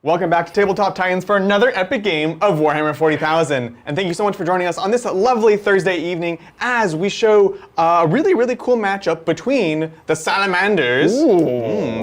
Welcome back to Tabletop Titans for another epic game of Warhammer 40,000. And thank you so much for joining us on this lovely Thursday evening as we show a really cool matchup between the Salamanders,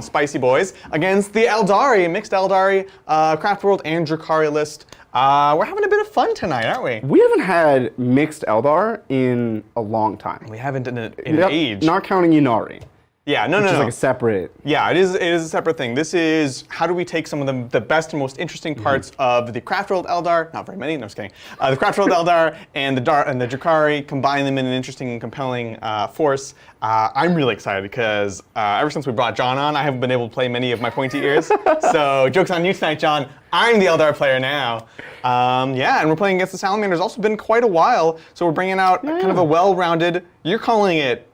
spicy boys, against the Aeldari, mixed Aeldari, Craftworlds and Drukhari list. We're having a bit of fun tonight, aren't we? We haven't had mixed Eldar in a long time. We haven't in an age. Not counting Unari. Yeah, no. Which is like a separate... Yeah, it is a separate thing. This is how do we take some of the best and most interesting parts of the Craftworld Eldar, not very many, no, I'm just kidding, the Craftworld Eldar and the Drukhari, combine them in an interesting and compelling force. I'm really excited because ever since we brought John on, I haven't been able to play many of my pointy ears. So joke's on you tonight, John. I'm the Eldar player now. Yeah, and we're playing against the Salamanders. Also been quite a while, so we're bringing out kind of a well-rounded, you're calling it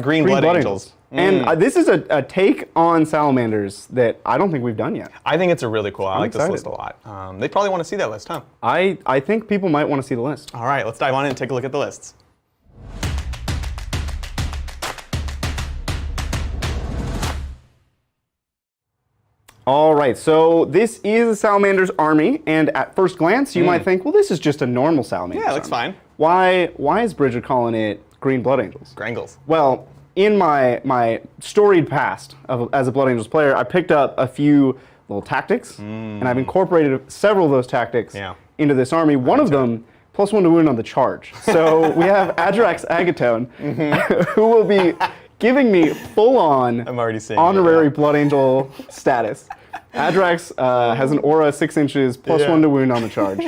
Green Blood Angels. And this is a take on Salamanders that I don't think we've done yet. I think it's a really cool. I like this list a lot. They probably want to see that list, huh? I think people might want to see the list. All right, let's dive on in and take a look at the lists. All right, so this is a Salamander's army, and at first glance, you might think, well, this is just a normal Salamander. Yeah, it looks fine. Why is Bridget calling it Green Blood Angels? Grangles. Well, in my storied past as a Blood Angels player, I picked up a few little tactics, and I've incorporated several of those tactics into this army. One of them, +1 to wound on the charge. So we have Adrax Agatone, who will be giving me full-on honorary Blood Angel status. Adrax has an aura 6 inches, +1 to wound on the charge.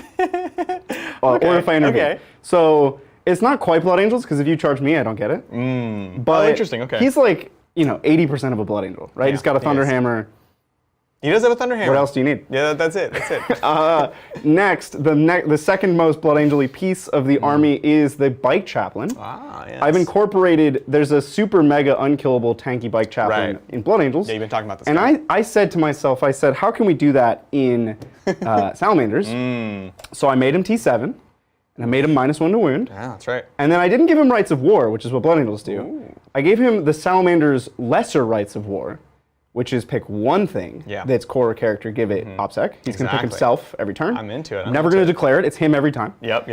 Or if I intervene. Okay. So it's not quite Blood Angels, because if you charge me, I don't get it. But interesting, okay. He's like, 80% of a Blood Angel, right? Yeah, he's got a Thunder Hammer. He does have a Thunder Hammer. What else do you need? Yeah, that's it. Next, the second most Blood Angel-y piece of the army is the Bike Chaplain. Yes. I've incorporated, there's a super mega unkillable tanky Bike Chaplain in Blood Angels. Yeah, you've been talking about this. And I said to myself, how can we do that in Salamanders? So I made him T7. And I made him -1 to wound. Yeah, that's right. And then I didn't give him Rights of War, which is what Blood Angels do. I gave him the Salamander's lesser Rights of War, which is pick one thing that's core character, give it OPSEC. He's going to pick himself every turn. I'm into it. Never going to declare it. It's him every time. Yep.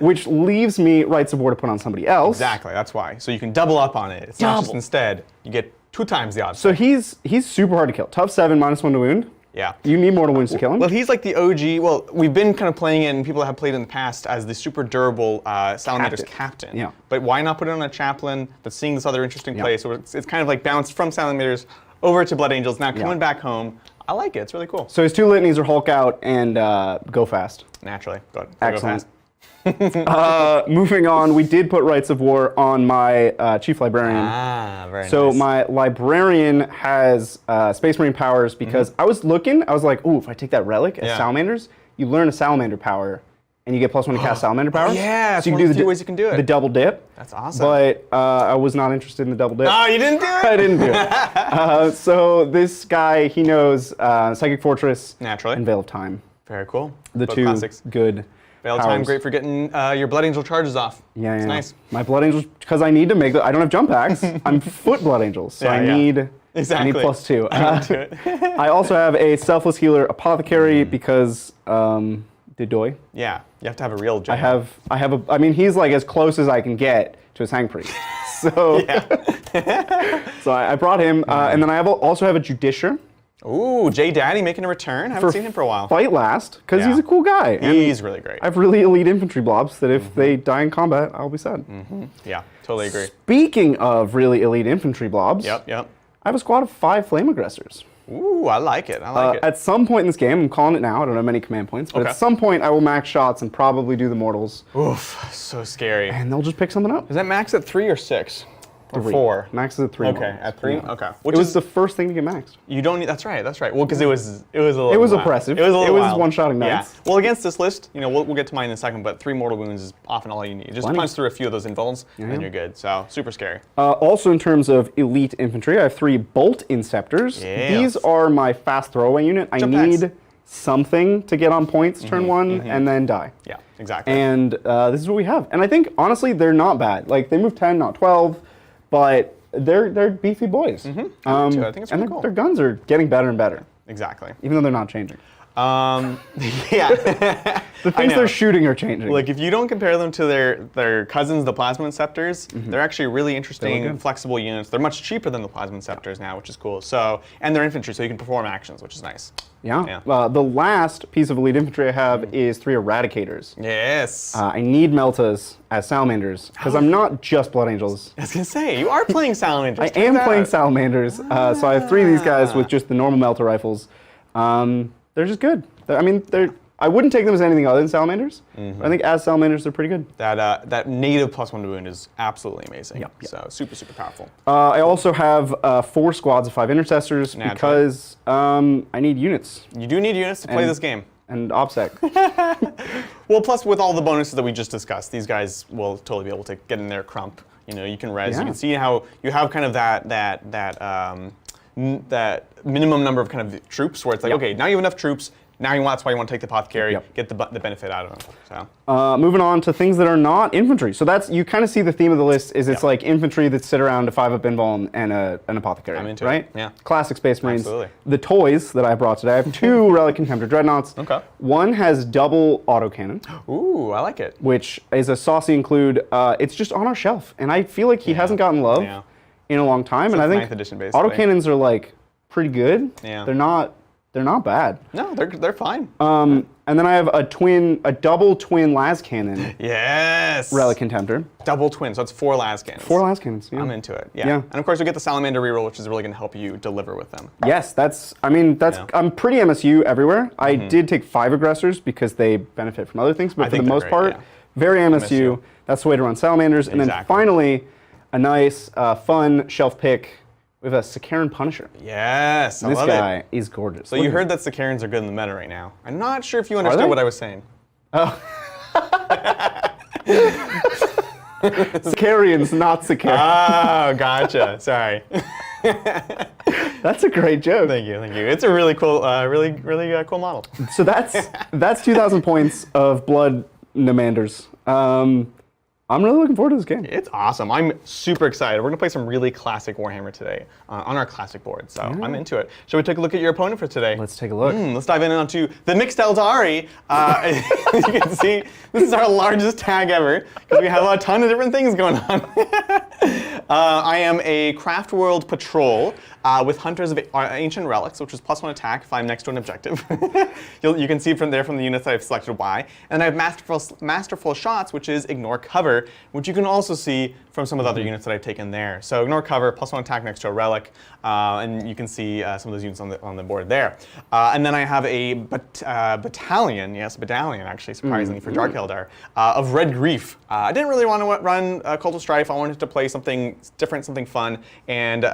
Which leaves me Rights of War to put on somebody else. Exactly, that's why. So you can double up on it. It's not just instead. You get 2 times the odds. So he's super hard to kill. Tough 7, -1 to wound. Yeah. You need mortal wounds to kill him. Well, he's like the OG. Well, we've been kind of playing it, and people have played in the past as the super durable Salamander's captain. Yeah. But why not put it on a chaplain that's seeing this other interesting play? So it's kind of like bounced from Salamanders over to Blood Angels, now coming back home. I like it. It's really cool. So his 2 litanies are Hulk out and go fast. Naturally. Good. Excellent. Go fast. Moving on, we did put Rights of War on my Chief Librarian. Very nice. So my Librarian has Space Marine powers because I was like, ooh, if I take that relic as Salamanders, you learn a Salamander power, and you get +1 to cast Salamander powers. Yeah, so you can do the ways you can do it. The double dip. That's awesome. But I was not interested in the double dip. Oh, you didn't do it? I didn't do it. So this guy, he knows Psychic Fortress and Veil of Time. Very cool. The Both 2 classics. good Veil of Time, great for getting your Blood Angel charges off. Yeah, it's nice. My Blood Angels, because I need to make I don't have jump packs. I'm foot Blood Angels, so I need +2. I also have a Selfless Healer Apothecary because Didoy. Yeah, you have to have a real jump. I mean, he's like as close as I can get to his Hang Priest. So, so I brought him, and then I also have a Judiciar. Ooh, J Daddy making a return. I haven't seen him for a while. Fight last, because he's a cool guy. He's really great. I have really elite infantry blobs that if they die in combat, I'll be sad. Yeah, totally agree. Speaking of really elite infantry blobs, I have a squad of 5 Flame Aggressors. Ooh, I like it. I like it. At some point in this game, I'm calling it now, I don't have many command points, but at some point I will max shots and probably do the mortals. Oof, so scary. And they'll just pick something up. Is that max at 3 or 6? Or 4? Max is at 3. Okay, at 3? Yeah. Okay. Which was the first thing to get maxed. You don't need, that's right. Well, because it was a little It was oppressive. It was a little wild. one-shotting knights. Yeah. Well, against this list, we'll get to mine in a second, but 3 mortal wounds is often all you need. Just punch through a few of those invulns, and you're good. So, super scary. Also, in terms of elite infantry, I have 3 Bolt Inceptors. These are my fast throwaway unit. I need something to get on points turn 1 and then die. Yeah, exactly. And this is what we have. And I think, honestly, they're not bad. Like, they move 10, not 12, but they're beefy boys. I think it's really cool. Their guns are getting better and better. Exactly. Even though they're not changing. Yeah. The things they're shooting are changing. Like, if you don't compare them to their cousins, the Plasma Inceptors, they're actually really interesting, flexible units. They're much cheaper than the Plasma Inceptors now, which is cool. So, and they're infantry, so you can perform actions, which is nice. Yeah. The last piece of elite infantry I have is 3 Eradicators. Yes. I need Meltas as Salamanders, because I'm not just Blood Angels. I was going to say, you are playing Salamanders. I am playing Salamanders, so I have 3 of these guys with just the normal Melta rifles. They're just good. I wouldn't take them as anything other than Salamanders. But I think as Salamanders, they're pretty good. That native +1 to wound is absolutely amazing. Yep. So super, super powerful. I also have 4 squads of 5 intercessors because I need units. You do need units to play this game. And OPSEC. Well, plus with all the bonuses that we just discussed, these guys will totally be able to get in their crump. You know, you can res. You can see how you have kind of that minimum number of kind of troops where it's like, okay, now you have enough troops. Now that's why you want to take the apothecary, get the benefit out of them. So. Moving on to things that are not infantry. So that's, you kind of see the theme of the list is it's like infantry that sit around a 5-up pinball and an apothecary. I'm into it. Yeah. Classic Space Marines. Absolutely. The toys that I brought today, I have 2 Relic Contemptor Dreadnoughts. Okay. One has double autocannon. Ooh, I like it. Which is a saucy include. It's just on our shelf, and I feel like he hasn't gotten love in a long time. And I think 9th edition, basically. Autocannons are like pretty good. Yeah. They're not bad. No, they're fine. And then I have a double twin las cannon. Yes. Relic Contemptor. Double twin, so it's 4 las cannons. 4 las cannons. Yeah. I'm into it. Yeah. And of course, you get the Salamander reroll, which is really going to help you deliver with them. Yes, I'm pretty MSU everywhere. I did take 5 aggressors because they benefit from other things, but for the most part, very MSU. That's the way to run Salamanders. And then finally, a nice, fun shelf pick. We have a Sakaran Punisher. Yes, I love it. This guy is gorgeous. So you heard that Sakarans are good in the meta right now. I'm not sure if you understood what I was saying. Oh. Sakarians, not Sakarans. Oh, gotcha. Sorry. That's a great joke. Thank you. It's a really cool, really cool model. So that's 2,000 points of Blood Namanders. I'm really looking forward to this game. It's awesome. I'm super excited. We're going to play some really classic Warhammer today on our classic board, so I'm into it. Shall we take a look at your opponent for today? Let's take a look. Let's dive in onto the mixed Aeldari. As you can see, this is our largest tag ever because we have a ton of different things going on. I am a Craftworld patrol with Hunters of Ancient Relics, which is +1 attack if I'm next to an objective. You can see from the units that I've selected why. And I have Masterful Shots, which is Ignore Cover, which you can also see from some of the other units that I've taken there. So Ignore Cover, +1 attack next to a relic, and you can see some of those units on the board there. And then I have a battalion actually, surprisingly for Dark Eldar, of Red Grief. I didn't really want to run Cult of Strife. I wanted to play something different, something fun, and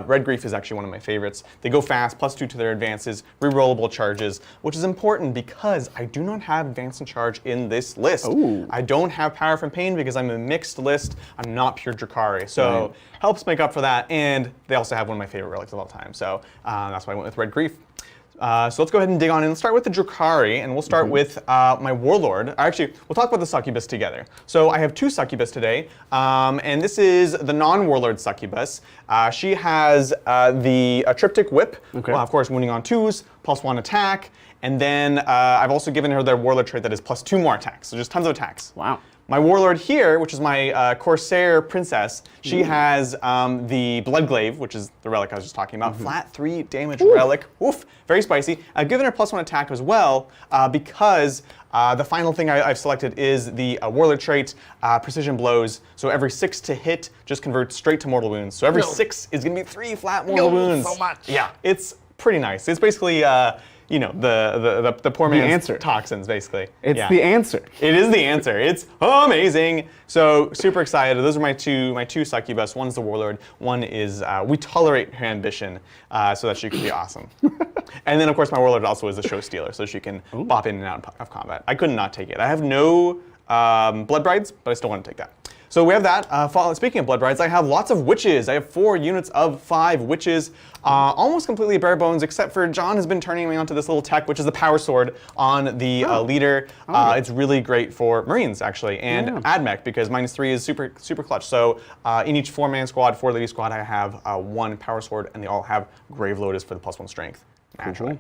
Red Grief is actually one of my favorites. They go fast, +2 to their advances, rerollable charges, which is important because I do not have advance and charge in this list. Ooh. I don't have Power from Pain because I'm a mixed list. I'm not pure Drukhari, so helps make up for that. And they also have one of my favorite relics of all time, so that's why I went with Red Grief. So let's go ahead and dig on in. Let's start with the Drukhari, and we'll start with my Warlord. Actually, we'll talk about the Succubus together. So I have 2 Succubus today, and this is the non-Warlord Succubus. She has the Triptych Whip, well, of course, wounding on 2s, +1 attack, and then I've also given her their Warlord trait that is +2 more attacks, so just tons of attacks. Wow. My Warlord here, which is my Corsair Princess, she has the Bloodglaive, which is the relic I was just talking about, flat 3 damage relic. Oof, very spicy. I've given her +1 attack as well because the final thing I've selected is the Warlord trait, Precision Blows. So every 6 to hit just converts straight to mortal wounds. So every 6 is going to be 3 flat mortal wounds. So much. Yeah, it's pretty nice. It's basically you know, the poor man's toxins, basically. It's the answer. It is the answer. It's amazing. So super excited. Those are my two Succubus. One's the Warlord. One is we tolerate her ambition, so that she can be awesome. And then of course my Warlord also is a show stealer, so she can bop in and out of combat. I could not take it. I have no Blood Brides, but I still want to take that. So we have that. Speaking of Blood Brides, I have lots of witches. I have 4 units of 5 witches, almost completely bare bones, except for John has been turning me onto this little tech, which is the Power Sword on the leader. It's really great for Marines, actually, and AdMech, because -3 is super clutch. So in each 4-man squad, 4-lady squad, I have 1 Power Sword, and they all have Grave Lotus for the +1 strength. naturally.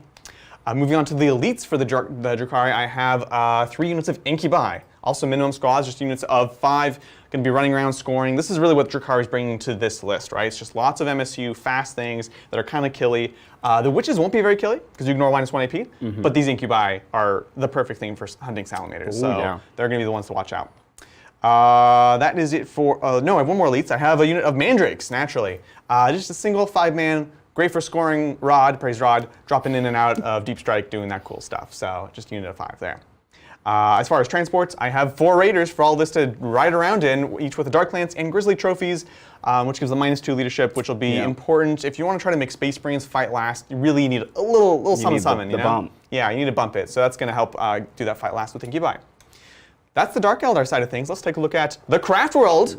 Moving on to the elites for the Drukhari, I have 3 units of Incubi. Also minimum squads, just units of 5, going to be running around scoring. This is really what Drukhari is bringing to this list, right? It's just lots of MSU, fast things that are kind of killy. The witches won't be very killy, because you ignore -1 AP, but these Incubi are the perfect thing for hunting salamanders, so they're going to be the ones to watch out. That is it for, no, I have 1 more elites. I have a unit of mandrakes, naturally. Just a single 5-man, great for scoring rod, praise rod, dropping in and out of deep strike, doing that cool stuff. So just a unit of 5 there. As far as transports, I have 4 raiders for all this to ride around in, each with a dark lance and grizzly trophies, which gives a -2 leadership, which will be important if you want to try to make Space Marines fight last. You really need a little something, you know? Bump. Yeah, you need to bump it. So that's going to help do that fight last with Incubi. That's the Dark Eldar side of things. Let's take a look at the Craftworld,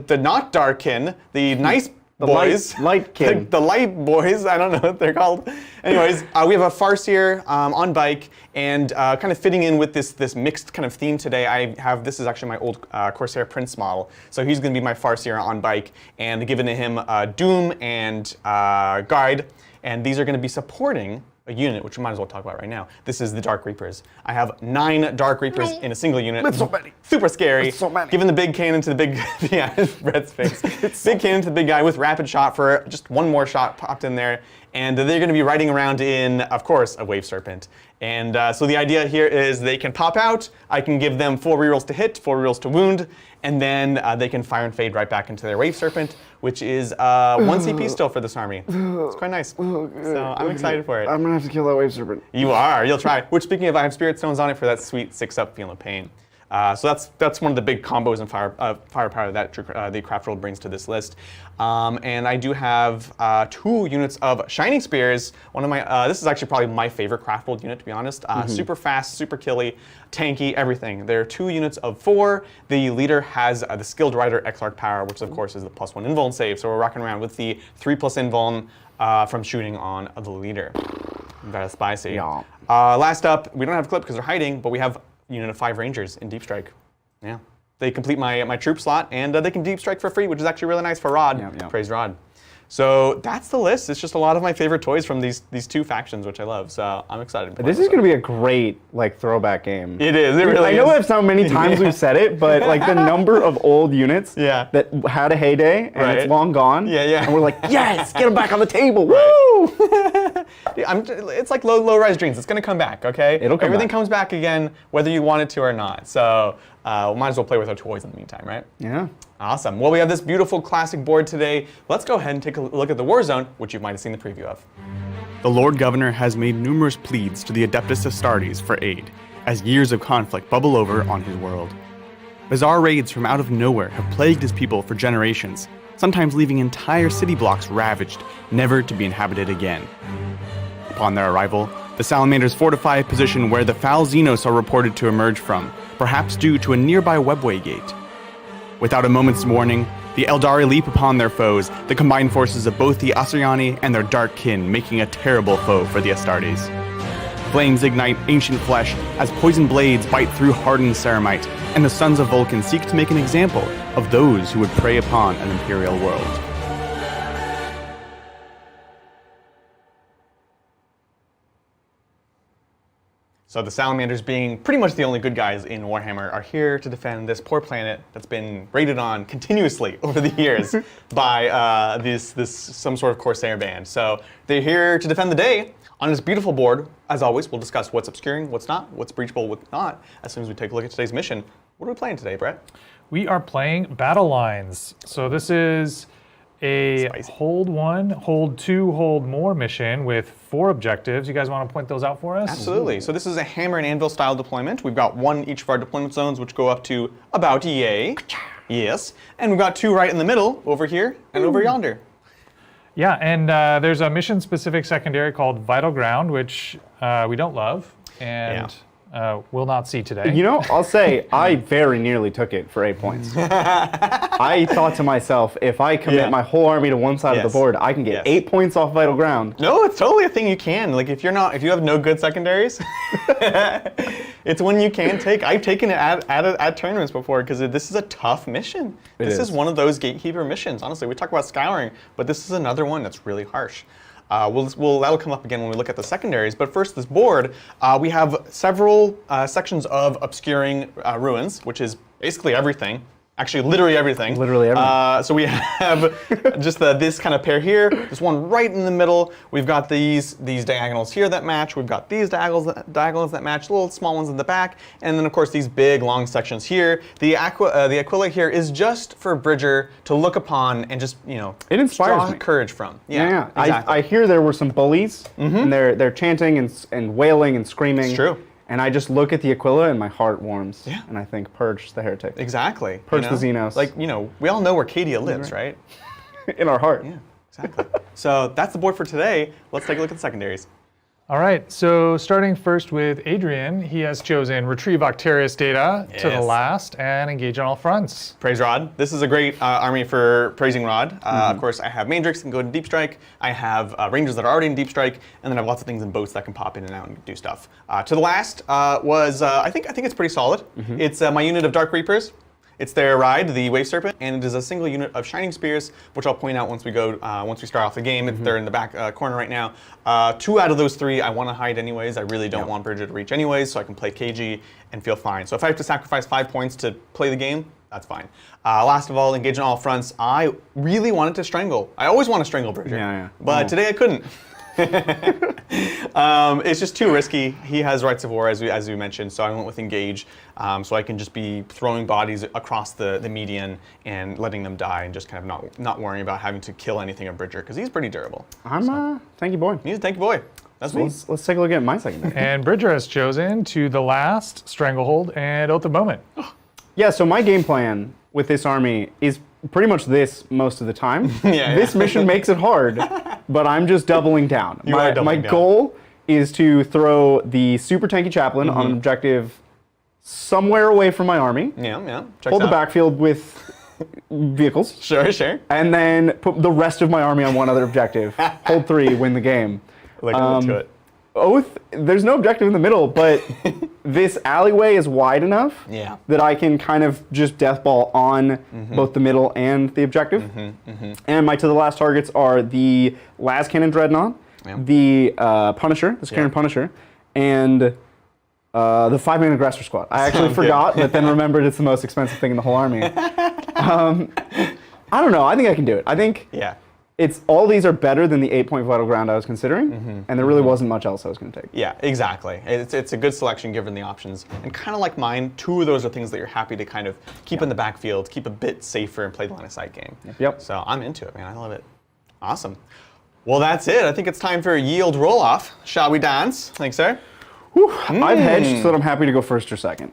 the not Darkin, the nice boys. Light kin. The light boys, I don't know what they're called. Anyways, we have a Farseer on bike, and kind of fitting in with this mixed kind of theme today, I have, this is actually my old Corsair Prince model. So he's going to be my Farseer on bike, and giving him Doom and Guide, and these are going to be supporting a unit, which we might as well talk about right now. This is the Dark Reapers. I have 9 Dark Reapers in a single unit. That's so many. Super scary. That's so many. Giving the big cannon to the big, Red's face. Big cannon to the big guy with rapid shot for just 1 more shot popped in there. And they're going to be riding around in, of course, a Wave Serpent. And so the idea here is they can pop out. I can give them 4 rerolls to hit, 4 rerolls to wound, and then they can fire and fade right back into their Wave Serpent, which is 1 CP still for this army. It's quite nice. So I'm excited for it. I'm going to have to kill that Wave Serpent. You are. You'll try. Which, speaking of, I have Spirit Stones on it for that sweet 6-up Feel No Pain. So that's one of the big combos and firepower that the Craftworld brings to this list. And I do have 2 units of Shining Spears. One of my this is actually probably my favorite Craftworld unit, to be honest. Super fast, super killy, tanky, everything. There are 2 units of 4. The leader has the Skilled Rider X-Arc power, which of course is the +1 invuln save. So we're rocking around with the 3+ invuln from shooting on the leader. Very spicy. Yeah. Last up, we don't have a clip because they're hiding, but we have unit of 5 Rangers in Deep Strike. Yeah. They complete my troop slot, and they can Deep Strike for free, which is actually really nice for Rod. Praise Rod. So that's the list. It's just a lot of my favorite toys from these 2 factions, which I love. So I'm excited. This is going to be a great throwback game. It is. It really I know so many times we've said it, but like the number of old units that had a heyday and it's long gone. And we're like, yes, get them back on the table. Woo! It's like low-rise dreams. It's going to come back, okay? It'll come Everything back. comes back again, whether you want it to or not. So we might as well play with our toys in the meantime, right? Yeah. Awesome. Well, we have this beautiful classic board today. Let's go ahead and take a look at the War Zone, which you might have seen the preview of. The Lord Governor has made numerous pleas to the Adeptus Astartes for aid, as years of conflict bubble over on his world. Bizarre raids from out of nowhere have plagued his people for generations, sometimes leaving entire city blocks ravaged, never to be inhabited again. Upon their arrival, the Salamanders fortify a position where the foul xenos are reported to emerge from, perhaps due to a nearby webway gate. Without a moment's warning, the Aeldari leap upon their foes, the combined forces of both the Asuryani and their dark kin making a terrible foe for the Astartes. Flames ignite ancient flesh as poison blades bite through hardened ceramite, and the sons of Vulcan seek to make an example of those who would prey upon an imperial world. So the Salamanders, being pretty much the only good guys in Warhammer, are here to defend this poor planet that's been raided on continuously over the years by some sort of Corsair band. So they're here to defend the day on this beautiful board. As always, we'll discuss what's obscuring, what's not, what's breachable, what's not, as soon as we take a look at today's mission. What are we playing today, Brett? We are playing Battle Lines. So this is a hold 1, hold 2, hold more mission with 4 objectives. You guys want to point those out for us? Absolutely. So this is a hammer and anvil style deployment. We've got 1 each of our deployment zones, which go up to about yay. Yes. And we've got 2 right in the middle, over here and over yonder. Yeah, and there's a mission-specific secondary called Vital Ground, which we don't love and will not see today. You know, I'll say I very nearly took it for 8 points. I thought to myself, if I commit my whole army to one side of the board, I can get 8 points off Vital Ground. No, it's totally a thing you can. Like if you have no good secondaries, it's one you can take. I've taken it at tournaments before because this is a tough mission. This is one of those gatekeeper missions. Honestly, we talk about scouring, but this is another one that's really harsh. That'll come up again when we look at the secondaries. But first, this board, we have several sections of obscuring ruins, which is basically everything. Actually, literally everything. Literally everything. So we have just this kind of pair here. There's one right in the middle. We've got these diagonals here that match. We've got these diagonals that match, little small ones in the back. And then, of course, these big, long sections here. The Aquila here is just for Bridger to look upon and just, it inspires draw me. courage from. Yeah. Exactly. I hear there were some bullies, and they're chanting and wailing and screaming. It's true. And I just look at the Aquila and my heart warms. Yeah. And I think, purge the heretic. Exactly. Purge the Xenos. Like, we all know where Cadia lives, right? In our heart. Yeah, exactly. So that's the board for today. Let's take a look at the secondaries. All right, so starting first with Adrian, he has chosen Retrieve Octarius data to the Yes. last and Engage on all fronts. Praise Rod. This is a great army for praising Rod. Of course, I have Mandrakes that can go into Deep Strike. I have Rangers that are already in Deep Strike, and then I have lots of things in boats that can pop in and out and do stuff. To the last was I think it's pretty solid. It's my unit of Dark Reapers. It's their ride, the Wave Serpent, and it is a single unit of Shining Spears, which I'll point out once we start off the game. They're in the back corner right now. 2 out of those 3 I want to hide anyways. I really don't want Bridger to reach anyways, so I can play KG and feel fine. So if I have to sacrifice 5 points to play the game, that's fine. Last of all, Engage on all fronts. I really wanted to strangle. I always want to strangle Bridger, but today I couldn't. It's just too risky. He has Rights of War, as we mentioned, so I went with Engage, so I can just be throwing bodies across the median and letting them die, and just kind of not worrying about having to kill anything of Bridger, because he's pretty durable. I'm a tanky boy. He's a tanky boy. That's me. Let's take a look at my secondary. And Bridger has chosen To the Last, Stranglehold, and Oath of Moment. Yeah, so my game plan with this army is pretty much this most of the time. This mission makes it hard, but I'm just doubling down. My goal is to throw the super tanky chaplain on an objective somewhere away from my army. Hold the backfield with vehicles. Sure. And then put the rest of my army on one other objective. Hold 3, win the game. To it. Oath, there's no objective in the middle, but this alleyway is wide enough that I can kind of just deathball on both the middle and the objective. And my to the last targets are the las cannon Dreadnought, the Punisher, the Scaran Punisher, and the 5-man aggressor squad. I actually forgot, but then remembered it's the most expensive thing in the whole army. I don't know. I think I can do it. I think all these are better than the 8-point vital ground I was considering, and there really wasn't much else I was going to take. Yeah, exactly. It's a good selection given the options. And kind of like mine, 2 of those are things that you're happy to kind of keep in the backfield, keep a bit safer, and play the line of sight game. Yep. So I'm into it, man. I love it. Awesome. Well, that's it. I think it's time for a yield roll-off. Shall we dance? Thanks, sir. I've hedged so that I'm happy to go first or second.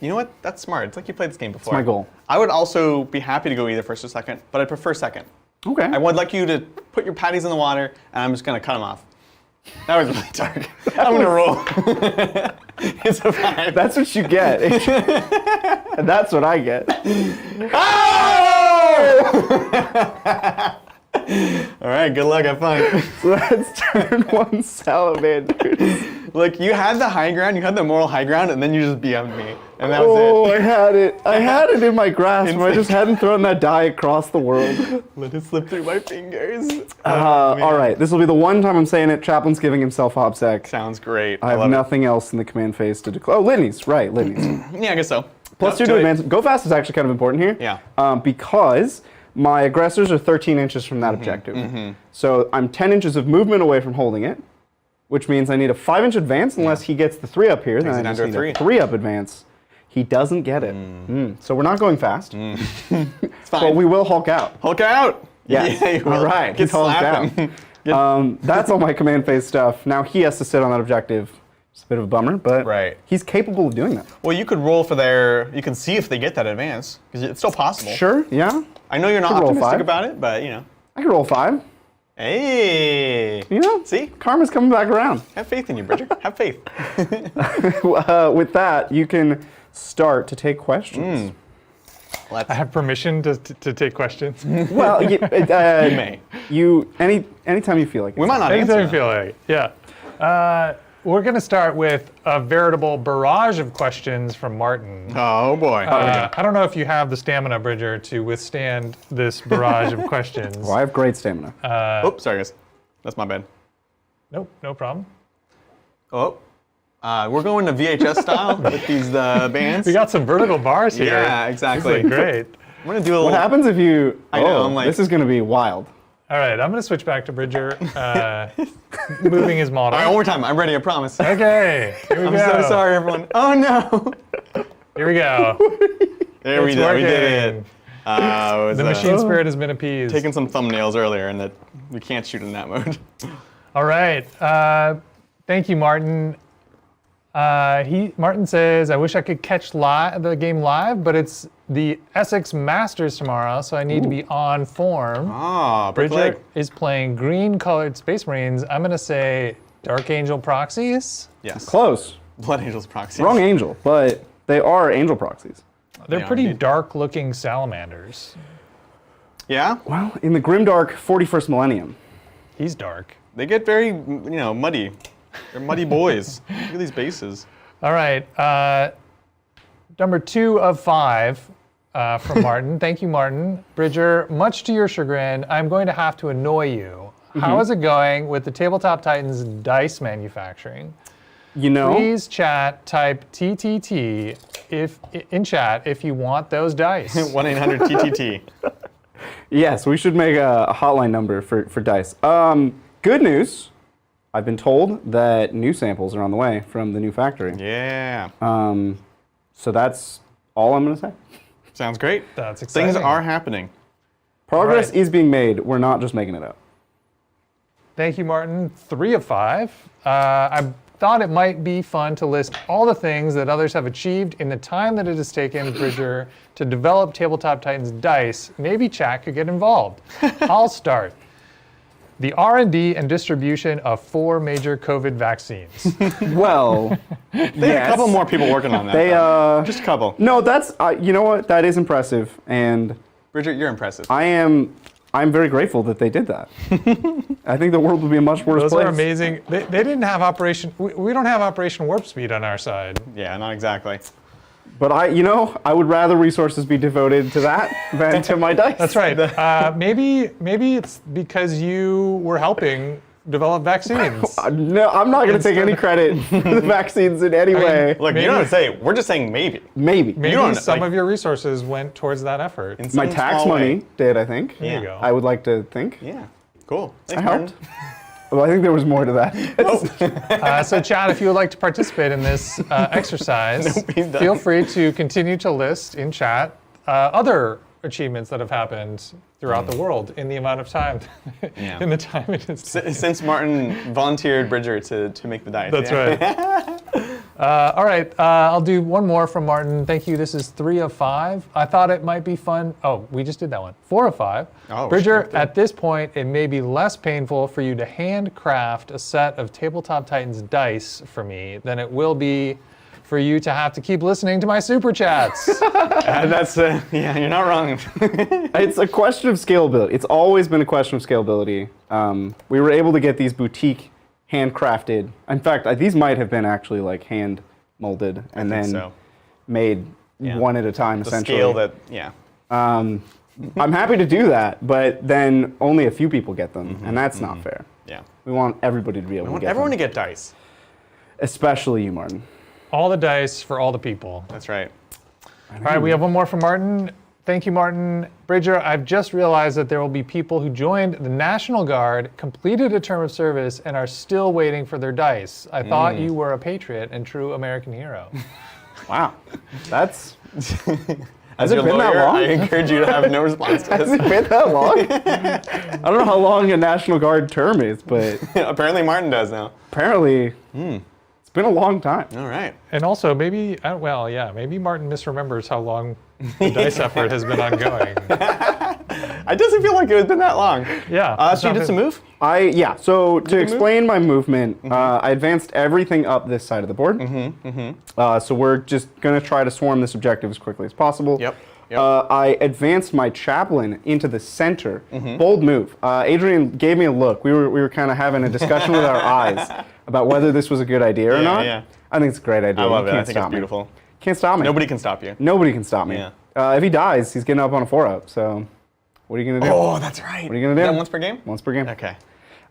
You know what? That's smart. It's like you played this game before. That's my goal. I would also be happy to go either first or second, but I prefer second. Okay. I would like you to put your patties in the water, and I'm just going to cut them off. That was really dark. I'm going to roll. It's a 5. That's what you get. And that's what I get. Oh! All right, good luck. Have fun. So that's turn 1 Salamanders. Look, you had the high ground, you had the moral high ground, and then you just BM'd me. And that was it. Oh, I had it. I had it in my grasp, but I just hadn't thrown that die across the world. Let it slip through my fingers. All right, this will be the one time I'm saying it. Chaplain's giving himself OBSEC. Sounds great. I have nothing else in the command phase to declare. Oh, Litanies. Right, Litanies. Yeah, I guess so. +2 to advance. Go fast is actually kind of important here. Yeah. Because my aggressors are 13 inches from that objective. So I'm 10 inches of movement away from holding it, which means I need a 5-inch advance unless he gets the 3-up here. Then I just need a 3-up advance. He doesn't get it. So we're not going fast. It's fine. But we will Hulk out. Hulk out! Yes. Yeah, you will. All right. Get slapping. That's all my command phase stuff. Now he has to sit on that objective. It's a bit of a bummer, but he's capable of doing that. Well, you could roll for you can see if they get that advance, because it's still possible. Sure, yeah. I know you're not optimistic about it, but I could roll 5. Hey! See? Karma's coming back around. Have faith in you, Bridger. Have faith. With that, you can start to take questions. I have permission to take questions. Well, you may. Anytime you feel like it. We might not Anytime answer. you feel like it, yeah. We're going to start with a veritable barrage of questions from Martin. Oh, boy. I don't know if you have the stamina, Bridger, to withstand this barrage of questions. Well, I have great stamina. Oops, sorry, guys. That's my bad. Nope, no problem. Oh, we're going to VHS style with these bands. We got some vertical bars here. Yeah, exactly. This is great. I'm gonna do a little. What happens if you? I know, I'm like- this is going to be wild. All right, I'm going to switch back to Bridger, moving his model. All right, one more time. I'm ready. I promise. Okay, here we I'm go. so sorry, everyone. Oh no. Here we go. There we It's go. We did working. it. It was, The machine spirit has been appeased. taking some thumbnails earlier, and that we can't shoot in that mode. All right. Thank you, Martin. Martin says, I wish I could catch the game live, but it's the Essex Masters tomorrow, so I need to be on form. Ah, Bridger is playing green-colored Space Marines. I'm going to say Dark Angel Proxies. Yes. Close. Blood Angels proxy. Wrong angel, but they are angel proxies. They're They are pretty indeed. dark-looking salamanders. Yeah. Well, in the grimdark 41st millennium. He's dark. They get very, muddy. They're muddy boys. Look at these bases. All right. Number 2 of 5 from Martin. Thank you, Martin. Bridger, much to your chagrin, I'm going to have to annoy you. How is it going with the Tabletop Titans dice manufacturing? You know, Please chat, type TTT in chat if you want those dice. 1-800-TTT. yes, we should make a hotline number for dice. Good news. I've been told that new samples are on the way from the new factory. Yeah. So that's all I'm going to say. Sounds great. That's exciting. Things are happening. Progress Right. is being made. We're not just making it up. Thank you, Martin. 3 of 5. I thought it might be fun to list all the things that others have achieved in the time that it has taken Bridger to develop Tabletop Titans dice. Maybe chat could get involved. I'll start. The R&D and distribution of 4 major COVID vaccines. Well, They had a couple more people working on that. They, though. Just a couple. No, that's, you know what? That is impressive. And Bridget, you're impressive. I'm very grateful that they did that. I think the world would be a much worse Those place. are amazing. They didn't have Operation. We don't have Operation Warp Speed on our side. Yeah, not exactly. But I would rather resources be devoted to that than to my dice. That's right. Maybe it's because you were helping develop vaccines. No, I'm not going to take any credit for the vaccines in any way. Look, you don't have to say it. We're just saying maybe. Maybe. Maybe don't, some like- of your resources went towards that effort. In My some tax small money way. did, I think. There you go. I would like to think. Yeah. Cool. Thanks, I Martin. helped. Well, I think there was more to that. So, Chad, if you would like to participate in this exercise, Nope, he's done. feel free to continue to list in chat other achievements that have happened throughout the world in the amount of time, Yeah. in the time it is. Since Martin volunteered Bridger to make the dice. That's yeah. right. All right, I'll do one more from Martin. Thank you. This is 3 of 5. I thought it might be fun. Oh, we just did that one. 4 of 5. Oh, Bridger, shit. at this point, it may be less painful for you to handcraft a set of Tabletop Titans dice for me than it will be for you to have to keep listening to my super chats. That's yeah, you're not wrong. It's a question of scalability. It's always been a question of scalability. We were able to get these boutique handcrafted. In fact, these might have been actually like hand molded and then so. made Yeah. one at a time, The essentially. scale that, yeah. I'm happy to do that, but then only a few people get them, and that's not fair. Yeah. We want everybody to be able I to want get everyone them. to get dice. Especially you, Martin. All the dice for all the people. That's right. All right, we have one more from Martin. Thank you, Martin. Bridger, I've just realized that there will be people who joined the National Guard, completed a term of service, and are still waiting for their dice. I thought you were a patriot and true American hero. Wow. That's... As it your been that lawyer, long? I encourage you to have no response to Has it this. been that long? I don't know how long a National Guard term is, but Apparently Martin does now. apparently it's been a long time. All right. And also, maybe, maybe Martin misremembers how long the dice effort has been ongoing. It doesn't feel like it's been that long. Yeah. So you did some move? So to explain my movement, I advanced everything up this side of the board. So we're just going to try to swarm this objective as quickly as possible. Yep. I advanced my chaplain into the center. Bold move. Adrian gave me a look. We were kind of having a discussion with our eyes about whether this was a good idea or not. Yeah. I think it's a great idea. I love You it. I can't think it's stop me. beautiful. Can't stop me. Nobody can stop you. Nobody can stop me. Yeah. If he dies, he's getting up on a 4-up. So what are you going to do? Oh, that's right. What are you going to do? Is that once per game? Once per game. Okay.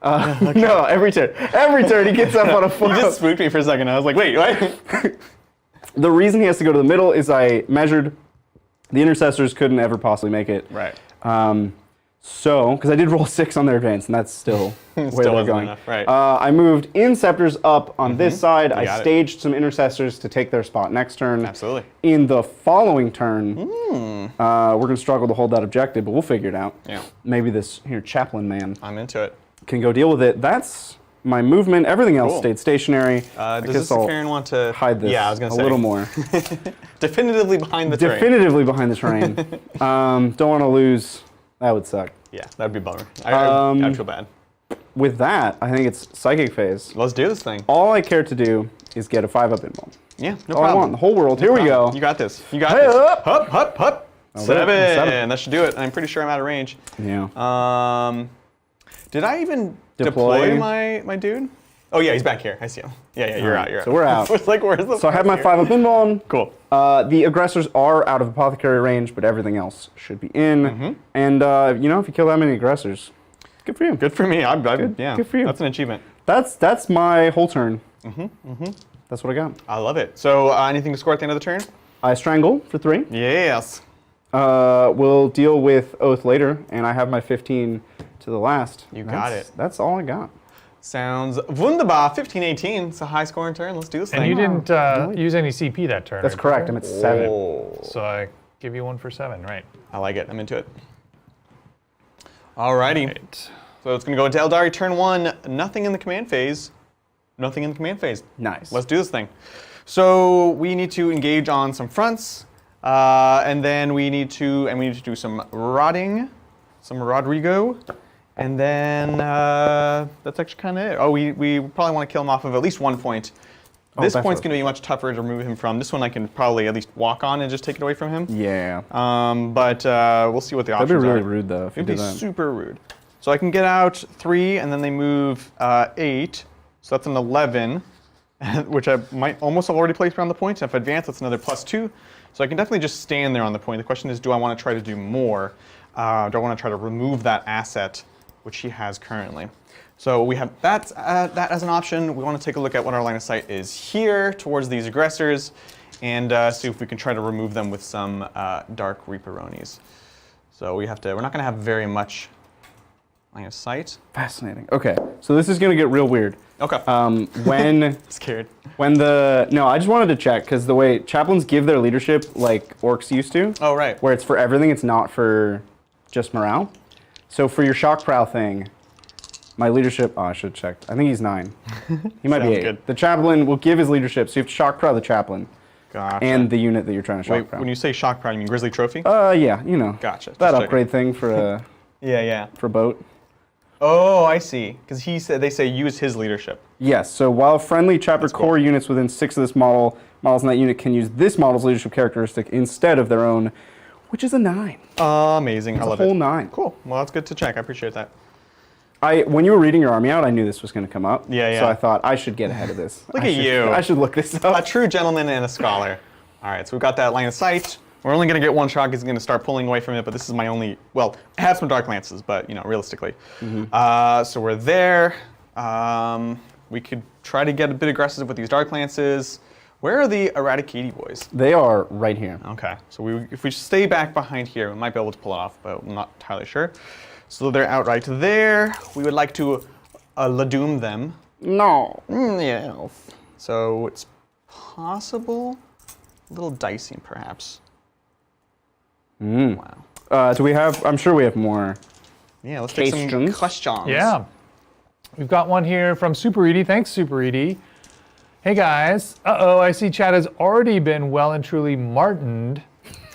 No, every turn. Every turn he gets up on a 4. You just spooked me for a second. I was like, wait, what? The reason he has to go to the middle is I measured the intercessors couldn't ever possibly make it. Right. So, because I did roll 6 on their advance, and that's still where they're wasn't going. enough, right. I moved Inceptors up on this side. I got it. staged some intercessors to take their spot next turn. Absolutely. In the following turn, we're going to struggle to hold that objective, but we'll figure it out. Yeah. Maybe this here chaplain man I'm into it. can go deal with it. That's my movement. Everything else Cool. stayed stationary. Does this Karen want to hide this Yeah, I was going to say. a little more. Definitively behind the terrain. Definitively behind the terrain. Don't want to lose. That would suck. Yeah, that'd be a bummer. I'd feel bad. With that, I think it's psychic phase. Let's do this thing. All I care to do is get a 5-up involved. Yeah, no All I problem. want, the whole world. Here we go. You got this. You got Hey, this. up. Hup, hup, hup. That's 7. it. That should do it. I'm pretty sure I'm out of range. Yeah. Did I even Deploy? deploy my dude? Oh yeah, he's back here. I see him. Yeah, you're out. You're out. So we're out. It's like, where's the So I have my here? 5-up involved. Cool. The aggressors are out of apothecary range, but everything else should be in. And you know, if you kill that many aggressors, good for you. Good for me. Yeah, good for you. That's an achievement. That's my whole turn. That's what I got. I love it. So anything to score at the end of the turn? I strangle for 3. Yes. We'll deal with Oath later, and I have my 15 to the last. You got it. That's all I got. Sounds wunderbar. 15-18. It's a high scoring turn. Let's do this And thing. you didn't use any CP that turn. That's right, correct. Peter? I'm at 7. Oh, So I give you 1 for 7, right? I like it. I'm into it. Alrighty. Right. So it's going to go into Aeldari turn 1. Nothing in the command phase. Nothing in the command phase. Nice. Let's do this thing. So we need to engage on some fronts, and then we need to do some rotting, some Rodrigo, and then that's actually kind of it. Oh, we probably want to kill him off of at least 1 point. This point's going to be much tougher to remove him from. This one I can probably at least walk on and just take it away from him. Yeah. But we'll see what the options are. That'd be really rude though if you It'd be did that. super rude. So I can get out 3, and then they move 8. So that's an 11, which I might almost have already placed around the point. And if I advance, that's another +2. So I can definitely just stand there on the point. The question is, do I want to try to do more? Do I want to try to remove that asset, which he has currently? So we have that as an option. We want to take a look at what our line of sight is here towards these aggressors, and see if we can try to remove them with some Dark Reaperonis. So we're not going to have very much line of sight. Fascinating. Okay, so this is gonna get real weird. Okay. When Scared. no, I just wanted to check because the way chaplains give their leadership like orcs used to. Oh, right. Where it's for everything, it's not for just morale. So for your shock prow thing, my leadership. Oh, I should have checked. I think he's 9. He might be Sounds 8. good. The chaplain will give his leadership, so you have to shock prow the chaplain Gotcha. and the unit that you're trying to shock Wait, prow. when you say shock pride, you mean Grizzly Trophy? Yeah, you know. Gotcha. That Just upgrade thing for a yeah. for a boat. Oh, I see. Because they say use his leadership. Yes, so while friendly chapter core units within 6 of this models in that unit can use this model's leadership characteristic instead of their own, which is a 9. Amazing. I love it. Whole 9. Cool. Well, that's good to check. I appreciate that. When you were reading your army out, I knew this was going to come up. Yeah. So I thought I should get ahead of this. Look at you. I should look this A up. true gentleman and a scholar. All right, so we've got that line of sight. We're only going to get 1 shot because he's going to start pulling away from it, but this is my only, well, I have some Dark Lances, but, realistically. So we're there. We could try to get a bit aggressive with these Dark Lances. Where are the Eradicate boys? They are right here. Okay, so if we stay back behind here, we might be able to pull it off, but I'm not entirely sure. So they're out right there. We would like to Ladoom them. No. Yeah. So it's possible. A little dicey, perhaps. Wow. Do we have, I'm sure we have more. Yeah, let's take some Questions? questions. Yeah. We've got one here from Super Edie. Thanks, Super Edie. Hey guys. I see chat has already been well and truly martined.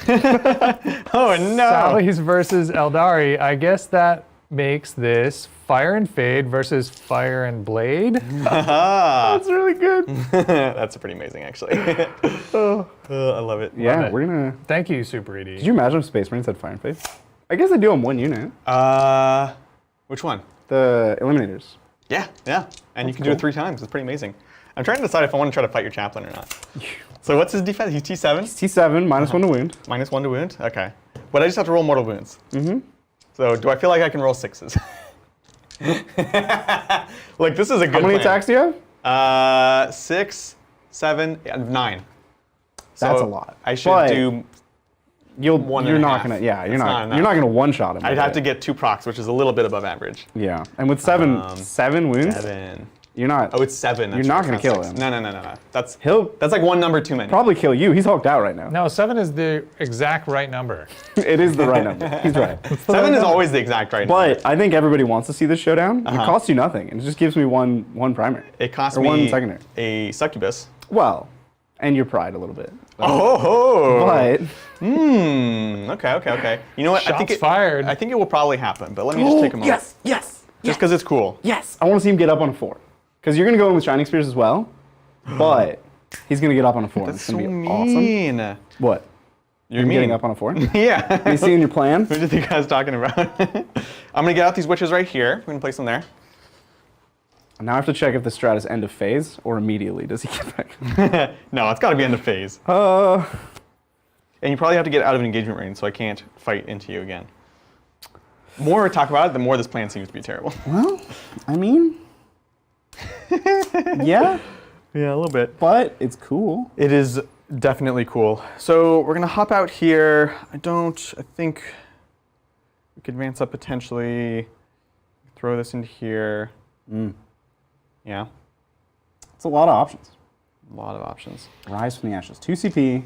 Oh no! Sally's versus Aeldari. I guess that makes this Fire and Fade versus Fire and Blade. That's really good. That's pretty amazing, actually. I love it. Yeah, Love it. we're going to. Thank you, Super Edie. Did you imagine if Space Marines had Fire and Fade? I guess they do on 1 unit. Which one? The Eliminators. Yeah. And you can do cool. it 3 times. It's pretty amazing. I'm trying to decide if I want to try to fight your chaplain or not. So what's his defense? He's T7? T7, -1 to wound. -1 to wound? Okay. But I just have to roll mortal wounds. So do I feel like I can roll 6s? Look, this is a good How many plan. attacks do you have? 6, 7, 9. That's So a lot. I should But do. You're and a not half. gonna. Yeah, you're It's not. not You're not gonna one shot him. I'd with have it. to get 2 procs, which is a little bit above average. Yeah, and with seven wounds, 7. you're not. Oh, it's 7. You're not gonna gonna kill him. No. That's He'll like one number too many. probably kill you. He's hulked out right now. No, 7 is the exact right number. It is the right number. He's right. 7 is always the exact right number. But I think everybody wants to see this showdown. It costs you nothing, and it just gives me one primary. It costs or me one secondary. a succubus. Well, and your pride a little bit. Oh. But Okay. You know what? Shots fired. I think it will probably happen, but let me just take a moment. yes. Just because it's cool. Yes, I want to see him get up on a 4. Because you're going to go in with Shining Spears as well, but he's going to get up on a 4. That's it's so going to be awesome. mean. What? You're Him mean. getting up on a 4? Yeah. You seeing your plan? What do you think I was talking about? I'm going to get out these witches right here. We're going to place them there. Now I have to check if the strat is end of phase or immediately does he get back? No, it's got to be end of phase. Uh, And you probably have to get out of engagement range, so I can't fight into you again. The more we talk about it, the more this plan seems to be terrible. well, I mean, yeah, Yeah, a little bit. but it's cool. It is definitely cool. So we're gonna hop out here. I think we could advance up potentially, throw this into here. Yeah, It's a lot of options. a lot of options. Rise from the ashes, 2 CP.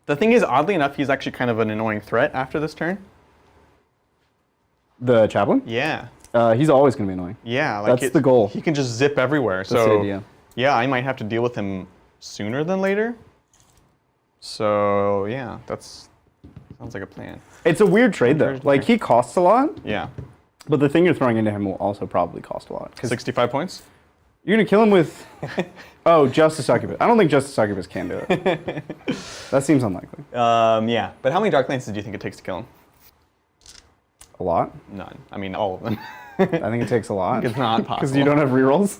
The thing is, oddly enough, he's actually kind of an annoying threat after this turn. The chaplain? Yeah. He's always going to be annoying. Yeah, like That's the goal. He can just zip everywhere. That's so the idea. yeah, I might have to deal with him sooner than later. So yeah, sounds like a plan. It's a weird trade though. Like he costs a lot, Yeah, but the thing you're throwing into him will also probably cost a lot. 'Cause 65 points. you're going to kill him with, just a succubus. I don't think just a succubus can do it. That seems unlikely. Yeah, but how many Dark Lances do you think it takes to kill him? A lot. None. I mean, all of them. I think it takes a lot. It's not possible. Because you don't have rerolls.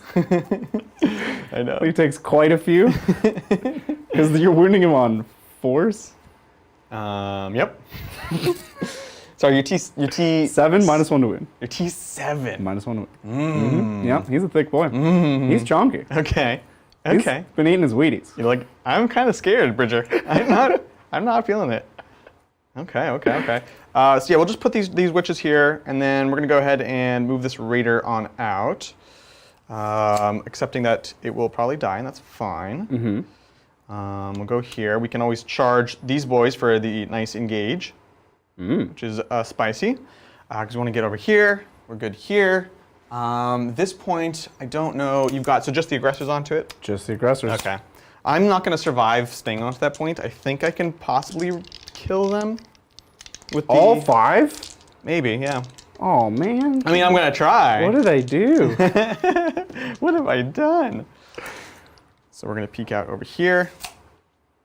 I know. It takes quite a few. Because you're wounding him on 4s. Yep. Sorry, your T 7 -1 to win. Your T7. -1 to win. Mm-hmm. Yeah, he's a thick boy. He's chonky. Okay. He's Okay. been eating his Wheaties. You're like, I'm kind of scared, Bridger. I'm not feeling it. Okay. So yeah, we'll just put these witches here, and then we're gonna go ahead and move this raider on out, accepting that it will probably die, and that's fine. We'll go here. We can always charge these boys for the nice engage, which is spicy, because we want to get over here. We're good here. This point, I don't know. You've got, so just the aggressors onto it? Just the aggressors. Okay. I'm not going to survive staying onto that point. I think I can possibly kill them with the... All 5? Maybe, yeah. Oh, man. I mean, I'm going to try. What did I do? What have I done? So we're going to peek out over here,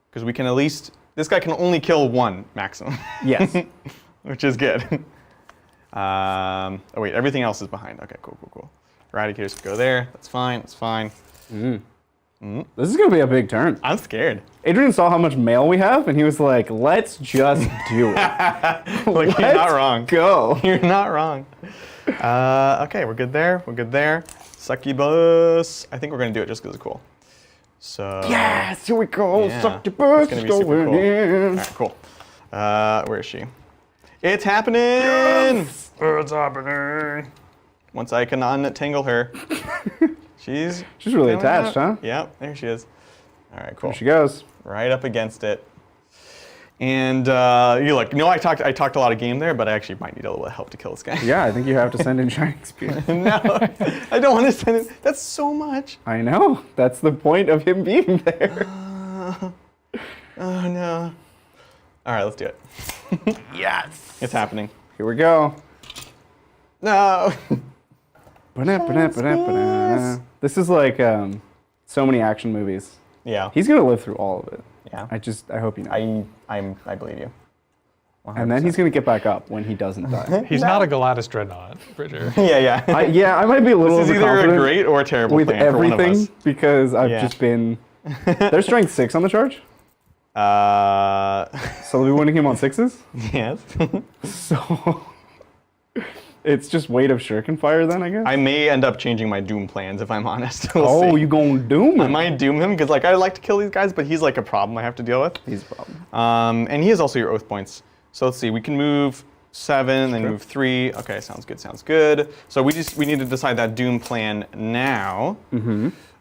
because we can at least... This guy can only kill 1 maximum. Yes. Which is good. Oh wait, everything else is behind. Okay, cool. Eradicators can go there. That's fine. This is going to be a big turn. I'm scared. Adrian saw how much mail we have, and he was like, let's just do it. Like, you're not wrong. Go. You're not wrong. Okay, we're good there. Succubus. I think we're going to do it just because it's cool. So. Yes, here we go. Yeah, Succubus it's gonna be super cool. in. All right, cool. Where is she? It's happening! Yes. It's happening. Once I can untangle her. She's really feeling attached, it. huh? Yep, there she is. All right, cool. There she goes. Right up against it. And you look, I talked a lot of game there, but I actually might need a little bit of help to kill this guy. Yeah, I think you have to send in Shining Spear. No, I don't want to send it. That's so much. I know. That's the point of him being there. Oh no. All right, let's do it. Yes. It's happening. Here we go. No. This is like so many action movies. Yeah. He's gonna live through all of it. Yeah. I hope you know. I believe you. 100%. And then he's gonna get back up when he doesn't die. He's not a Galatis Dreadnought, Bridger. Yeah. I might be a little This is either a overconfident great or a terrible with plan for one of everything us. because I've Yeah. just been. There's strength 6 on the charge, so we'll be winning him on 6s. Yes. So It's just weight of shuriken fire then, I guess? I may end up changing my Doom plans if I'm honest. We'll Oh, see. you gonna doom him? I might Doom him because like I like to kill these guys, but he's like a problem I have to deal with. He's a problem. And he is also your oath points. So let's see, we can move 7, then move 3. Okay, sounds good, sounds good. So we need to decide that Doom plan now.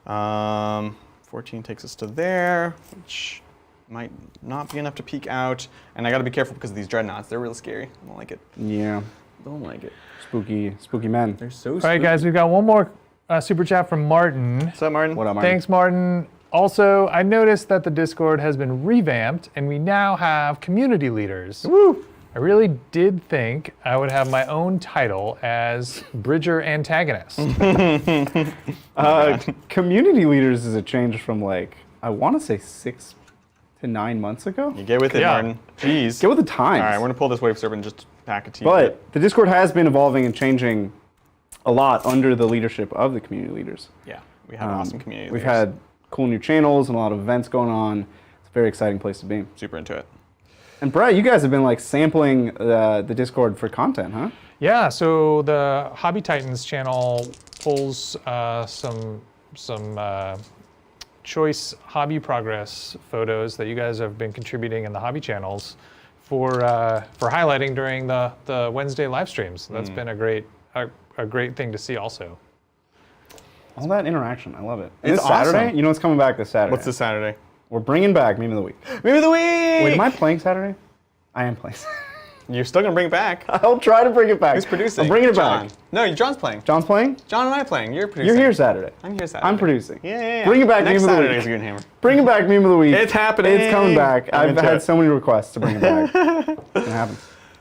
14 takes us to there, which might not be enough to peek out. And I gotta be careful because of these Dreadnoughts. They're real scary. I don't like it. Yeah. Don't like it. Spooky men. They're so All right, guys, we've got one more super chat from Martin. What's up, Martin? What up, Martin? Thanks, Martin. Also, I noticed that the Discord has been revamped and we now have community leaders. Woo! I really did think I would have my own title as Bridger Antagonist. Community leaders is a change from like, I want to say 6 to 9 months ago. You get with it, Yeah. Martin. Jeez. Get with the times. All right, we're gonna pull this wave serpent and just pack it to you. But the Discord has been evolving and changing a lot under the leadership of the community leaders. yeah, we have an awesome community. We've leaders. had cool new channels and a lot of events going on. It's a very exciting place to be. super into it. And Brett, you guys have been like sampling the Discord for content, huh? Yeah, so the Hobby Titans channel pulls some choice hobby progress photos that you guys have been contributing in the hobby channels for highlighting during the Wednesday live streams. That's been a great thing to see also. All that interaction, I love it. And It's this Saturday, awesome. you know what's coming back this Saturday? What's this Saturday? We're bringing back Meme of the Week. Meme of the week. Wait, am I playing Saturday? I am playing. You're still gonna bring it back. I'll try to bring it back. Who's producing? I'm bringing it John. back. No, John's playing. John's playing? John and I playing. You're producing. You're here Saturday. I'm here Saturday. I'm producing. Yeah. Bring it back, Next Meme of the Saturday's Week. a good hammer. Bring it back, Meme of the Week. It's happening. It's coming back. I'm I've into had it. so many requests to bring it back. It's gonna happen.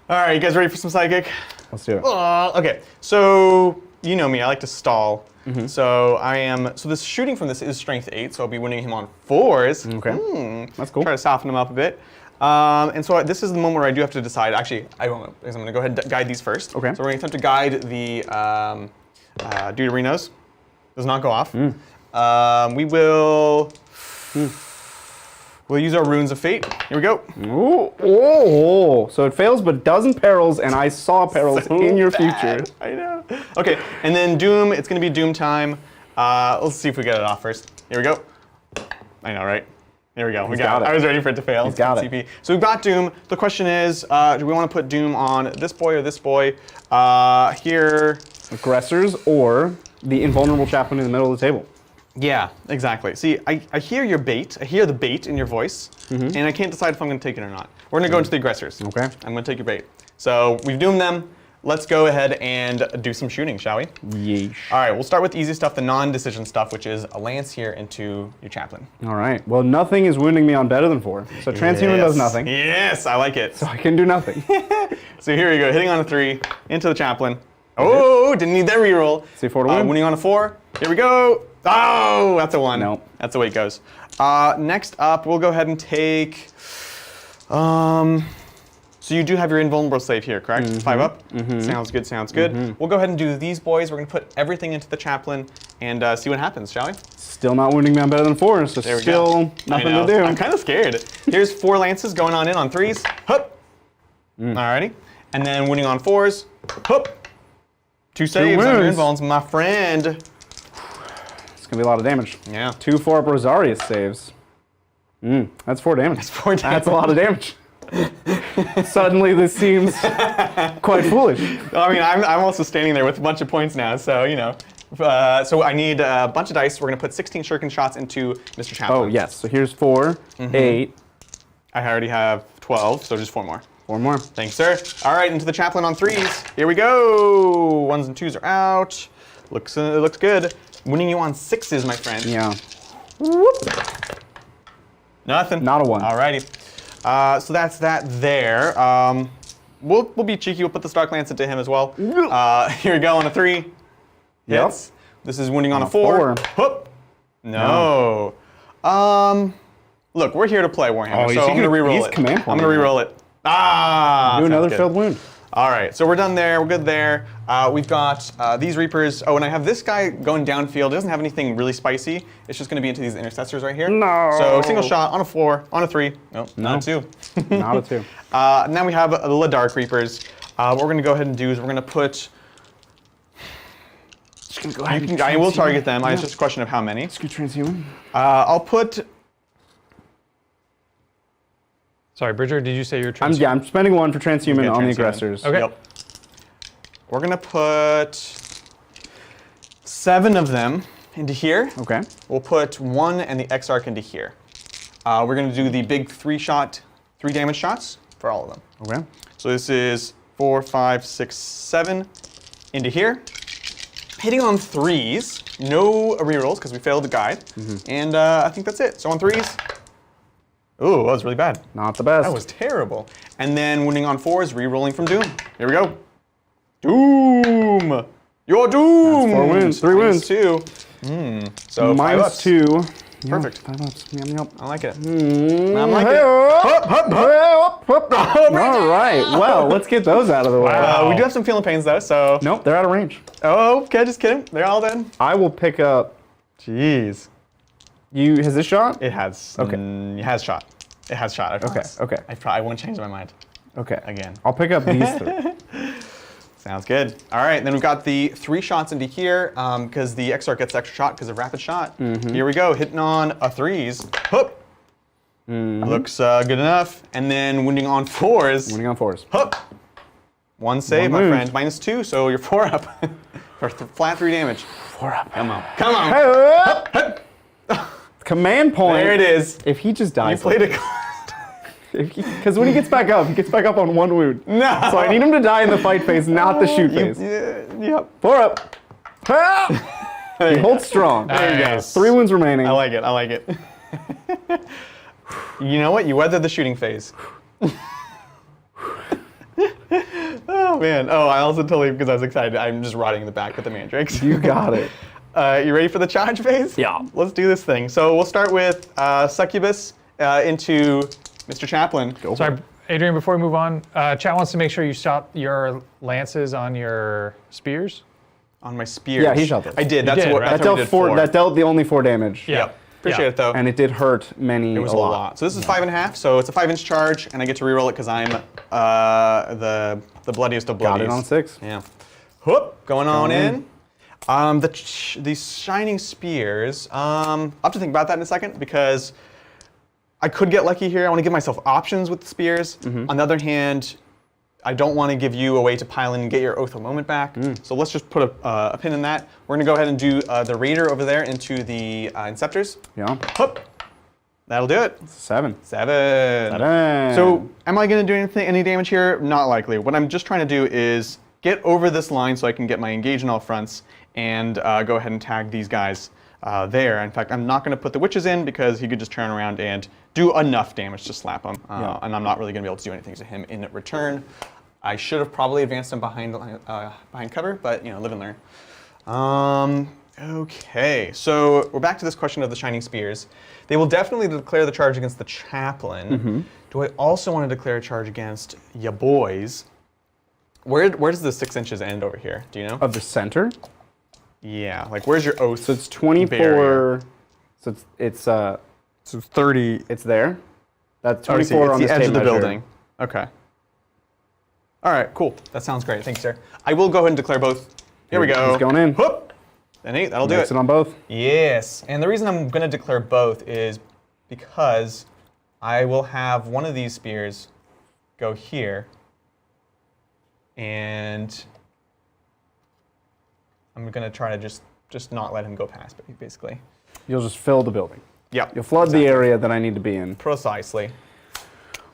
All right, you guys ready for some psychic? Let's do it. Okay, so you know me, I like to stall. Mm-hmm. So this shooting from this is strength 8, so I'll be winning him on 4s. Okay. That's cool. Try to soften him up a bit. And so this is the moment where I do have to decide. Actually, I won't, because I'm going to go ahead and guide these first. Okay. So we're going to attempt to guide the Deuterinos. Does not go off. We will. We'll use our runes of fate. Here we go. Ooh, oh, so it fails but doesn't perils, and I saw perils So in your bad. future. I know. Okay, and then Doom. It's going to be Doom time. Let's see if we get it off first. Here we go. I know, right? Here we go. We got it. I was ready for it to fail. He's got it. CP. So we've got Doom. The question is, do we want to put Doom on this boy or this boy? Here. Aggressors or the invulnerable chaplain in the middle of the table. Yeah, exactly. See, I hear your bait. I hear the bait in your voice, and I can't decide if I'm going to take it or not. We're going to go into the aggressors. Okay. I'm going to take your bait. So we've doomed them. Let's go ahead and do some shooting, shall we? Yeesh. All right, we'll start with the easy stuff, the non-decision stuff, which is a lance here into your chaplain. All right. Well, nothing is wounding me on better than 4. So transhuman does nothing. Yes, I like it. So I can do nothing. So here we go, hitting on a 3, into the chaplain. Oh, didn't need that reroll. See 4 to win. Winning on a 4. Here we go. Oh, that's a 1. Nope. That's the way it goes. Next up, we'll go ahead and take. So you do have your invulnerable save here, correct? 5 up. Sounds good. Sounds good. We'll go ahead and do these boys. We're gonna put everything into the chaplain and see what happens, shall we? Still not wounding me on better than 4, so There we still go. nothing I know. to do. I'm kind of scared. Here's 4 lances going on in on 3s. Hup. Alrighty. And then winning on 4s. Hup. 2 saves on your wounds. invulns, my friend. It's gonna be a lot of damage. Yeah. 2 4-up Rosarius saves. That's 4 damage. That's 4 damage. That's a lot of damage. Suddenly this seems quite foolish. I mean, I'm also standing there with a bunch of points now, so you know. So I need a bunch of dice. We're gonna put 16 shuriken shots into Mr. Chaplain. Oh, yes. So here's 4, 8. I already have 12, so just 4 more. 4 more. Thanks, sir. All right, into the chaplain on 3s. Here we go. 1s and 2s are out. Looks good. Winning you on 6s, my friend. Yeah. Nothing. Not a 1. All righty. So that's that there. We'll be cheeky. We'll put the Stark Lance into him as well. Here we go on a 3. Yep. Hits. This is winning on a 4. 4. Whoop. No. Look, we're here to play Warhammer, Oh, so I'm gonna re-roll it. command I'm gonna re-roll it. Ah. Do sounds another good. failed wound. All right, so we're done there. We're good there. We've got these Reapers. Oh, and I have this guy going downfield. It doesn't have anything really spicy. It's just going to be into these intercessors right here. No. So single shot on a 4, on a 3. No, not a 2. Not a 2. Now we have the Dark Reapers. What we're going to go ahead and do is we're going to put. Just gonna go ahead. I will target them. It's just a question of how many. Let's go transhuman. I'll put. Sorry, Bridger, did you say you're I'm spending 1 for transhuman on the transhuman. aggressors. Okay. Yep. We're going to put 7 of them into here. Okay. We'll put 1 and the Exarch into here. We're going to do the big 3 damage shots for all of them. Okay. So this is 4, 5, 6, 7 into here. Hitting on 3s, no rerolls because we failed the guide. And I think that's it. So on 3s. Ooh, that was really bad. Not the best. That was terrible. And then winning on 4s, re-rolling from Doom. Here we go. Doom! You're doomed! 4 wins, 3 wins. 2. So minus 5 ups. 2. Perfect. 5 ups. Yum, yum. I like it. I like it. All right. Well, let's get those out of the way. Wow. We do have some feeling pains though, so. Nope, they're out of range. Oh, okay, just kidding. They're all dead. I will pick up. Jeez. Has this shot? It has. Okay. It has shot. It has shot. I promise. Okay. I probably won't change my mind. Okay. Again. I'll pick up these 3. Sounds good. All right, then we've got the 3 shots into here because the Exarch gets extra shot because of rapid shot. Here we go, hitting on a 3s. Hoop. Looks good enough. And then winning on 4s. Winning on 4s. Hoop. 1 save, One my wound. friend. Minus 2, so you're 4 up. For flat 3 damage. 4 up. Come on. Come on. Hey, command point. There it is. If he just You dies. played it. Because when he gets back up on 1 wound. No. So I need him to die in the fight phase, not the shoot phase. Yep. 4 up. He holds strong. There you go. Nice. 3 wounds remaining. I like it. I like it. You know what? You weathered the shooting phase. Oh man. Oh, I also totally, because I was excited, I'm just rotting in the back with the mandrakes. You got it. You ready for the charge phase? Yeah. Let's do this thing. So we'll start with Succubus into Mr. Chaplain. Sorry, Adrian, before we move on, chat wants to make sure you shot your lances on your spears. On my spears. Yeah, he shot those. I did. You That's did, what right? that's That what we dealt did 4. that dealt the only 4 damage. Yeah. Yep. Appreciate Yeah. it though. And it did hurt many. It was a lot. So this is 5.5. So it's a 5-inch charge, and I get to reroll it because I'm the bloodiest of bloodies. Got it on 6. Yeah. Whoop. Going on in. These shining spears. I'll have to think about that in a second because I could get lucky here. I want to give myself options with the spears. On the other hand, I don't want to give you a way to pile in and get your Oath of Moment back. So let's just put a pin in that. We're going to go ahead and do the Raider over there into the Inceptors. Yeah. Hup. That'll do it. 7. 7. So am I going to do any damage here? Not likely. What I'm just trying to do is get over this line so I can get my engage in all fronts and go ahead and tag these guys there. In fact, I'm not going to put the witches in because he could just turn around and do enough damage to slap him. And I'm not really going to be able to do anything to him in return. I should have probably advanced him behind cover, but you know, live and learn. Okay, so we're back to this question of the Shining Spears. They will definitely declare the charge against the Chaplain. Do I also want to declare a charge against ya boys? Where does the 6 inches end over here? Do you know? Of the center? Yeah, like where's your Oath? So it's 24. barrier? So it's So it's 30. it's there. That's Oh, I see. 24 It's on the this edge tape of the measure. building. Okay. All right, cool. That sounds great. Thanks, sir. I will go ahead and declare both. Here we go. He's going in. Whoop. An 8. That'll do Makes it. it on both. Yes. And the reason I'm going to declare both is because I will have one of these spears go here. And I'm going to try to just not let him go past, basically. You'll just fill the building. Yeah. You'll flood the area that I need to be in. Precisely.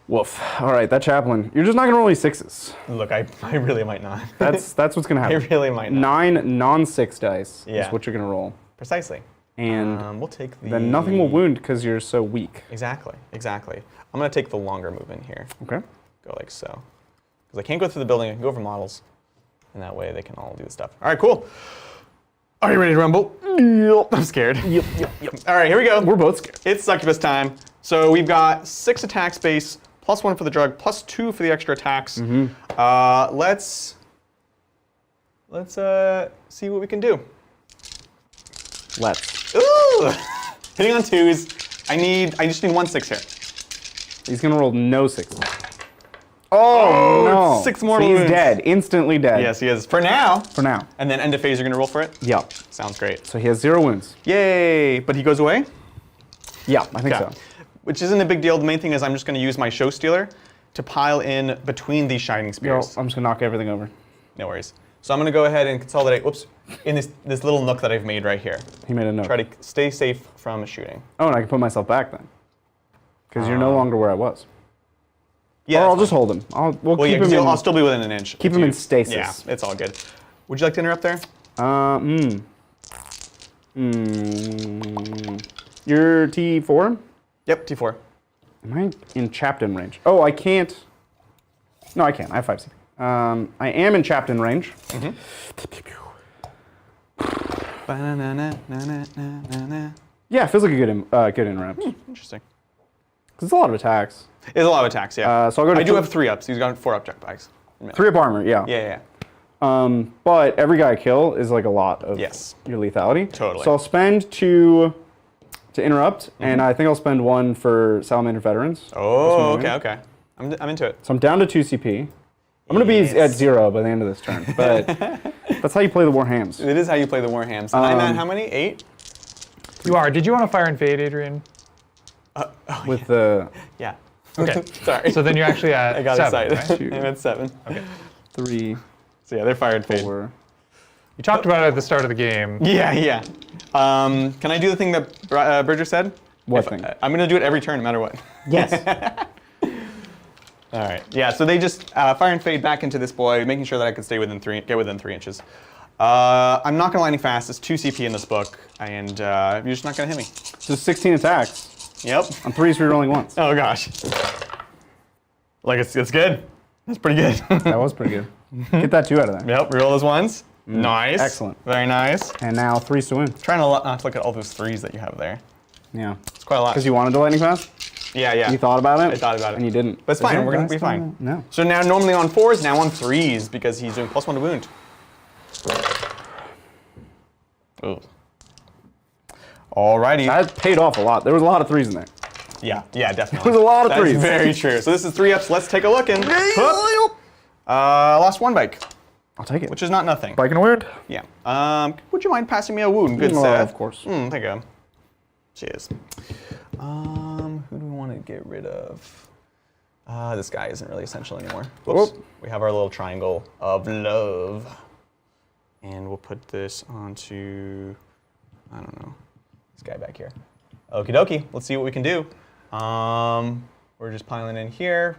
Woof. All right, that Chaplain. You're just not going to roll any 6s. Look, I really might not. That's what's going to I happen. really might not. 9 non-6 dice Yeah. is what you're going to roll. Precisely. And We'll take the... then nothing will wound because you're so weak. Exactly. I'm going to take the longer move in here. Okay. Go like so. Because I can't go through the building, I can go over models. And that way they can all do the stuff. All right, cool. Are you ready to rumble? Yep. I'm scared. Yep. All right, here we go. We're both scared. It's Succubus time. So we've got 6 attack space, +1 for the drug, +2 for the extra attacks. Let's see what we can do. Let's. Ooh! Hitting on 2s. I just need 1 6 here. He's going to roll no 6s. Oh, no. 6 more so wounds. he's dead. Instantly dead. Yes, he is. For now. For now. And then end of phase, you're going to roll for it? Yep. Sounds great. So he has 0 wounds. Yay! But he goes away? Yeah, I think so. Which isn't a big deal. The main thing is I'm just going to use my show stealer to pile in between these shining spears. I'm just going to knock everything over. No worries. So I'm going to go ahead and consolidate, whoops, in this little nook that I've made right here. He made a nook. Try to stay safe from shooting. Oh, and I can put myself back then. Because you're no longer where I was. Yeah. Or I'll just hold him. We'll keep him in, I'll still be within an inch. keep him in stasis. Yeah, it's all good. Would you like to interrupt there? You're T4? Yep, T4. Am I in Chapten range? Oh, I can't. No, I can't. I have 5 CP. I am in Chapten range. Yeah, it feels like a good interrupt. Interesting. Because it's a lot of attacks. It's a lot of attacks, yeah. So I'll go to I do have 3 ups. He's got 4 up jetpacks. 3 up armor, yeah. Yeah. But every guy I kill is like a lot of your lethality. Totally. So I'll spend 2 to interrupt, and I think I'll spend 1 for Salamander veterans. Oh, okay. I'm into it. So I'm down to 2 CP. I'm going to be at 0 by the end of this turn, but that's how you play the Warhams. It is how you play the Warhams. And I'm at how many? 8? You are. Did you want to fire and fade, Adrian? With the Yeah. Okay. Sorry. So then you're actually at I got 7, excited. right? I'm at 7. Okay. 3, So yeah, they're fired fade. 4. You talked about it at the start of the game. Yeah. Can I do the thing that Bridger said? What thing? I'm going to do it every turn, no matter what. Yes. All right. Yeah. So they just fire and fade back into this boy, making sure that I can stay within get within 3 inches. I'm not going to lightning fast. It's 2 CP in this book, and you're just not going to hit me. So 16 attacks. Yep. On 3s rerolling once. Oh gosh. Like it's good. That's pretty good. That was pretty good. Get that 2 out of there. Yep. Reroll those ones. Nice. Excellent. Very nice. And now 3s to win. Trying to not to look at all those 3s that you have there. Yeah. It's quite a lot. Because you wanted to lightning fast? Yeah. You thought about it? I thought about it. And you didn't. But it's fine. We're going to be fine. No. So now normally on 4s, now on 3s because he's doing +1 to wound. Ooh. Alrighty. That paid off a lot. There was a lot of 3s in there. Yeah, definitely. There was a lot of 3s. That's very true. So this is 3 ups. Let's take a look and lost 1 bike, I'll take it. which is not nothing. Bike and a wound? Yeah. Would you mind passing me a wound, good Oh, sir? of course. Thank you. Cheers. Who do we want to get rid of? This guy isn't really essential anymore. Whoops. Whoop. We have our little triangle of love. And we'll put this onto, I don't know, this guy back here. Okie dokie. Let's see what we can do. We're just piling in here.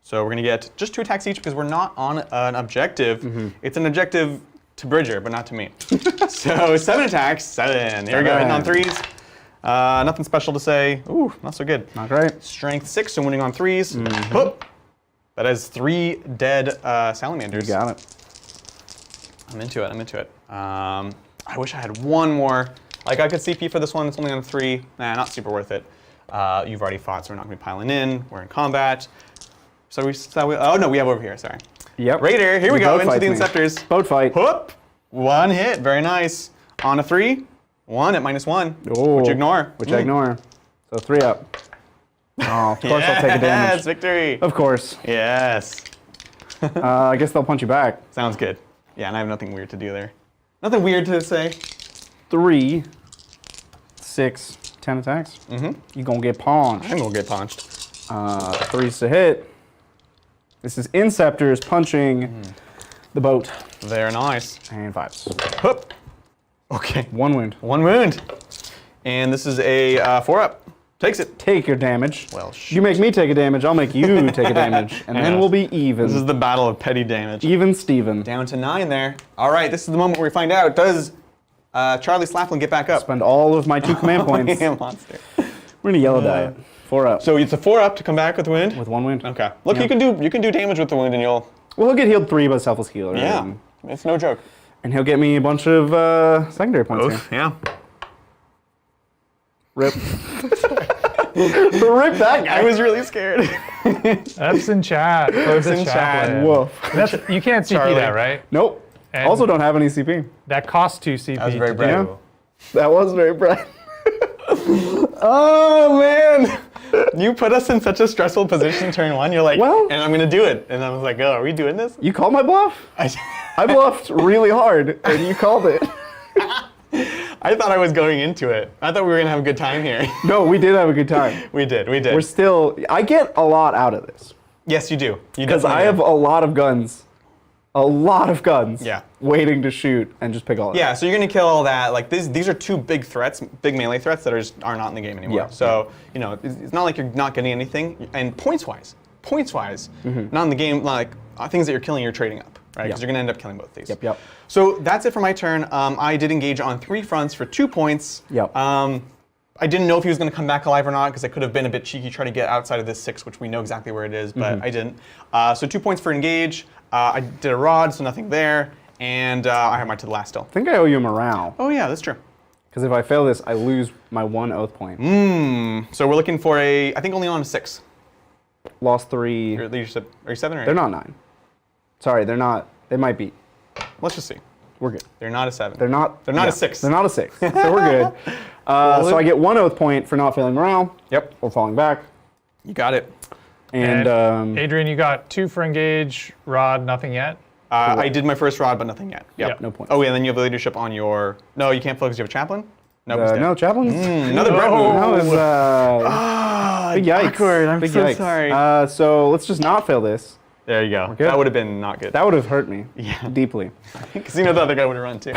So we're going to get just 2 attacks each because we're not on an objective. It's an objective to Bridger, but not to me. So 7 attacks, 7. Here we go, hitting on 3s. Nothing special to say. Ooh, not so good. Not great. Strength 6, so winning on 3s. Whoop. That is 3 dead salamanders. You got it. I'm into it. I wish I had 1 more. Like I could CP for this one, it's only on 3. Nah, not super worth it. You've already fought, so we're not going to be piling in. We're in combat. So oh no, we have over here, sorry. Yep. Raider, here we go, into the Inceptors. Boat fight. Whoop! 1 hit, very nice. On a 3, 1 at -1, which you ignore. Which I ignore. So 3 up. Oh, of course I'll take a damage. Yes, victory. Of course. Yes. I guess they'll punch you back. Sounds good. Yeah, and I have nothing weird to do there. Nothing weird to say. 3, 6, 10 attacks. You gonna get punched. I'm gonna get punched. 3s to hit. This is Inceptors punching the boat. Very nice. And 5s. Whoop. Okay. 1 wound. 1 wound. And this is a 4 up. Takes it. Take your damage. Well, you make me take a damage, I'll make you take a damage. And then we'll be even. This is the battle of petty damage. Even Steven. Down to 9 there. All right, this is the moment where we find out, does Charlie Slapland get back up? Spend all of my 2 command points. Monster. We're gonna yellow die it. 4 up. So it's a 4 up to come back with wound? With 1 wound. Okay. Look, you can do damage with the wound and you'll... Well, he'll get healed 3 by Selfless Healer. Yeah, it's no joke. And he'll get me a bunch of secondary points here. Yeah. Rip. Rip that guy. I was really scared. That's in chat. That's in chat. Woof. You can't CP Charlie. that, right? Nope. And Also don't have any CP. that costs 2 CP. That was very to brave. do. That was very bright. Oh, man. You put us in such a stressful position turn 1. You're like, Well- and I'm gonna do it. And I was like, oh, are we doing this? You called my bluff? I bluffed really hard, and you called it. I thought I was going into it. I thought we were gonna have a good time here. No, we did have a good time. We did. We're still. I get a lot out of this Yes, you do. because I have a lot of guns. A lot of guns. Yeah. Waiting to shoot and just pick all of Yeah, so you're gonna kill all that. Like these are 2 big threats, big melee threats that are not in the game anymore. Yeah. So it's not like you're not getting anything. And points wise, not in the game. Like things that you're killing, you're trading up, right? Because Yeah. you're gonna end up killing both these. Yep. So that's it for my turn. I did engage on 3 fronts for 2 points. Yep. I didn't know if he was going to come back alive or not because I could have been a bit cheeky trying to get outside of this 6, which we know exactly where it is, but I didn't. So 2 points for engage. I did a rod, so nothing there, and I have my to the last still. I think I owe you a morale. Oh yeah, that's true. Because if I fail this, I lose my 1 oath point. So we're looking for I think only on a 6. Lost 3. Or leadership, are you 7 or 8? They're not 9. Sorry, they're not. They might be. Let's just see. We're good. They're not a 7. They're not a 6. They're not a 6. So we're good. So I get 1 oath point for not failing morale. Yep. Or falling back. You got it. And Adrian, you got 2 for engage, rod, nothing yet. I did my first rod, but nothing yet. Yep. no points. Oh yeah, and then you have leadership on your... No, you can't focus. You have a chaplain? No, no, chaplains? another bread move. No, it's, big yikes. Awkward. I'm Big so yikes. sorry. So let's just not fail this. There you go. good? That would have been not good. That would have hurt me deeply. Because the other guy would have run too.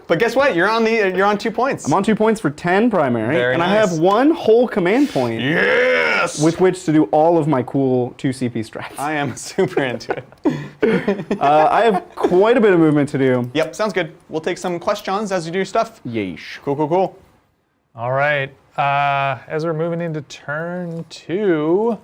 But guess what? You're on 2 points. I'm on 2 points for 10 primary, Very and I nice. have 1 whole command point Yes! with which to do all of my cool 2 CP strats. I am super into it. I have quite a bit of movement to do. Yep, sounds good. We'll take some questions as you do your stuff. Yeesh. Cool. All right. As we're moving into turn 2,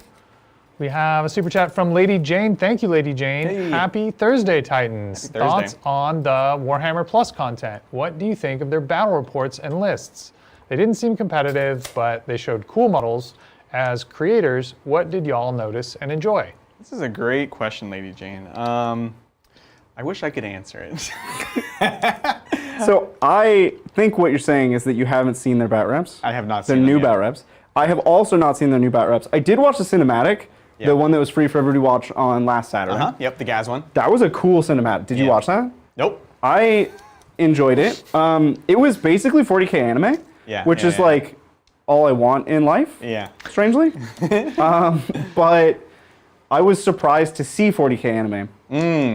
we have a super chat from Lady Jane. Thank you, Lady Jane. Hey. Happy Thursday, Titans. Happy Thursday. Thoughts on the Warhammer Plus content? What do you think of their battle reports and lists? They didn't seem competitive, but they showed cool models. As creators, what did y'all notice and enjoy? This is a great question, Lady Jane. I wish I could answer it. So I think what you're saying is that you haven't seen their bat reps. I have not Their seen new them yet. bat reps. I have also not seen their new bat reps. I did watch the cinematic, the one that was free for everybody to watch on last Saturday. Yep, the Gaz one. That was a cool cinematic. Did you Yeah. watch that? Nope. I enjoyed it. It was basically 40k anime, Yeah, which yeah, is yeah. like all I want in life, Yeah. strangely. But I was surprised to see 40k anime,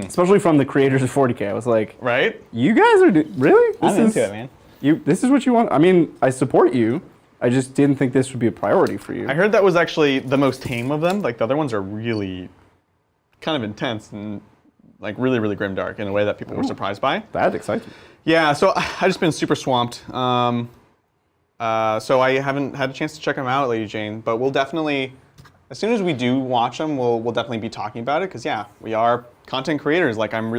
especially from the creators of 40k. I was like, Right? you guys are really? I'm into it, man. This is what you want? I mean, I support you. I just didn't think this would be a priority for you. I heard that was actually the most tame of them. Like the other ones are really kind of intense and like really, really grimdark in a way that people were surprised by. That excites me. Yeah, so I've just been super swamped. So I haven't had a chance to check them out, Lady Jane, but we'll definitely, as soon as we do watch them, we'll definitely be talking about it, because yeah, we are content creators. Like I'm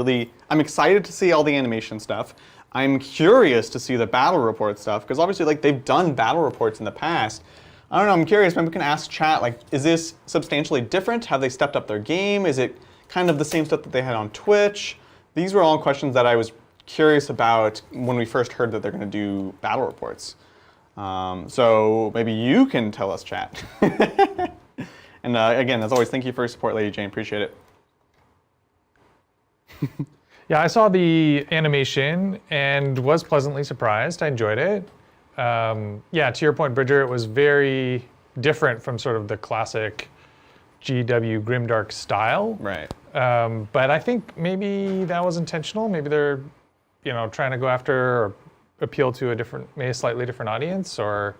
excited to see all the animation stuff. I'm curious to see the battle report stuff, because obviously like they've done battle reports in the past. I don't know, I'm curious, maybe we can ask chat, like, is this substantially different? Have they stepped up their game? Is it kind of the same stuff that they had on Twitch? These were all questions that I was curious about when we first heard that they're going to do battle reports. So maybe you can tell us, chat. And again, as always, thank you for your support, Lady Jane. Appreciate it. Yeah, I saw the animation and was pleasantly surprised. I enjoyed it. Yeah, to your point, Bridger, it was very different from sort of the classic GW grimdark style. Right. But I think maybe that was intentional. Maybe they're, trying to go after or appeal to maybe a slightly different audience, or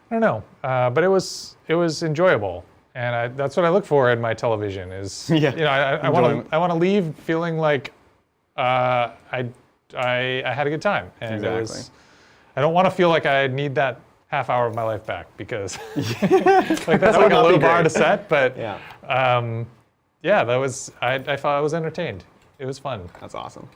I don't know. But it was enjoyable, and that's what I look for in my television. Is I want to leave feeling like I had a good time, and Exactly. I don't want to feel like I need that half hour of my life back, because that's like a low bar to set. But Yeah. yeah, that was I thought I was entertained. It was fun. That's awesome.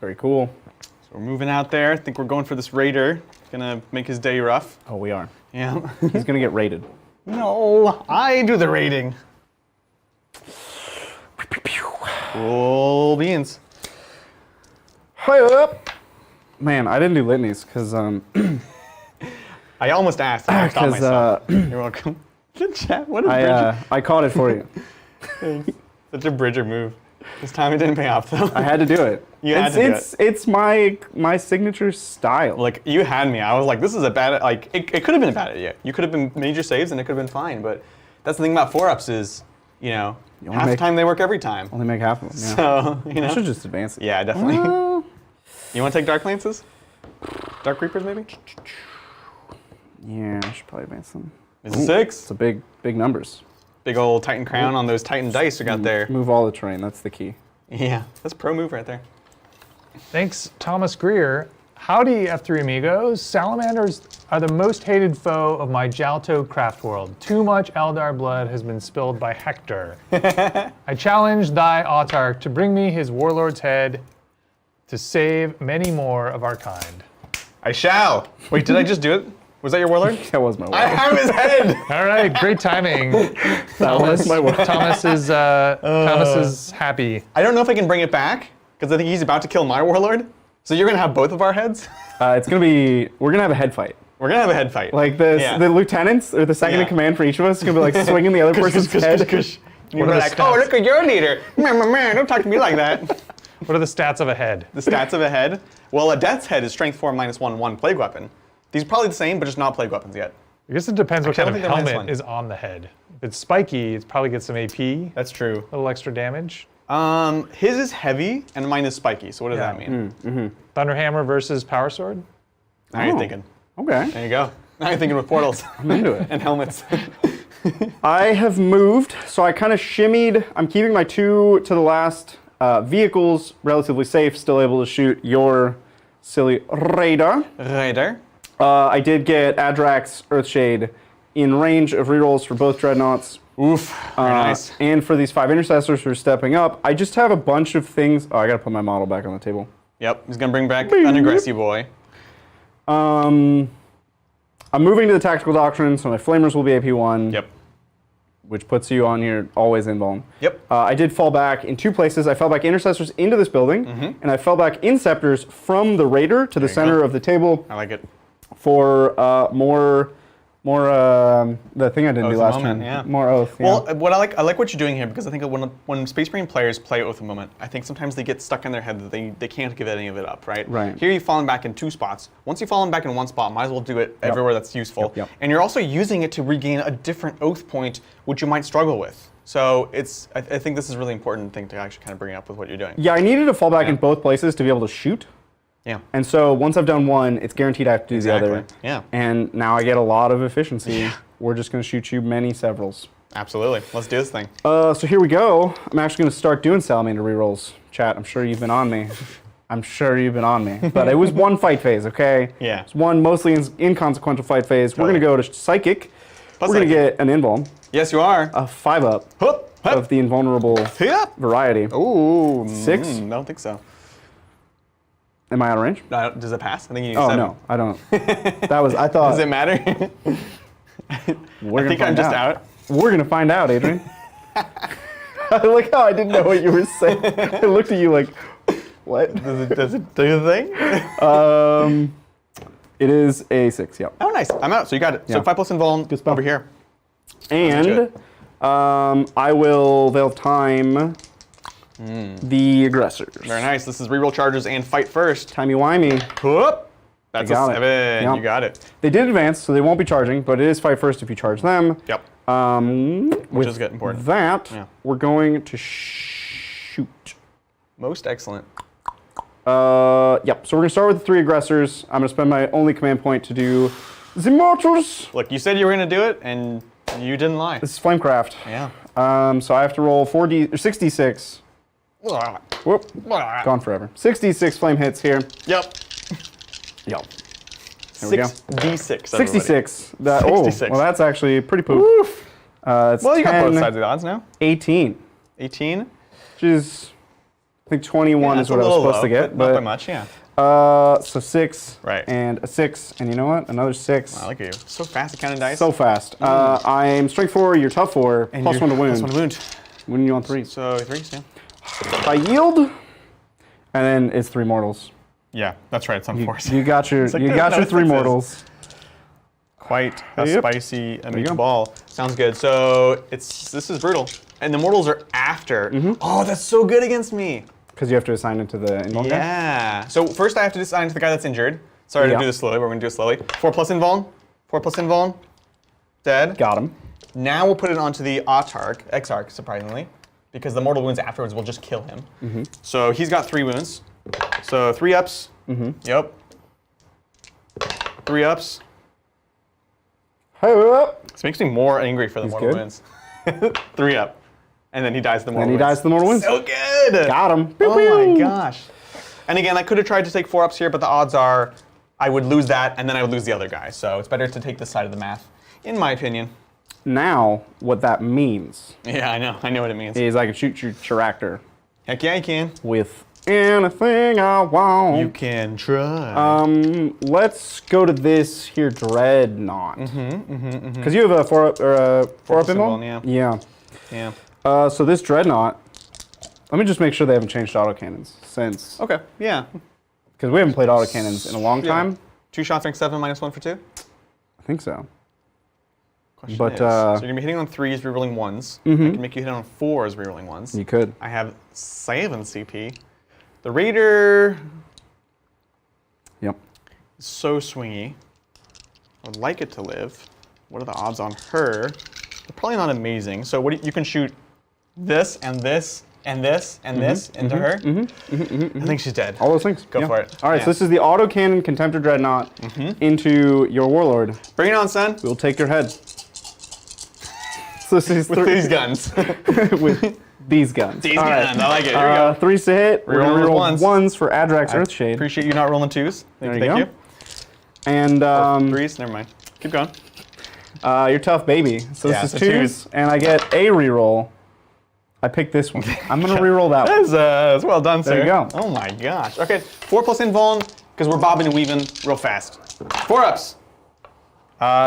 Very cool. So we're moving out there. I think we're going for this raider. Gonna make his day rough. Oh, we are. Yeah. He's gonna get raided. No, I do the raiding. Cool beans. Hi up. Man, I didn't do litanies because I almost asked. I stopped myself. 'Cause, You're welcome. Good chat. What a bridger. I caught it for you. Such a bridger move. This time it didn't pay off though. I had to do it. You had to do it. It's my signature style. Like, you had me. I was like, this is a bad, like, it could have been a bad idea. You could have been made your saves and it could have been fine, but that's the thing about 4-ups is, you know, half the time they work every time. Only make half of them, yeah. So, you know. I should just advance it. Yeah, definitely. You want to take Dark Lances? Dark Reapers, maybe? Yeah, I should probably advance them. Is it 6? It's a big numbers. Big old Titan crown on those Titan dice we got there. Move all the terrain, that's the key. Yeah, that's a pro move right there. Thanks, Thomas Greer. Howdy, F3 amigos. Salamanders are the most hated foe of my Jalto craft world. Too much Eldar blood has been spilled by Hector. I challenge thy autarch to bring me his warlord's head to save many more of our kind. I shall. Wait, did I just do it? Was that your warlord? That was my I warlord. have his head. All right, great timing. Thomas, my warlord. Thomas is happy. I don't know if I can bring it back because I think he's about to kill my warlord. So you're gonna have both of our heads? It's gonna be, we're gonna have a head fight. We're gonna have a head fight. Like the lieutenants or the second in command for each of us is gonna be like swinging the other person's head. You're like, oh, look at your leader. Man, don't talk to me like that. What are the stats of a head? The stats of a head? Well, a death's head is strength 4 -1 plague weapon. These are probably the same, but just not plague weapons yet. I guess it depends what Actually, kind I of don't think helmet they're is on the head. If it's spiky, it probably gets some AP, That's true. a little extra damage. His is heavy and mine is spiky. So what does that mean? Thunderhammer versus Power Sword. Now you're Oh. thinking. Okay, There you go. Now you're thinking with portals I'm into it. and helmets. I have moved, so I kind of shimmied. I'm keeping my 2 to the last vehicles relatively safe, still able to shoot your silly radar. Raider. I did get Adrax Earthshade in range of rerolls for both Dreadnoughts. Oof. Very nice. And for these 5 intercessors who are stepping up, I just have a bunch of things. Oh, I gotta put my model back on the table. Yep. He's gonna bring back an aggressive boy. I'm moving to the Tactical Doctrine, so my Flamers will be AP1. Yep. Which puts you on your always invuln. Yep. I did fall back in 2 places. I fell back Intercessors into this building, and I fell back Inceptors from the Raider to the center of the table I like it. for more the thing I didn't do Oath last moment, turn. yeah. More Oath. Yeah. Well, what I like what you're doing here because I think when Space Marine players play Oath of Moment, I think sometimes they get stuck in their head that they can't give any of it up, right? Right. Here you've fallen back in 2 spots. Once you've fallen back in 1 spot, might as well do it everywhere that's useful. Yep. And you're also using it to regain a different Oath point, which you might struggle with. So I think this is a really important thing to actually kind of bring up with what you're doing. Yeah, I needed to fall back in both places to be able to shoot. Yeah. And so once I've done one, it's guaranteed I have to do the other. Yeah. And now I get a lot of efficiency. We're just going to shoot you many severals. Absolutely. Let's do this thing. So here we go. I'm actually going to start doing Salamander rerolls. Chat, I'm sure you've been on me. I'm sure you've been on me. But it was 1 fight phase, okay? Yeah. It's 1 mostly inconsequential fight phase. We're going to go to Psychic. Plus We're going to Psychic. get an invuln, Yes, you are. a 5-up Hup, hup. of the invulnerable Hup. variety. Ooh. 6? I don't think so. Am I out of range? Does it pass? I think you need Oh, 7. no, I don't. That was, I thought. Does it matter? We're I think gonna I'm find just out. We're going to find out, Adrian. I like how I didn't know what you were saying. I looked at you like, what? Does it do the thing? It is a 6, yep. Oh, nice. I'm out. So you got it. So Yeah. 5 plus invuln Good spell. over here. And I will Veil Time the aggressors. Very nice. This is reroll charges and fight first. Timey-wimey. Whoop. That's got a it. 7. Yep. You got it. They did advance, so they won't be charging, but it is fight first if you charge them. Yep. Which is good, important. That, Yeah. we're going to shoot. Most excellent. Yep, so we're going to start with the 3 aggressors. I'm going to spend my only command point to do the Mortals. Look, you said you were going to do it, and you didn't lie. This is Flamecraft. Yeah. So I have to roll 66. Whoop. Gone forever. 66 flame hits here. Yep. Yep. There we go. 6d6. 66. 66. Well, that's actually pretty poop. Oof. It's Well, you got 10, both sides of the odds now. 18, 18. which is, I think 21 is That's what a I was little supposed to low, get. but not by much, yeah. So 6 Right. and a 6, and you know what? Another 6. I like you. So fast at counting dice. So fast. I'm strength 4, you're tough 4, And plus you're 1 to wound. Plus 1 to wound. Wounding you on 3s. So 3, yeah. I yield, and then it's 3 mortals. Yeah, that's right. It's on 4s. You got your, It's like you the- got no, your it's 3 like this. mortals. Quite a Yep. spicy you go. meatball. Sounds good. So this is brutal. And the mortals are after. Oh, that's so good against me. Because you have to assign it to the invuln guy? Yeah. So first I have to assign to the guy that's injured. Sorry to do this slowly, but we're going to do it slowly. 4 plus invuln. 4 plus invuln. Dead. Got him. Now we'll put it onto the Exarch, surprisingly, because the mortal wounds afterwards will just kill him. So he's got 3 wounds. So 3 ups. Yep. 3 ups. This makes me more angry for the mortal good. wounds. 3 up. And then he dies to the mortal And he wounds. dies to the mortal wounds. So good! Got him. Oh my gosh. And again, I could have tried to take 4 ups here, but the odds are I would lose that and then I would lose the other guy. So it's better to take this side of the math, in my opinion. Now, what that means Yeah, I know. I know what it means. is I can shoot your tractor Heck yeah, you can. with anything I want. You can try. Let's go to this here Dreadnought. Because you have a 4-up or a 4-up symbol, invuln? yeah. Yeah. Yeah. So this Dreadnought, let me just make sure they haven't changed autocannons since, Okay. Yeah. because we haven't played autocannons in a long time. 2 shots, rank 7, -1 for 2. I think so. Question But, is, so you're gonna be hitting on 3s, rerolling 1s. I can make you hit on 4s, rerolling 1s. You could. I have 7 CP. The Raider Yep. is so swingy. I would like it to live. What are the odds on her? They're probably not amazing. So you can shoot this and this and this and this into her. I think she's dead. All those things. Go for it. All right, Yeah. so this is the autocannon Contemptor Dreadnought into your Warlord. Bring it on, son. We'll take your head. So this is With these guns. with these guns. These All right. guns. I like it. Here we go. 3s to hit. We're Reroll gonna those reroll ones. 1s for Adrax Earthshade. Appreciate you not rolling 2s. There you Thank go. you. And 3s. Never mind. Keep going. you're tough, baby. So Yeah, this so is 2s, twos. and I get a reroll. I picked this one. I'm gonna reroll that one. That's well done, sir. you go. Oh my gosh. Okay, 4 plus invuln, because we're bobbing and weaving real fast. 4 ups.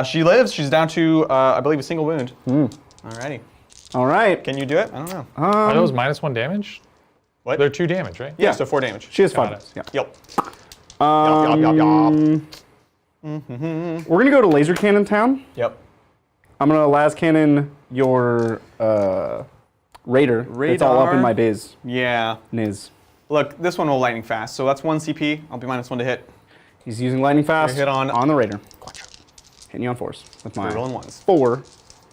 She lives. She's down to, I believe, a single wound. Alrighty. All right. Can you do it? I don't know. Are those -1 damage? What? They're 2 damage, right? Yeah, so 4 damage. She has Got 5. it. Yeah. Yep. Yup. We're gonna go to Laser Cannon Town. Yep. I'm gonna las cannon your Raider. It's all up in Radar. my biz. Yeah. Niz. Look, this one will lightning fast, so that's 1 CP. I'll be -1 to hit. He's using lightning fast Hit on- the Raider. Hitting you on 4s with my Rolling 1s. 4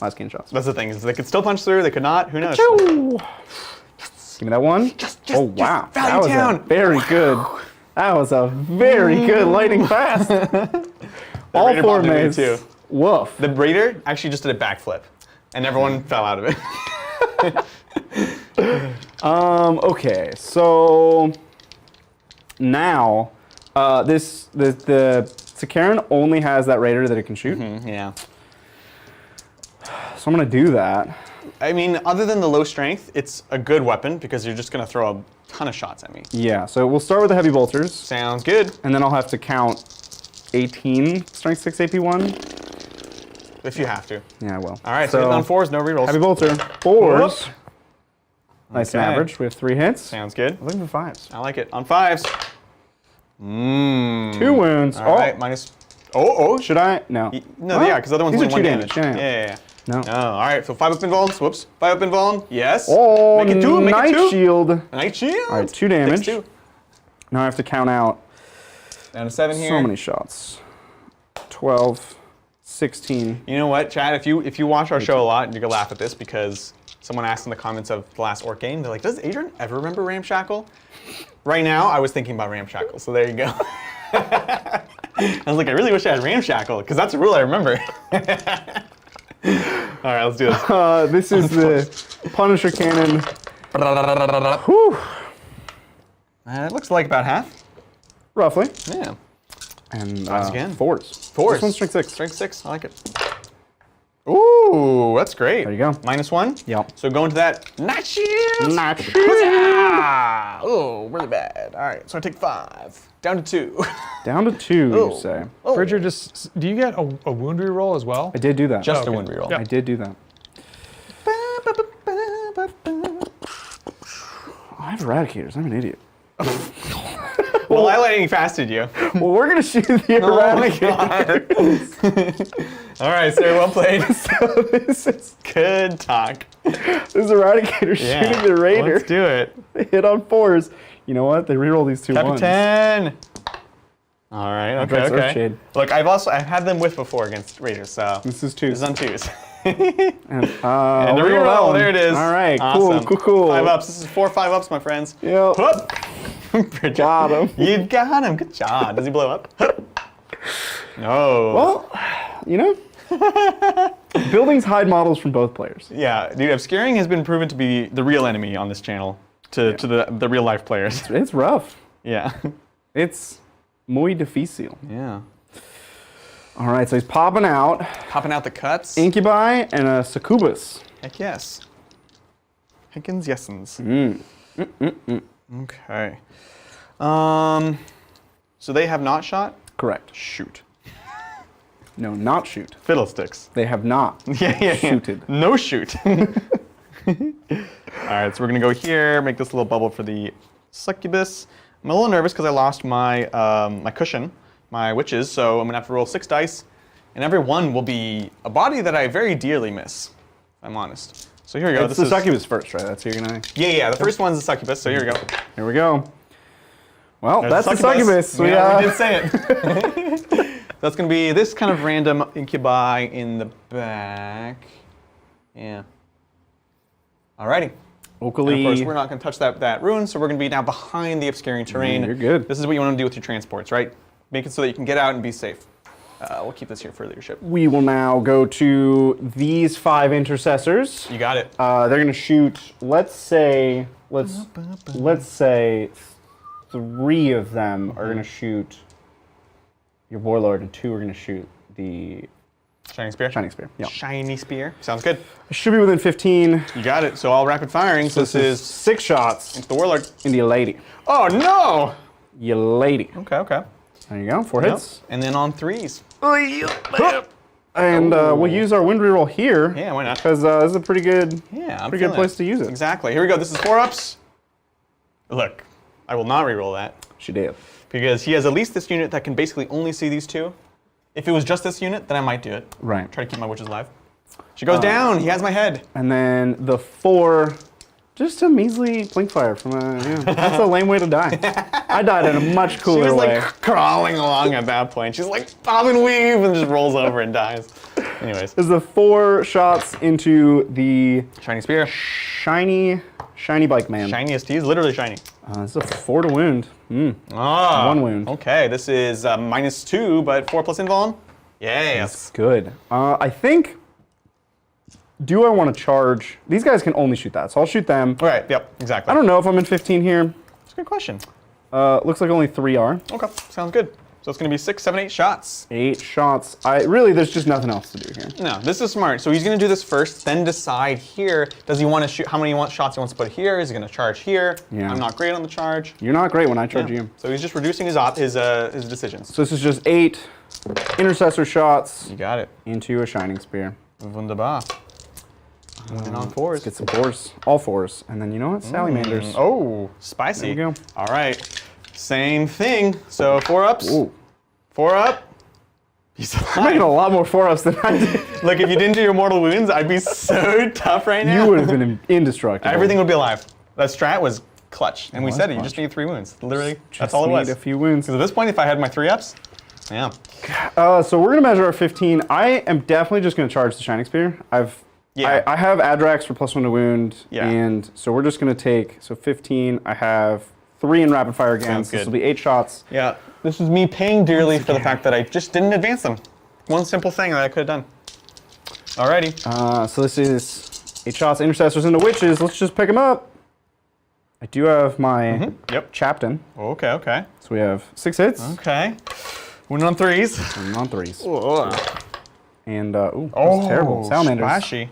las cannon shots. That's the thing, is they could still punch through, they could not, who knows? Choo! Give me that one. Oh wow, Valley that was Town. a very good. That was a very good lightning fast. All Raider 4 bombed me maze. too. Woof. The Raider actually just did a backflip, and everyone fell out of it. Okay, so now the Sakaran only has that Raider that it can shoot. Yeah. So I'm gonna do that. I mean, other than the low strength, it's a good weapon because you're just gonna throw a ton of shots at me. Yeah, so we'll start with the heavy bolters, Sounds good. and then I'll have to count 18 strength 6 AP1. If you have to. Yeah, I will. All right, so hitting on 4s, no rerolls. heavy bolter, 4s. Whoop. Nice Okay. and average. We have 3 hits. Sounds good. I'm looking for 5s. I like it. On 5s. 2 wounds. All right, minus. Oh. Should I? No. No, What? yeah, because the other one's These are only 1 2 damage. damage. Yeah. No. No. All right, so 5 up invuln. Whoops. 5 up invuln. Yes. Oh, Make it 2. Make Night it 2. Shield. Night shield. All right, 2 damage. Takes 2. Now I have to count out Down to 7 here. so many shots. 12, 16. You know what, Chad? If you watch our show a lot, you can laugh at this because someone asked in the comments of the last Orc game, they're like, does Adrian ever remember Ramshackle? Right now, I was thinking about Ramshackle, so there you go. I was like, I really wish I had Ramshackle, because that's a rule I remember. All right, let's do this. This is the Punisher Cannon. Whew. It looks like about half. Roughly. Yeah. And Once again. 4s. 4s. This one's strength 6. Strength 6, I like it. Ooh, that's great. There you go. -1. Yep. So go into that Night Shield. Not Huzzah! Oh, really bad. All right, so I take 5. Down to 2. Down to 2, you say. Oh. Bridger, do you get a wound reroll as well? I did do that. Just Okay. a wound reroll. Yep. I did do that. I have Eradicators. I'm an idiot. Well, Well, I lightning fasted you. Well, we're gonna shoot the Eradicators. All right, sir. Well played. So this is Good talk. this Eradicator shooting the Raider. Let's do it. They hit on 4s. You know what? They reroll these 2 ones. Captain. All right. Okay. That's Okay. Earthshade. Look, I've had them whiff before against Raiders, so This is this 2s. is on 2s. And And the reroll that reroll, one. there it is. All right, Awesome. cool. 5 ups. This is 4 5-ups, my friends. Yep. Whoop. Got him. You got him. Good job. Does he blow up? No. Well, you know, buildings hide models from both players. Yeah, dude, obscuring has been proven to be the real enemy on this channel to the real life players. It's rough. Yeah. It's muy difícil. Yeah. All right, so he's popping out. Popping out the cuts. Incubi and a succubus. Heck yes. Heckins yesens. Okay. So they have not shot? Correct. Shoot. No, not shoot. Fiddlesticks. They have not Yeah. shooted. No shoot. All right, so we're gonna go here, make this little bubble for the succubus. I'm a little nervous because I lost my my cushion, my witches, so I'm gonna have to roll 6 dice, and every one will be a body that I very dearly miss, if I'm honest. So here we go. It's the succubus first, right? That's who you're gonna. Yeah. The first one's the succubus, so here we go. Here we go. Well, There's that's the succubus. We did say it. That's going to be this kind of random incubi in the back. Yeah. Alrighty. Oakley. And of course, we're not going to touch that rune, so we're going to be now behind the obscuring terrain. You're good. This is what you want to do with your transports, right? Make it so that you can get out and be safe. We'll keep this here for leadership. We will now go to these 5 intercessors. You got it. They're going to shoot. Let's say 3 of them are going to shoot your warlord, and 2 are going to shoot the Shining spear. shining spear. Yeah. Shiny spear. Sounds good. I should be within 15. You got it. So all rapid firing. So this is 6 shots into the warlord. into your lady. Oh no! Your lady. Okay. There you go. 4 Yep. hits. And then on 3s. And we'll use our wind reroll here. Yeah, why not? Because this is a pretty good, Yeah, I'm pretty good feeling place to use it. Exactly. Here we go. This is 4 ups. Look, I will not reroll that She did. because he has at least this unit that can basically only see these 2. If it was just this unit, then I might do it. Right. Try to keep my witches alive. She goes down. He has my head. And then the 4, just a measly blink fire from a. Yeah, that's a lame way to die. I died in a much She cooler was way. like crawling along at that point. She's like bob and weave and just rolls over and dies. Anyways, This is the 4 shots into the shiny spear. shiny bike man. Shiniest. He's literally shiny. This is a 4 to wound. Ah, 1 wound. Okay, this is -2, but 4 plus invuln. Yes. Good. I think. Do I want to charge? These guys can only shoot that, so I'll shoot them. All right. Yep. Exactly. I don't know if I'm in 15 here. It's a good question. Looks like only 3 are. Okay. Sounds good. So it's going to be 6, 7, 8 shots. 8 shots. There's just nothing else to do here. No, this is smart. So he's going to do this first, then decide here. Does he want to shoot? How many shots he wants to put here? Is he going to charge here? Yeah. I'm not great on the charge. You're not great when I charge you. So he's just reducing his decisions. So this is just 8 intercessor shots You got it. into a shining spear. Wunderbar. And on 4s. Get some 4s, all 4s, and then you know what? Salamanders. Oh, spicy. There we go. All right. Same thing. So 4 ups. Ooh. 4 up. He's I'm making a alive. lot more 4-ups than I did. Look, if you didn't do your mortal wounds, I'd be so tough right now. You would have been indestructible. Everything would be alive. That strat was clutch. And we was said it. You clutch. just need 3 wounds. Literally, that's Just all it need was. a few wounds. Because at this point, if I had my 3 ups, yeah. So we're gonna measure our 15. I am definitely just gonna charge the shining spear. Yeah. I have Adrax for +1 to wound, Yeah. and so we're just gonna take 15. I have 3 in rapid fire again. Sounds So this good. will be 8 shots. Yeah. This is me paying dearly for the fact that I just didn't advance them. One simple thing that I could have done. Alrighty. So this is 8 shots, intercessors into witches. Let's just pick them up. I do have my Yep. Chapton. Okay, okay. So we have 6 hits. Okay. Winning on 3s. And on 3s. Oh, And that's terrible. Salamanders. splashy.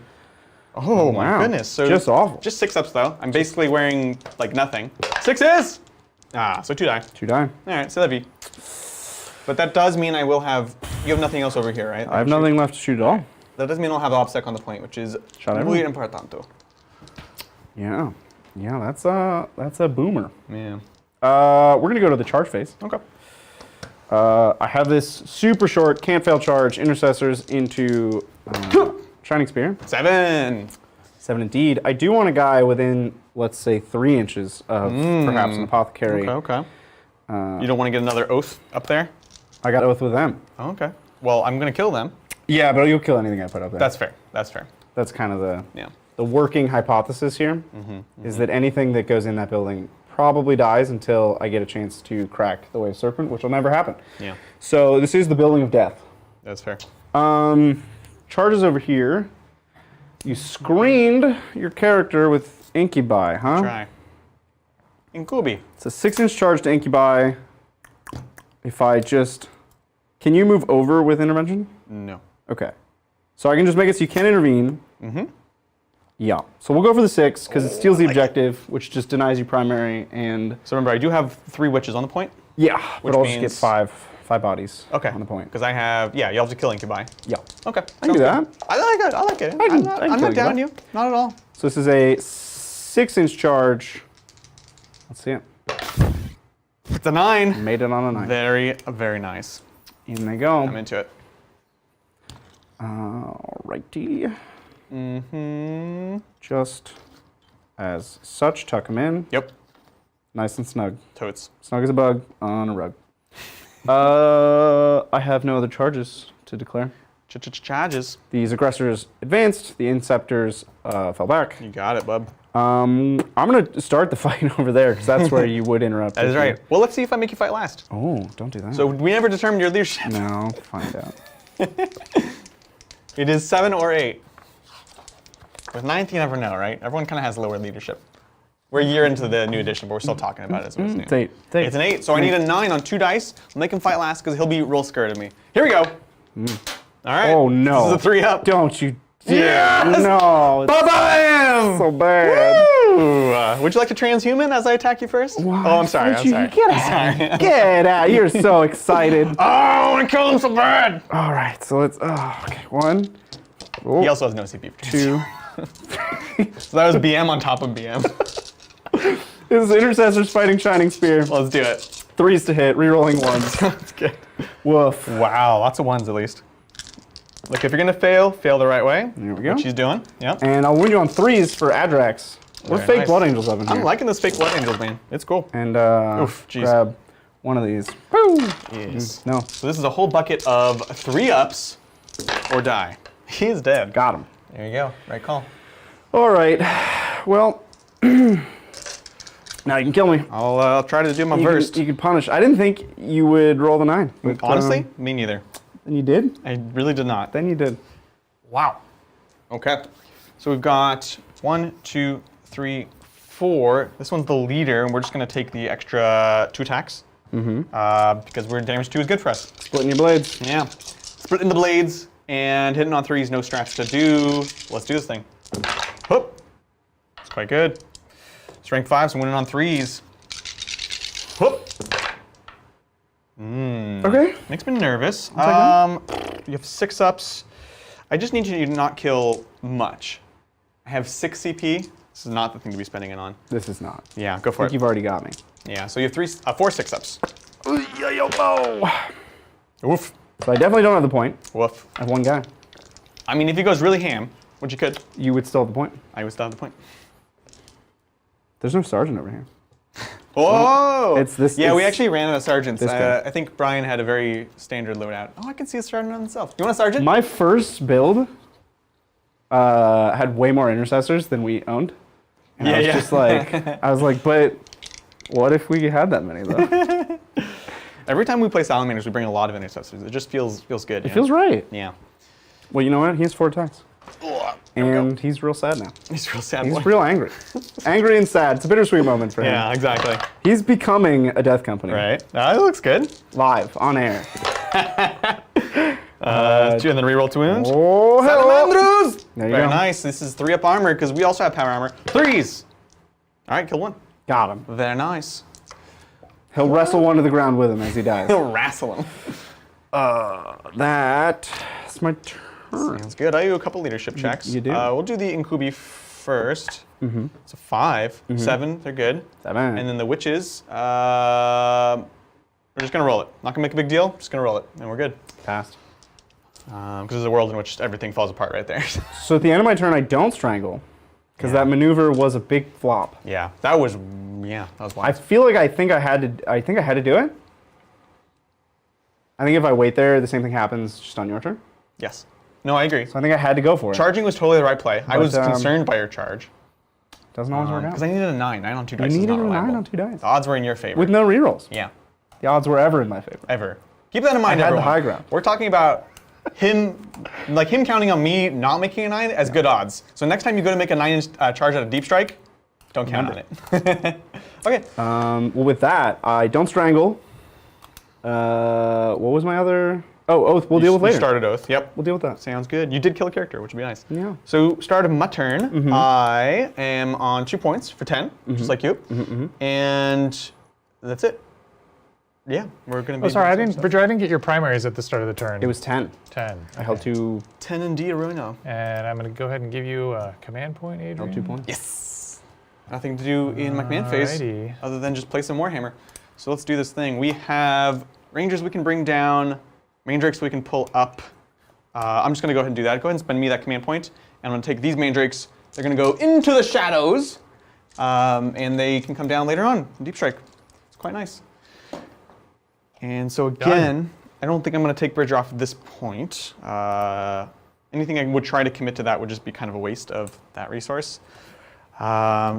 Oh my wow. goodness. So Just awful. Just 6 ups though. I'm basically wearing like nothing. 6s! So 2 die. 2 die. Alright, c'est la vie. But that does mean I will have, you have nothing else over here, right? I have nothing left to shoot at all. That does mean I'll have obstacle on the point, which is Shot muy everyone. importante. Yeah. Yeah, that's a boomer. Yeah. We're going to go to the charge phase. Okay. I have this super short, can't fail charge, intercessors into Shining Spear. 7. 7 indeed. I do want a guy within, let's say, 3 inches of perhaps an apothecary. Okay. You don't want to get another oath up there? I got oath with them. Oh, okay. Well, I'm going to kill them. Yeah, but you'll kill anything I put up there. That's fair. That's fair. That's kind of Yeah. the working hypothesis here, is that anything that goes in that building probably dies until I get a chance to crack the Wave Serpent, which will never happen. Yeah. So this is the building of death. That's fair. Charges over here. You screened your character with Incubi, huh? Try. Incubi. It's a 6-inch charge to Incubi. If I just... Can you move over with intervention? No. Okay. So I can just make it so you can't intervene. Yeah. So we'll go for the 6, because it steals the objective, which just denies you primary, and... So remember, I do have 3 witches on the point. Yeah, Which but I'll just get means- 5 bodies on the point. Because I have, you have to kill Incubi. Yeah. Okay. I can do that. I like it. I like it. can I'm not kill down Incubi. you. Not at all. So this is a 6-inch charge. Let's see it. It's a 9. Made it on a 9. Very, very nice. In they go. I'm into it. Alrighty. Just as such, tuck them in. Yep. Nice and snug. Totes. Snug as a bug on a rug. I have no other charges to declare. Charges. These aggressors advanced. The inceptors fell back. You got it, bub. I'm going to start the fight over there, because that's where you would interrupt. That is right. Well, let's see if I make you fight last. Oh, don't do that. So we never determined your leadership. No, I'll find out. It is 7 or 8. With 9th, you never know, right? Everyone kind of has lower leadership. We're a year into the new edition, but we're still talking about it as it's new. It's 8. It's an 8, so I need a 9 on 2 dice. I'll make him fight last because he'll be real scared of me. Here we go. All right. Oh, no. This is a 3 up. Don't you dare. Yes! No. Ba-bam! So bad. Woo! Would you like to transhuman as I attack you first? Why? Oh, I'm sorry. I'm sorry. Get out. Get out. You're so excited. Oh, I want to kill him so bad. All right, so let's, okay, 1. He also has no CP. 2. So that was BM on top of BM. This is Intercessors fighting Shining Spear. Let's do it. 3s to hit, rerolling 1s. That's good. Woof. Wow, lots of 1s at least. Look, if you're gonna fail the right way. There we go. Which he's doing. Yep. And I'll win you on 3s for Adrax. We're Very fake nice. Blood Angels up in here. I'm liking this fake blood angels, man. It's cool. And Oof, jeez. grab one of these. Woo! Yes. No, So this is a whole bucket of 3 ups or die. He's dead. got him. There you go. Right call. All right. Well, now you can kill me. I'll try to do my verst. You can punish. I didn't think you would roll the 9. But, Honestly, me neither. then you did. I really did not. Then you did. Wow. Okay. So we've got 1, 2, 3, 4. This one's the leader, and we're just going to take the extra 2 attacks. Because we're damage 2 is good for us. Splitting your blades. Yeah. Splitting the blades and hitting on 3s, no strats to do. Let's do this thing. Whoop. It's quite good. Strength 5, so I'm winning on 3s. Whoop. Okay. Makes me nervous. take that. You have 6 ups. I just need you to not kill much. I have 6 CP. This is not the thing to be spending it on. This is not. Yeah, go I for think it. you've already got me. Yeah, so you have 4 6-ups. Woof. So I definitely don't have the point. Woof. I have one guy. I mean, if he goes really ham, which you could, You would still have the point. I would still have the point. There's no sergeant over here. Whoa! It's this- Yeah, we it's actually ran out of sergeants. this guy. I think Brian had a very standard loadout. Oh, I can see a sergeant on himself. You want a sergeant? My first build had way more intercessors than we owned. And I was just like, but what if we had that many though? Every time we play Salamanders, we bring a lot of intercessors. It just feels good. It feels right. Yeah. Well, you know what? He has 4 attacks. There we go. And he's real sad now. He's real sad. He's boy. real angry. Angry and sad. It's a bittersweet moment for him. Yeah, exactly. He's becoming a death company. Right. That looks good. Live, on air. 2 and then reroll 2 wounds. Oh, hello. Salamanders! There you Very go. nice. This is 3 up armor because we also have power armor. 3s. All right, kill 1. Got him. Very nice. He'll wrestle one to the ground with him as he dies. He'll wrestle him. That's my turn. Sounds good. I do a couple leadership checks. you do? We'll do the Incubi first. It's a 5. 7, they're good. 7. And then the witches, we're just going to roll it. Not going to make a big deal, just going to roll it, and we're good. Passed. Because there's a world in which everything falls apart right there. So at the end of my turn, I don't strangle, because that maneuver was a big flop. Yeah, that was wild. I feel like I think I had to do it. I think if I wait there, the same thing happens just on your turn. Yes. No, I agree. So I think I had to go for it. Charging was totally the right play. I was concerned by your charge. Doesn't always work out. Because I needed a 9. 9 on 2 dice You is needed not a 9 reliable. on 2 dice. The odds were in your favor. With no rerolls. Yeah. The odds were ever in my favor. Ever. Keep that in mind, I had the everyone. high ground. We're talking about him counting on me not making a 9 as good odds. So next time you go to make a 9-inch charge at a deep strike, don't count on it. Okay. Well, with that, I don't strangle. What was my other? Oh, Oath. We'll deal with later. You started Oath. Yep. We'll deal with that. Sounds good. You did kill a character, which would be nice. Yeah. So start of my turn, I am on 2 points for 10, just like you. And that's it. Yeah, we're going to be... Oh, sorry, Bridger, I didn't get your primaries at the start of the turn. It was 10. 10. I held 2. 10 indeed, I really know. And I'm going to go ahead and give you a command point, Adrian. Held 2 points. Yes! Nothing to do in my command phase Alrighty. other than just play some Warhammer. So let's do this thing. We have Rangers we can bring down, Mandrakes we can pull up. I'm just going to go ahead and do that. Go ahead and spend me that command point. And I'm going to take these Mandrakes. They're going to go into the shadows. And they can come down later on in Deep Strike. It's quite nice. And so again, I don't think I'm going to take Bridger off at this point. Anything I would try to commit to that would just be kind of a waste of that resource.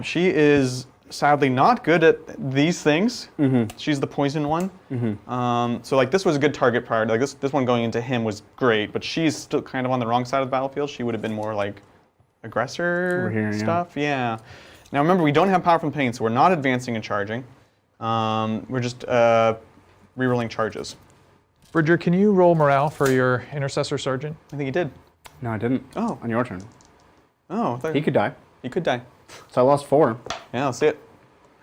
She is sadly not good at these things. She's the poison one. So like this was a good target priority. Like this one going into him was great, but she's still kind of on the wrong side of the battlefield. She would have been more like aggressor Over here, stuff. Yeah. Now remember, we don't have power from pain, so we're not advancing and charging. We're just rerolling charges. Bridger, can you roll morale for your Intercessor Sergeant? I think he did. No, I didn't. Oh. On your turn. Oh, He could die. He could die. So I lost 4. Yeah, let's see it.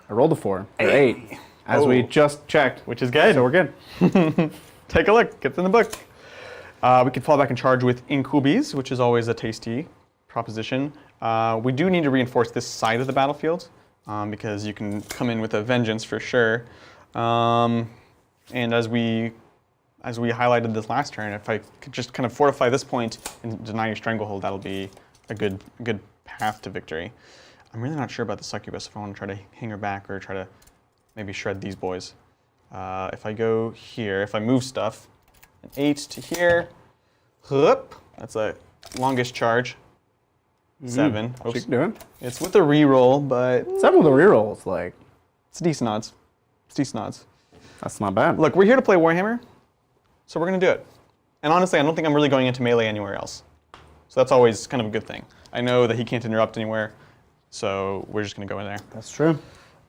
I rolled a 4. For 8. As we just checked. Which is good. So we're good. Take a look. Get in the book. We could fall back and charge with Incubis, which is always a tasty proposition. We do need to reinforce this side of the battlefield because you can come in with a vengeance for sure. And as we highlighted this last turn, if I could just kind of fortify this point and deny your stranglehold, that'll be a good path to victory. I'm really not sure about the succubus if I want to try to hang her back or try to maybe shred these boys. If I go here, if I move stuff, an 8 to here, whoop, that's a longest charge. 7. What's Oops. you doing? It's with a reroll, but 7 with a reroll is like, it's decent odds. It's decent odds. that's not bad. Look, we're here to play Warhammer, so we're going to do it. And honestly, I don't think I'm really going into melee anywhere else. So that's always kind of a good thing. I know that he can't interrupt anywhere, so we're just going to go in there. That's true.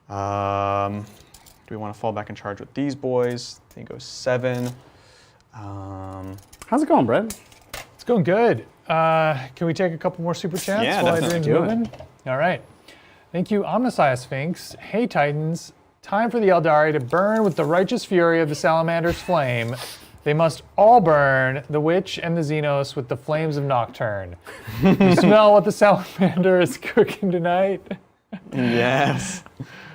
Do we want to fall back and charge with these boys? They go 7. How's it going, Brett? It's going good. Can we take a couple more super chats Yeah, while definitely. Adrian's Do it. moving? All right. Thank you, Omnissiah Sphinx. Hey, Titans. Time for the Aeldari to burn with the righteous fury of the Salamander's flame. They must all burn, the witch and the xenos, with the flames of Nocturne. You smell what the Salamander is cooking tonight? Yes.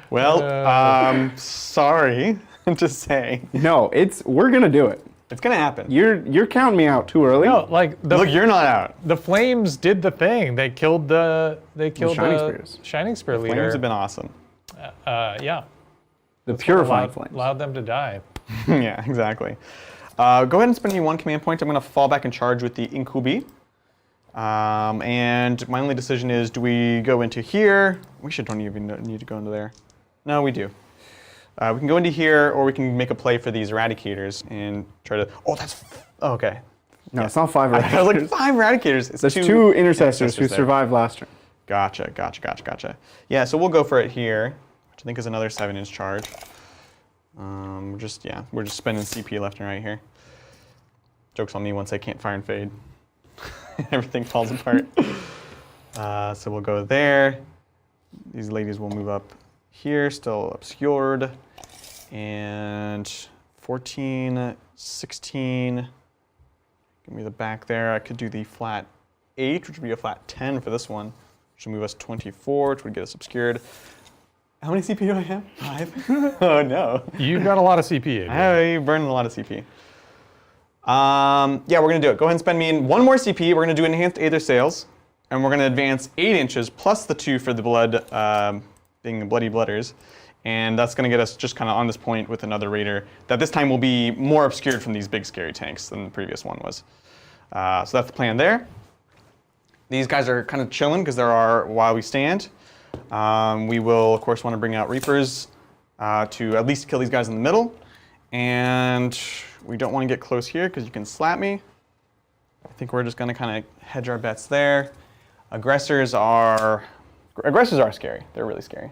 Well, sorry to say. No, we're gonna do it. It's going to happen. You're counting me out too early. No, like Look, you're not out. the flames did the thing. They killed the Shining Spears. Shining Spear leader. Flames have been awesome. Yeah. The purifying flames. Allowed them to die. Yeah, exactly. Go ahead and spend me 1 command point. I'm going to fall back and charge with the Incubi. And my only decision is, do we go into here? We don't even need to go into there. No, we do. We can go into here, or we can make a play for these Eradicators and try to... Oh, that's... Oh, okay. No, it's not 5 I was Eradicators. like, 5 Eradicators. It's There's 2 intercessors who there. survived last turn. Gotcha. Yeah, so we'll go for it here, which I think is another 7-inch charge. We're just spending CP left and right here. Joke's on me once I can't fire and fade. Everything falls apart. So we'll go there. These ladies will move up here, still obscured. And 14, 16. Give me the back there. I could do the flat 8, which would be a flat 10 for this one. which will move us 24, which would get us obscured. How many CP do I have? 5? Oh no. You've got a lot of CP. I burned a lot of CP. Yeah, we're gonna do it. Go ahead and spend me in 1 more CP. We're gonna do enhanced Aether Sails, and we're gonna advance 8 inches plus the 2 for the blood, being the bloody blooders. And that's gonna get us just kind of on this point with another raider that this time will be more obscured from these big scary tanks than the previous one was. So that's the plan there. These guys are kind of chilling because there are while we stand. We will, of course, want to bring out Reapers to at least kill these guys in the middle. And we don't want to get close here because you can slap me. I think we're just going to kind of hedge our bets there. Aggressors are scary. They're really scary.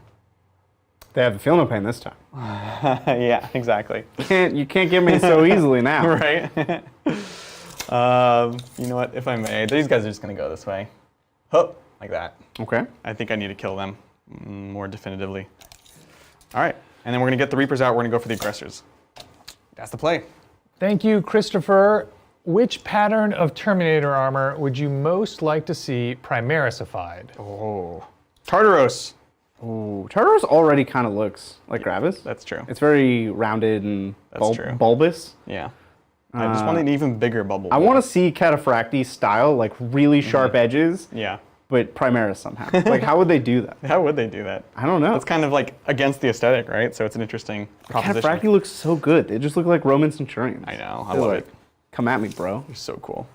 They have the feel no pain this time. Yeah, exactly. You can't get me so easily now. Right? You know what? If I may, these guys are just going to go this way. Hup, like that. Okay. I think I need to kill them more definitively. All right, and then we're going to get the Reapers out. We're going to go for the aggressors. That's the play. Thank you, Christopher. Which pattern of Terminator armor would you most like to see Primarisified? Oh, Tartaros. Ooh, Tartaros already kind of looks like Gravis. That's true. It's very rounded and true. bulbous. Yeah. I just want an even bigger bubble. I want to see Cataphracti style, like really sharp edges, Yeah. but Primaris somehow. Like, how would they do that? How would they do that? I don't know. That's kind of like against the aesthetic, right? So it's an interesting proposition. Cataphracti looks so good. They just look like Roman centurions. I know. I They're love like, it. Come at me, bro. They're so cool.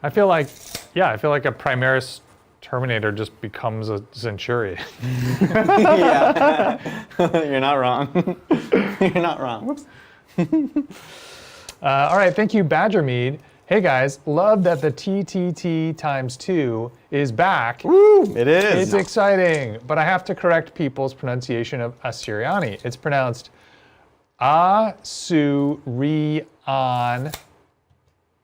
I feel like a Primaris Terminator just becomes a Centurion. Yeah. You're not wrong. You're not wrong. Whoops. All right, thank you, Badger Mead. Hey guys, love that the TTT × 2 is back. Woo! It is. It's exciting, but I have to correct people's pronunciation of Assyriani. It's pronounced Asurian,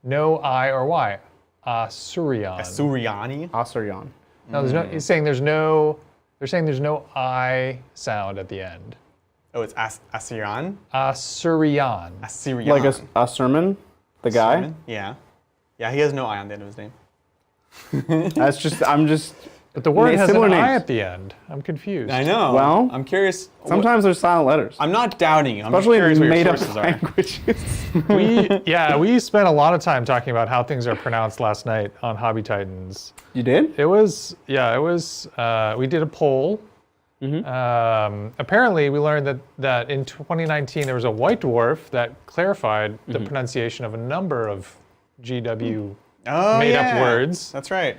no I or Y. Asurian. Suriani. Asurian. No, there's no. It's saying there's no. They're saying there's no I sound at the end. Oh, it's Assyrian? Assyrian. Assyrian. Like a sermon, the guy. Sermon? Yeah. Yeah, he has no I on the end of his name. That's just, I'm just. But the word has an similar I names. at the end. I'm confused. I know. Well, I'm curious. Sometimes there's silent letters. I'm not doubting you. I'm Especially just curious in what your made-up sources are. languages. We spent a lot of time talking about how things are pronounced last night on Hobby Titans. You did? It was we did a poll. Apparently, we learned that in 2019 there was a white dwarf that clarified the pronunciation of a number of GW made-up words. That's right.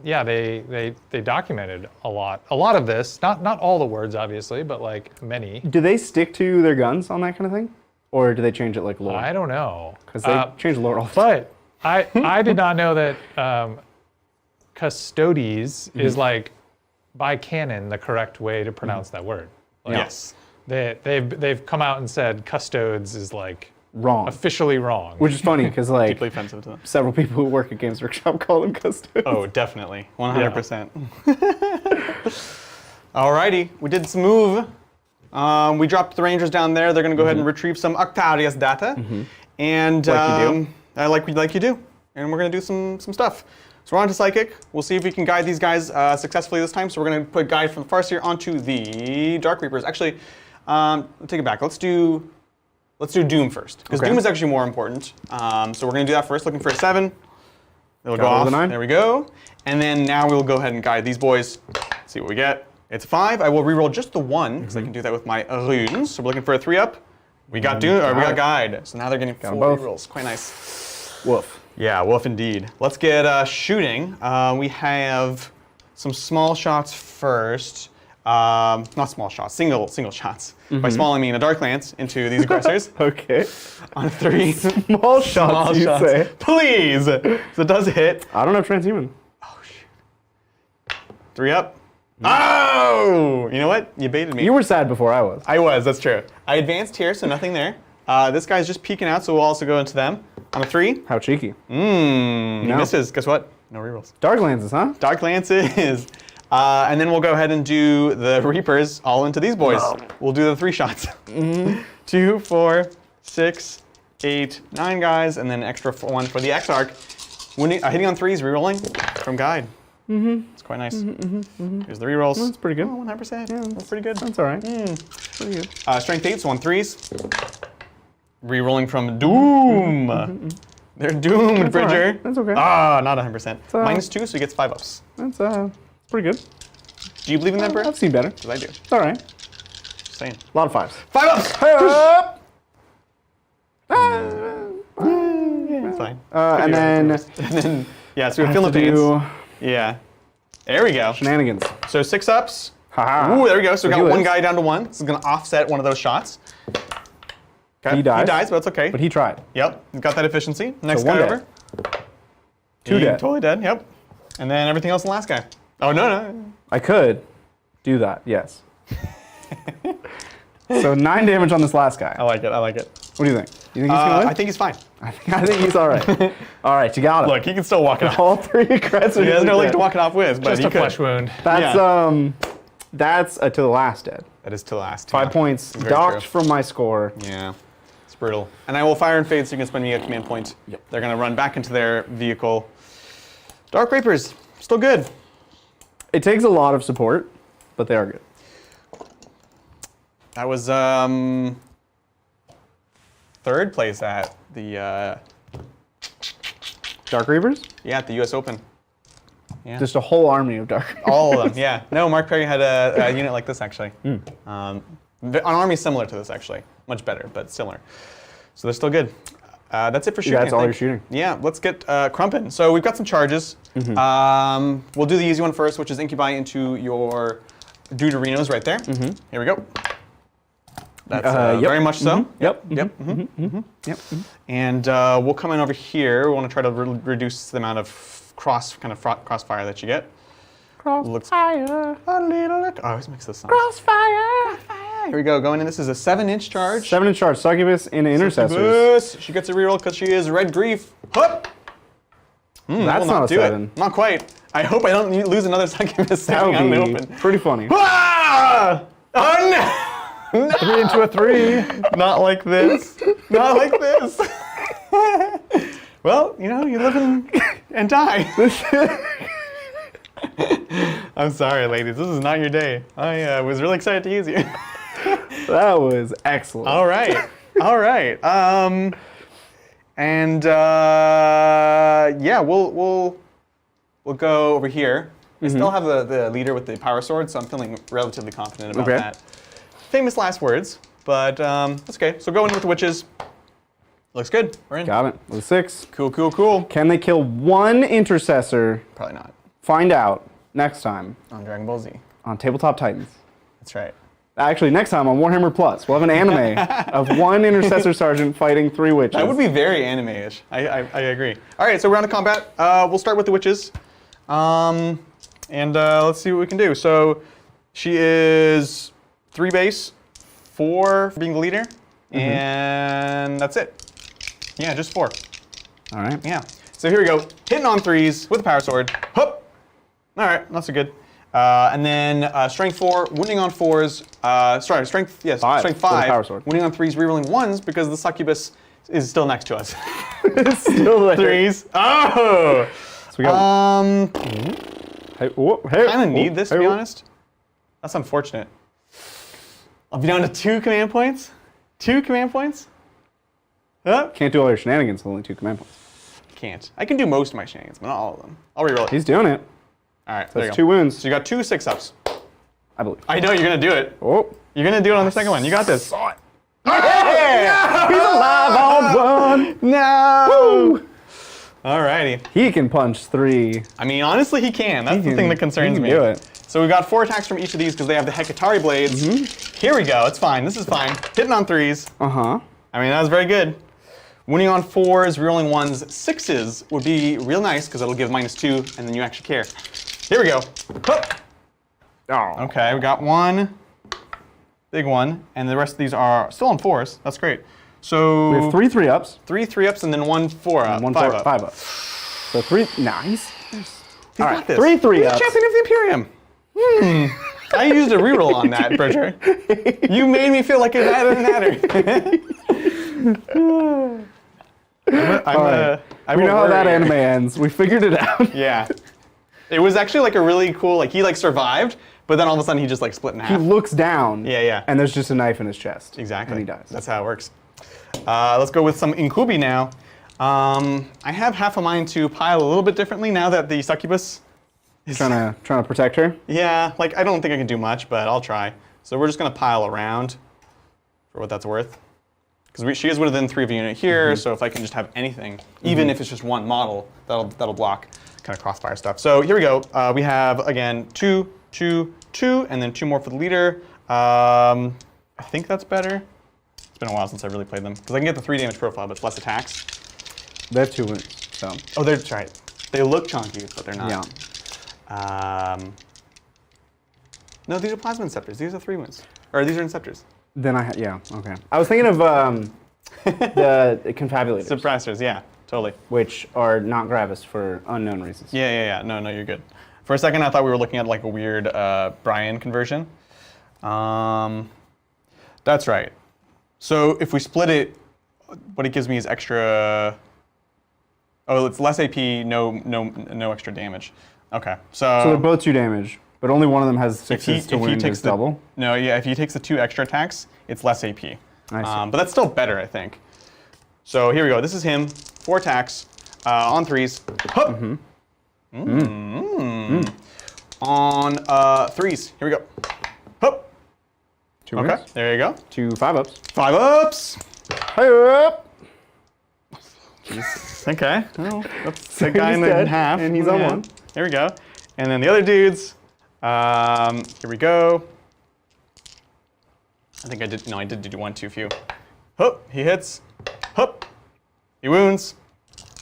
They documented a lot of this. Not all the words, obviously, but like many. Do they stick to their guns on that kind of thing? Or do they change it like lore? I don't know. Because they change lore all the time. But I did not know that custodes is like, by canon, the correct way to pronounce that word. Like, Yes. They've come out and said custodes is like Wrong. officially wrong. Which is funny because like Deeply offensive to them. several people who work at Games Workshop call them custodes. Oh, definitely. 100%. Alrighty, we did some move. We dropped the Rangers down there. They're going to go ahead and retrieve some Octarius data. And Like you do. like you do. And we're going to do some stuff. So we're on to Psychic. We'll see if we can guide these guys successfully this time. So we're going to put guide from the Farseer onto the Dark Reapers. Actually, take it back. Let's do Doom first, because Okay. Doom is actually more important. So we're going to do that first, looking for a 7. It'll go Got it off. with a 9. There we go. And then now we'll go ahead and guide these boys. See what we get. It's 5. I will reroll just the 1, because I can do that with my runes. So we're looking for a 3-up. We got Doom, or we got guide. So now they're getting 4 both. rerolls. Quite nice. Woof. Yeah, wolf indeed. Let's get shooting. We have some small shots first. Not small shots, single shots. By small, I mean a Dark Lance into these aggressors. Okay. On 3. Small shots, you say. Please! So it does hit. I don't have transhuman. Oh, shoot. 3-up. Oh! You know what? You baited me. You were sad before I was. I was, that's true. I advanced here, so nothing there. This guy's just peeking out, so we'll also go into them. On a 3. How cheeky. He No. misses. Guess what? No rerolls. Dark Lances, huh? Dark Lances. And then we'll go ahead and do the Reapers all into these boys. We'll do the 3 shots. 2, 4, 6, 8, 9 guys, and then extra 1 for the Exarch. Hitting on 3s, rerolling from guide. It's quite nice. Here's the rerolls. That's pretty good. Oh, 100%. Yeah, that's pretty good. That's all right. Pretty good. Strength 8, so on 3s. Rerolling from Doom. They're doomed, Bridger. Right. That's okay. Ah, not 100%. -2, so he gets 5 ups. That's pretty good. Do you believe in that, Brit? I've seen better. Because I do. It's all right. Just saying. A lot of 5s. 5 ups! Hey up! Fine. And then Yeah, so we have Philippines. Yeah. There we go. shenanigans. So 6 ups. Haha. Ooh, there we go. So we he got one lives. guy down to 1. This is going to offset one of those shots. Okay. He dies. He dies, but that's okay. But he tried. Yep, he's got that efficiency. Next one guy dead. over. 2 dead. Totally dead, yep. And then everything else in the last guy. Oh, no. I could do that, yes. So 9 damage on this last guy. I like it. What do you think? You think he's going to win? I think he's fine. I think he's all right. All right, you got him. Look, he can still walk it off. All 3 aggressors. He has no leg dead. to walk it off with, but Just he a could. flesh wound. That's to the last dead. That is to the last. 5 points docked from my score. Yeah, it's brutal. And I will fire and fade so you can spend me a command point. Yep. They're going to run back into their vehicle. Dark Reapers, still good. It takes a lot of support, but they are good. That was 3rd place at the Dark Reapers? at the U.S. Open. Yeah. Just a whole army of Dark Reapers. All of them, yeah. No, Mark Perry had a unit like this, actually. An army similar to this, actually. Much better, but similar. So they're still good. That's it for shooting, That's I all think. you're shooting. Yeah, let's get crumping. So we've got some charges. We'll do the easy one first, which is incubi into your Deuterinos right there. Here we go. That's Yep. very much so. Yep. Yep. Yep. And we'll come in over here. We want to try to reduce the amount of crossfire that you get. Crossfire. A little look. I always mix this up. Crossfire. Here we go. Going in. This is a 7-inch charge. 7-inch charge. Succubus into intercessors. Succubus. She gets a reroll because she is Red Grief. Hup. That's will not a do 7. It. Not quite. I hope I don't lose another Succubus That sitting out in the would open. be pretty funny. Ah! Oh no! 3 into a 3. Not like this. Not like this. Well, you live and die. I'm sorry, ladies. This is not your day. I was really excited to use you. That was excellent. All right. Yeah, we'll go over here. I still have the leader with the power sword, so I'm feeling relatively confident about that. Famous last words, but that's okay. So going in with the witches. Looks good. We're in. Got it. With 6. Cool. Can they kill 1 intercessor? Probably not. Find out next time On Dragon Ball Z. on Tabletop Titans. That's right. Actually, next time on Warhammer Plus, we'll have an anime of 1 intercessor sergeant fighting 3 witches. That would be very anime-ish. I agree. All right, so we're on to combat. We'll start with the witches. And let's see what we can do. So she is 3 base, 4 for being the leader, and that's it. Yeah, just 4. All right. Yeah. So here we go. Hitting on 3s with the power sword. Hup. All right, not so good. And then strength 4, wounding on 4s. Sorry, strength 5 strength for the 5. power sword. Wounding on 3s, rerolling 1s because the succubus is still next to us. It's still there. 3s. Oh. So we got. Hey, I kind of need this, to be honest. That's unfortunate. I'll be down to 2 command points. 2 command points? Huh? Can't do all your shenanigans with only 2 command points. Can't. I can do most of my shenanigans, but not all of them. I'll reroll it. He's doing it. All right, there you That's go. 2 wounds, So you got 2 6-ups. I believe. I know you're going to do it. Oh. You're going to do it on the second one. You got this. Saw it. Yeah! He's alive on 1. No! Alrighty. He can punch 3. I mean, honestly, he can. That's the thing that concerns me. He can do it. So we've got 4 attacks from each of these because they have the Hecatari blades. Here we go. It's fine. This is fine. Hitting on 3s. Uh-huh. I mean, that was very good. Winning on 4s, rerolling 1s, 6s would be real nice because it'll give -2, and then you actually care. Here we go. Hup. Oh. Okay, we got 1 big one, and the rest of these are still on 4s. That's great. So We have 3 3-ups. 3 3-ups and then 1 4-up. 1 5-up. 5-up. So 3. Nice. All right, 3 3-ups. Champion of the Imperium. I used a reroll on that, Bridger. You made me feel like it mattered. We know how that anime ends. We figured it out. Yeah. It was actually like a really cool, like he like survived, but then all of a sudden he just like split in half. He looks down. Yeah. And there's just a knife in his chest. Exactly. And he dies. That's how it works. Let's go with some Incubi now. I have half of mine to pile a little bit differently now that the succubus is Trying to protect her. Yeah, like I don't think I can do much, but I'll try. So we're just gonna pile around for what that's worth. Because she is within 3 of a unit here, so if I can just have anything, even if it's just one model, that'll block kind of crossfire stuff. So here we go. We have again 2, 2, 2, and then 2 more for the leader. I think that's better. It's been a while since I really played them because I can get the 3 damage profile, but it's less attacks. They have 2 wounds, so. Oh, that's right. They look chunky, but they're not. Yeah. No, these are plasma inceptors. These are 3 wounds. Or these are inceptors. Then yeah, okay. I was thinking of the confabulators. Suppressors, yeah, totally. Which are not gravis for unknown reasons. Yeah. No, you're good. For a second, I thought we were looking at like a weird Brian conversion. That's right. So if we split it, what it gives me is extra. Oh, it's less AP, no extra damage. Okay, so they're both 2 damage, but only one of them has 6s to wound as double. No, yeah, if he takes the 2 extra attacks, it's less AP. I see. But that's still better, I think. So here we go. This is him. 4 attacks on 3s. Hup. On 3s. Here we go. Hup. 2 Okay, wounds. there you go. 2 5-ups. 5 ups. Hey up. Okay. Well, that's So the guy he's in dead, half. and he's on Yeah. 1. There we go. And then the other dudes. Here we go. I think I did. No, I did do 1 too few. Hup. He hits. Hup. He wounds.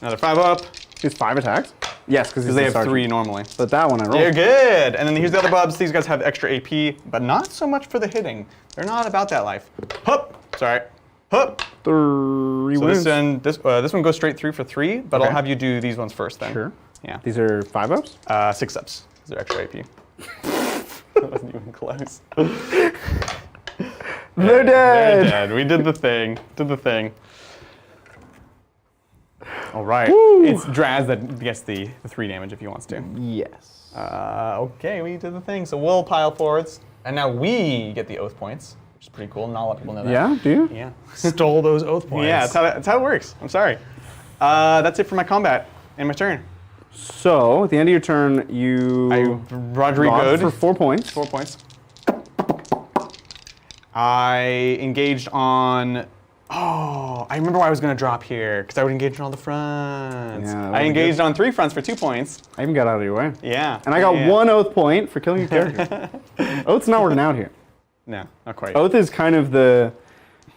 Another 5 up. He's 5 attacks? Yes, because Because they have 3 normally. But that one I rolled. They're good. And then here's the other bubs. These guys have extra AP, but not so much for the hitting. They're not about that life. Hup. Sorry. Hup. 3 So wounds. this one goes straight through for 3, but Okay. I'll have you do these ones first then. Sure. Yeah. These are 5-ups? 6 ups. These are extra AP. That wasn't even close. They're dead. They're dead. We did the thing. All right. Woo. It's Draz that gets the 3 damage if he wants to. Yes. Okay, we did the thing. So we'll pile forwards. And now we get the oath points, which is pretty cool. Not a lot of people know that. Yeah, do you? Yeah. Stole those oath points. Yeah, that's how it works. I'm sorry. That's it for my combat and my turn. So, at the end of your turn, you Rodrigo'd for 4 points. 4 points. I engaged on. Oh, I remember why I was going to drop here because I would engage on all the fronts. Yeah, that I would've been engaged on 3 fronts for 2 points. I even got out of your way. Yeah. And I got yeah. 1 oath point for killing your character. Oath's not working out here. No, not quite. Oath is kind of the.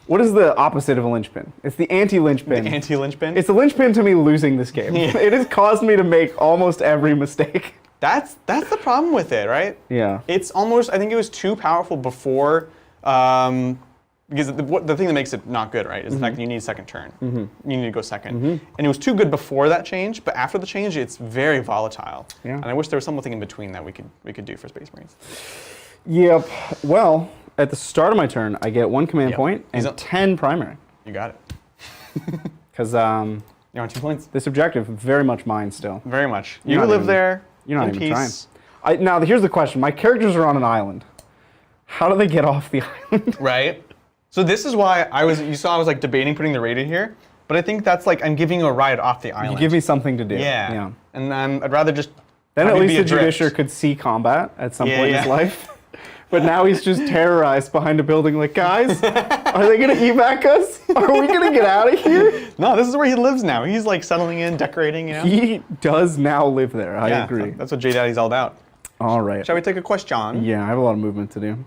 What is the opposite of a linchpin? It's the anti-linchpin. The anti-linchpin. It's the linchpin to me losing this game. Yeah. It has caused me to make almost every mistake. That's the problem with it, right? Yeah. It's almost. I think it was too powerful before. Because the thing that makes it not good, right, is the fact that you need a second turn. You need to go second. And it was too good before that change, but after the change, it's very volatile. Yeah. And I wish there was something in between that we could do for Space Marines. Yep. Well, at the start of my turn, I get 1 command point and 10 primary. You got it. Because You're on 2 points. this objective very much mine still. Very much. You're You not live even- there. You're not in even peace. trying. Now, here's the question. My characters are on an island. How do they get off the island? Right. So this is why you saw I was like debating putting the raid in here, but I think that's like I'm giving you a ride off the island. You give me something to do. Yeah. And I'd rather just. Then have at you least be the adrift. Judiciar could see combat at some Yeah, point in yeah. his life. But now he's just terrorized behind a building like, guys, are they going to evac us? Are we going to get out of here? No, this is where he lives now. He's like settling in, decorating, you know? He does now live there. I agree. That's what J Daddy's all about. All right. Shall we take a question? Yeah, I have a lot of movement to do.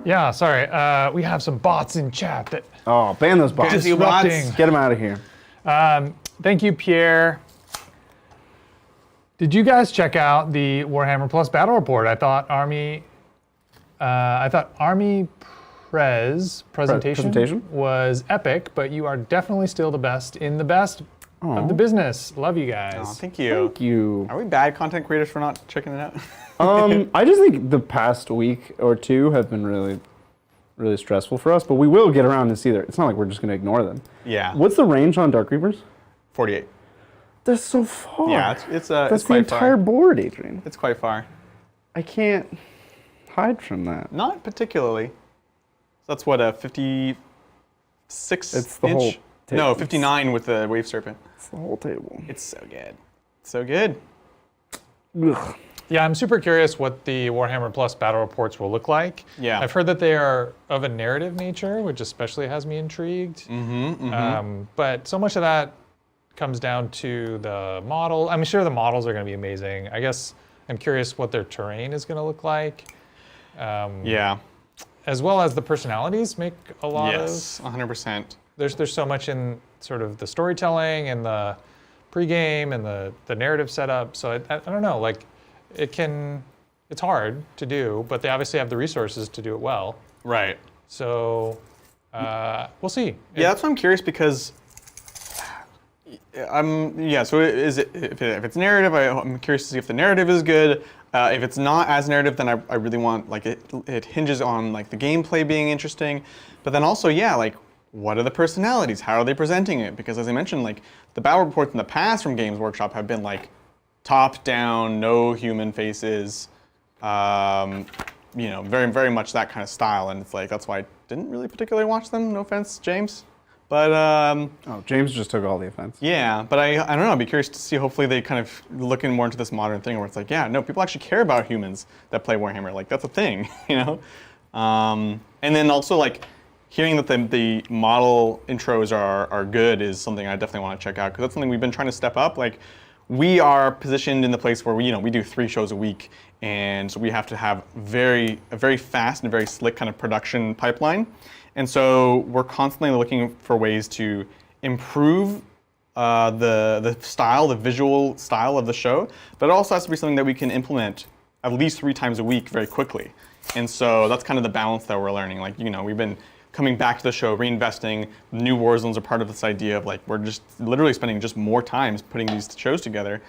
Yeah, sorry. We have some bots in chat that Oh, ban those bots. Busy bots. disrupting. Get them out of here. Thank you, Pierre. Did you guys check out the Warhammer Plus battle report? I thought Army presentation was epic, but you are definitely still the best in the best of the business. Love you guys. Oh, thank you. Thank you. Are we bad content creators for not checking it out? I just think the past week or two have been really really stressful for us, but we will get around this either. It's not like we're just going to ignore them. Yeah. What's the range on Dark Reapers? 48. That's so far. Yeah, it's That's quite the entire far. board, Adrian. It's quite far. I can't hide from that. Not particularly. So that's what, a 56 It's the inch? whole table. No, 59 with the Wave Serpent. It's the whole table. It's so good. So good. Ugh. Yeah, I'm super curious what the Warhammer Plus battle reports will look like. Yeah. I've heard that they are of a narrative nature, which especially has me intrigued. But so much of that comes down to the model. I'm sure the models are going to be amazing. I guess I'm curious what their terrain is going to look like. Yeah. As well as the personalities make a lot Yes, 100%. There's so much in sort of the storytelling and the pregame and the narrative setup. So I don't know, like it's hard to do, but they obviously have the resources to do it well. Right. So we'll see. Yeah, that's why I'm curious because so is it if it's narrative, I'm curious to see if the narrative is good. If it's not as narrative, then I really want, like, it hinges on, like, the gameplay being interesting. But then also, yeah, like, what are the personalities? How are they presenting it? Because as I mentioned, like, the battle reports in the past from Games Workshop have been, like, top down, no human faces, very, very much that kind of style. And it's like, that's why I didn't really particularly watch them. No offense, James. But James just took all the offense. yeah, but I don't know. I'd be curious to see. Hopefully, they kind of looking more into this modern thing where it's like, yeah, no, people actually care about humans that play Warhammer. Like, that's a thing, And then also, like, hearing that the model intros are good is something I definitely want to check out because that's something we've been trying to step up. Like, we are positioned in the place where we do 3 shows a week, and so we have to have a very fast and very slick kind of production pipeline. And so we're constantly looking for ways to improve the style, the visual style of the show, but it also has to be something that we can implement at least 3 times a week very quickly. And so that's kind of the balance that we're learning. Like, we've been coming back to the show, reinvesting. New war zones are part of this idea of, like, we're just literally spending just more time putting these shows together,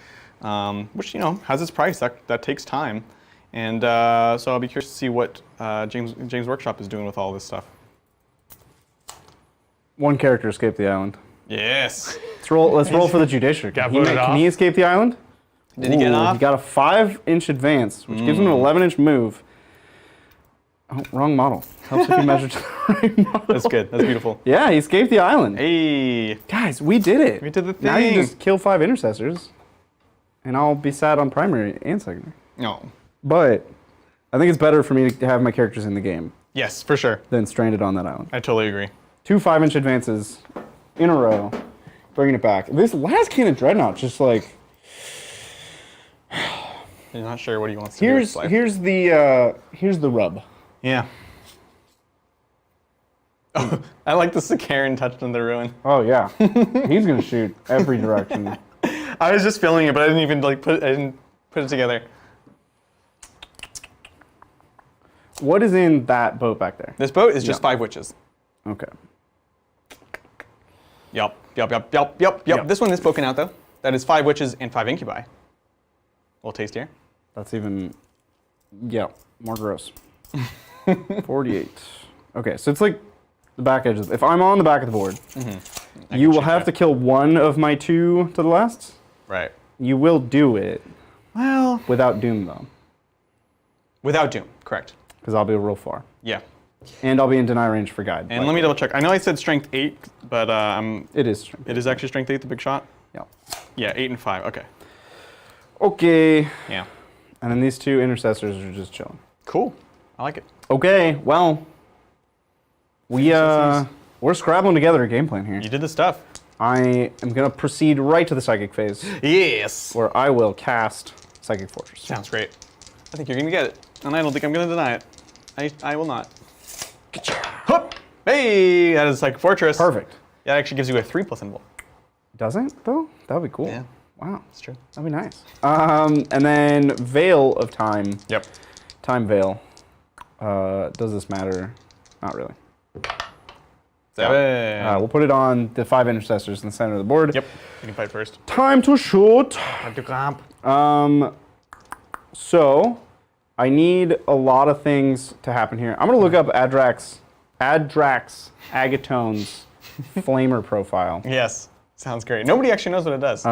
which, has its price. That takes time. And so I'll be curious to see what James Workshop is doing with all this stuff. One character escaped the island. Yes. Let's roll for the Judiciary. Can he escape the island? Did he get off? He got a 5-inch advance, which gives him an 11-inch move. Oh, wrong model. Helps if you measure to the right model. That's good. That's beautiful. Yeah, he escaped the island. Hey. Guys, we did it. We did the thing. Now you just kill 5 intercessors, and I'll be sad on primary and secondary. No. But I think it's better for me to have my characters in the game Yes, for sure. than stranded on that island. I totally agree. 2 5-inch advances in a row, bringing it back. This last cannon Dreadnought just like... You're not sure what he wants to do with his life. Here's the rub. Yeah. Oh, I like the Sicaran touched on the ruin. Oh yeah, he's gonna shoot every direction. I was just feeling it, but I didn't even put it together. What is in that boat back there? This boat is just 5 witches. Okay. Yep. This one is spoken out though. That is 5 witches and 5 incubi. A little tastier. That's even, more gross. 48. Okay, so it's like the back edge. If I'm on the back of the board, you will have to kill one of my 2 to the last. Right. You will do it. Well, without Doom though. Without Doom, correct. Because I'll be real far. Yeah. And I'll be in deny range for guide. And let me double check. I know I said strength 8, but it is strength. It is actually strength 8, the big shot. Yeah. Yeah, 8 and 5. Okay. Okay. Yeah. And then these 2 intercessors are just chilling. Cool. I like it. Okay. Well, we're scrabbling together a game plan here. You did the stuff. I am gonna proceed right to the psychic phase. Yes. Where I will cast Psychic Fortress. Sounds great. I think you're gonna get it, and I don't think I'm gonna deny it. I will not. Hup! Hey, that is Psychic Fortress. Perfect. That actually gives you a 3+ symbol. Doesn't though? That would be cool. Yeah. Wow. That's true. That'd be nice. And then Veil of Time. Yep. Time Veil. Does this matter? Not really. 7. We'll put it on the 5 intercessors in the center of the board. Yep. You can fight first. Time to shoot. Time to camp. So I need a lot of things to happen here. I'm gonna look up Adrax Add Drax Agatone's Flamer profile. Yes. Sounds great. Nobody actually knows what it does.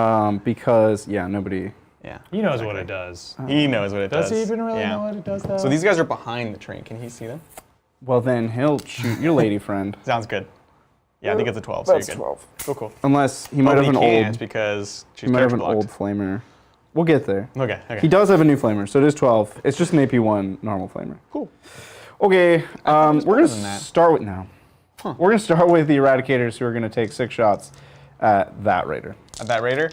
Because, yeah, nobody... Yeah. He knows what it does. He knows what it does. Does he even really know what it does, though? So these guys are behind the train. Can he see them? Well, then he'll shoot your lady friend. Sounds good. Yeah, I think it's a 12, so That's you're good. 12. Cool. Unless he might But have he an can't old... because she's He might have an character old blocked. Flamer. We'll get there. Okay. He does have a new Flamer, so it is 12. It's just an AP1 normal Flamer. Cool. Okay, we're going better to than that. start with now. We're going to start with the Eradicators, who are going to take 6 shots at that Raider. At that Raider.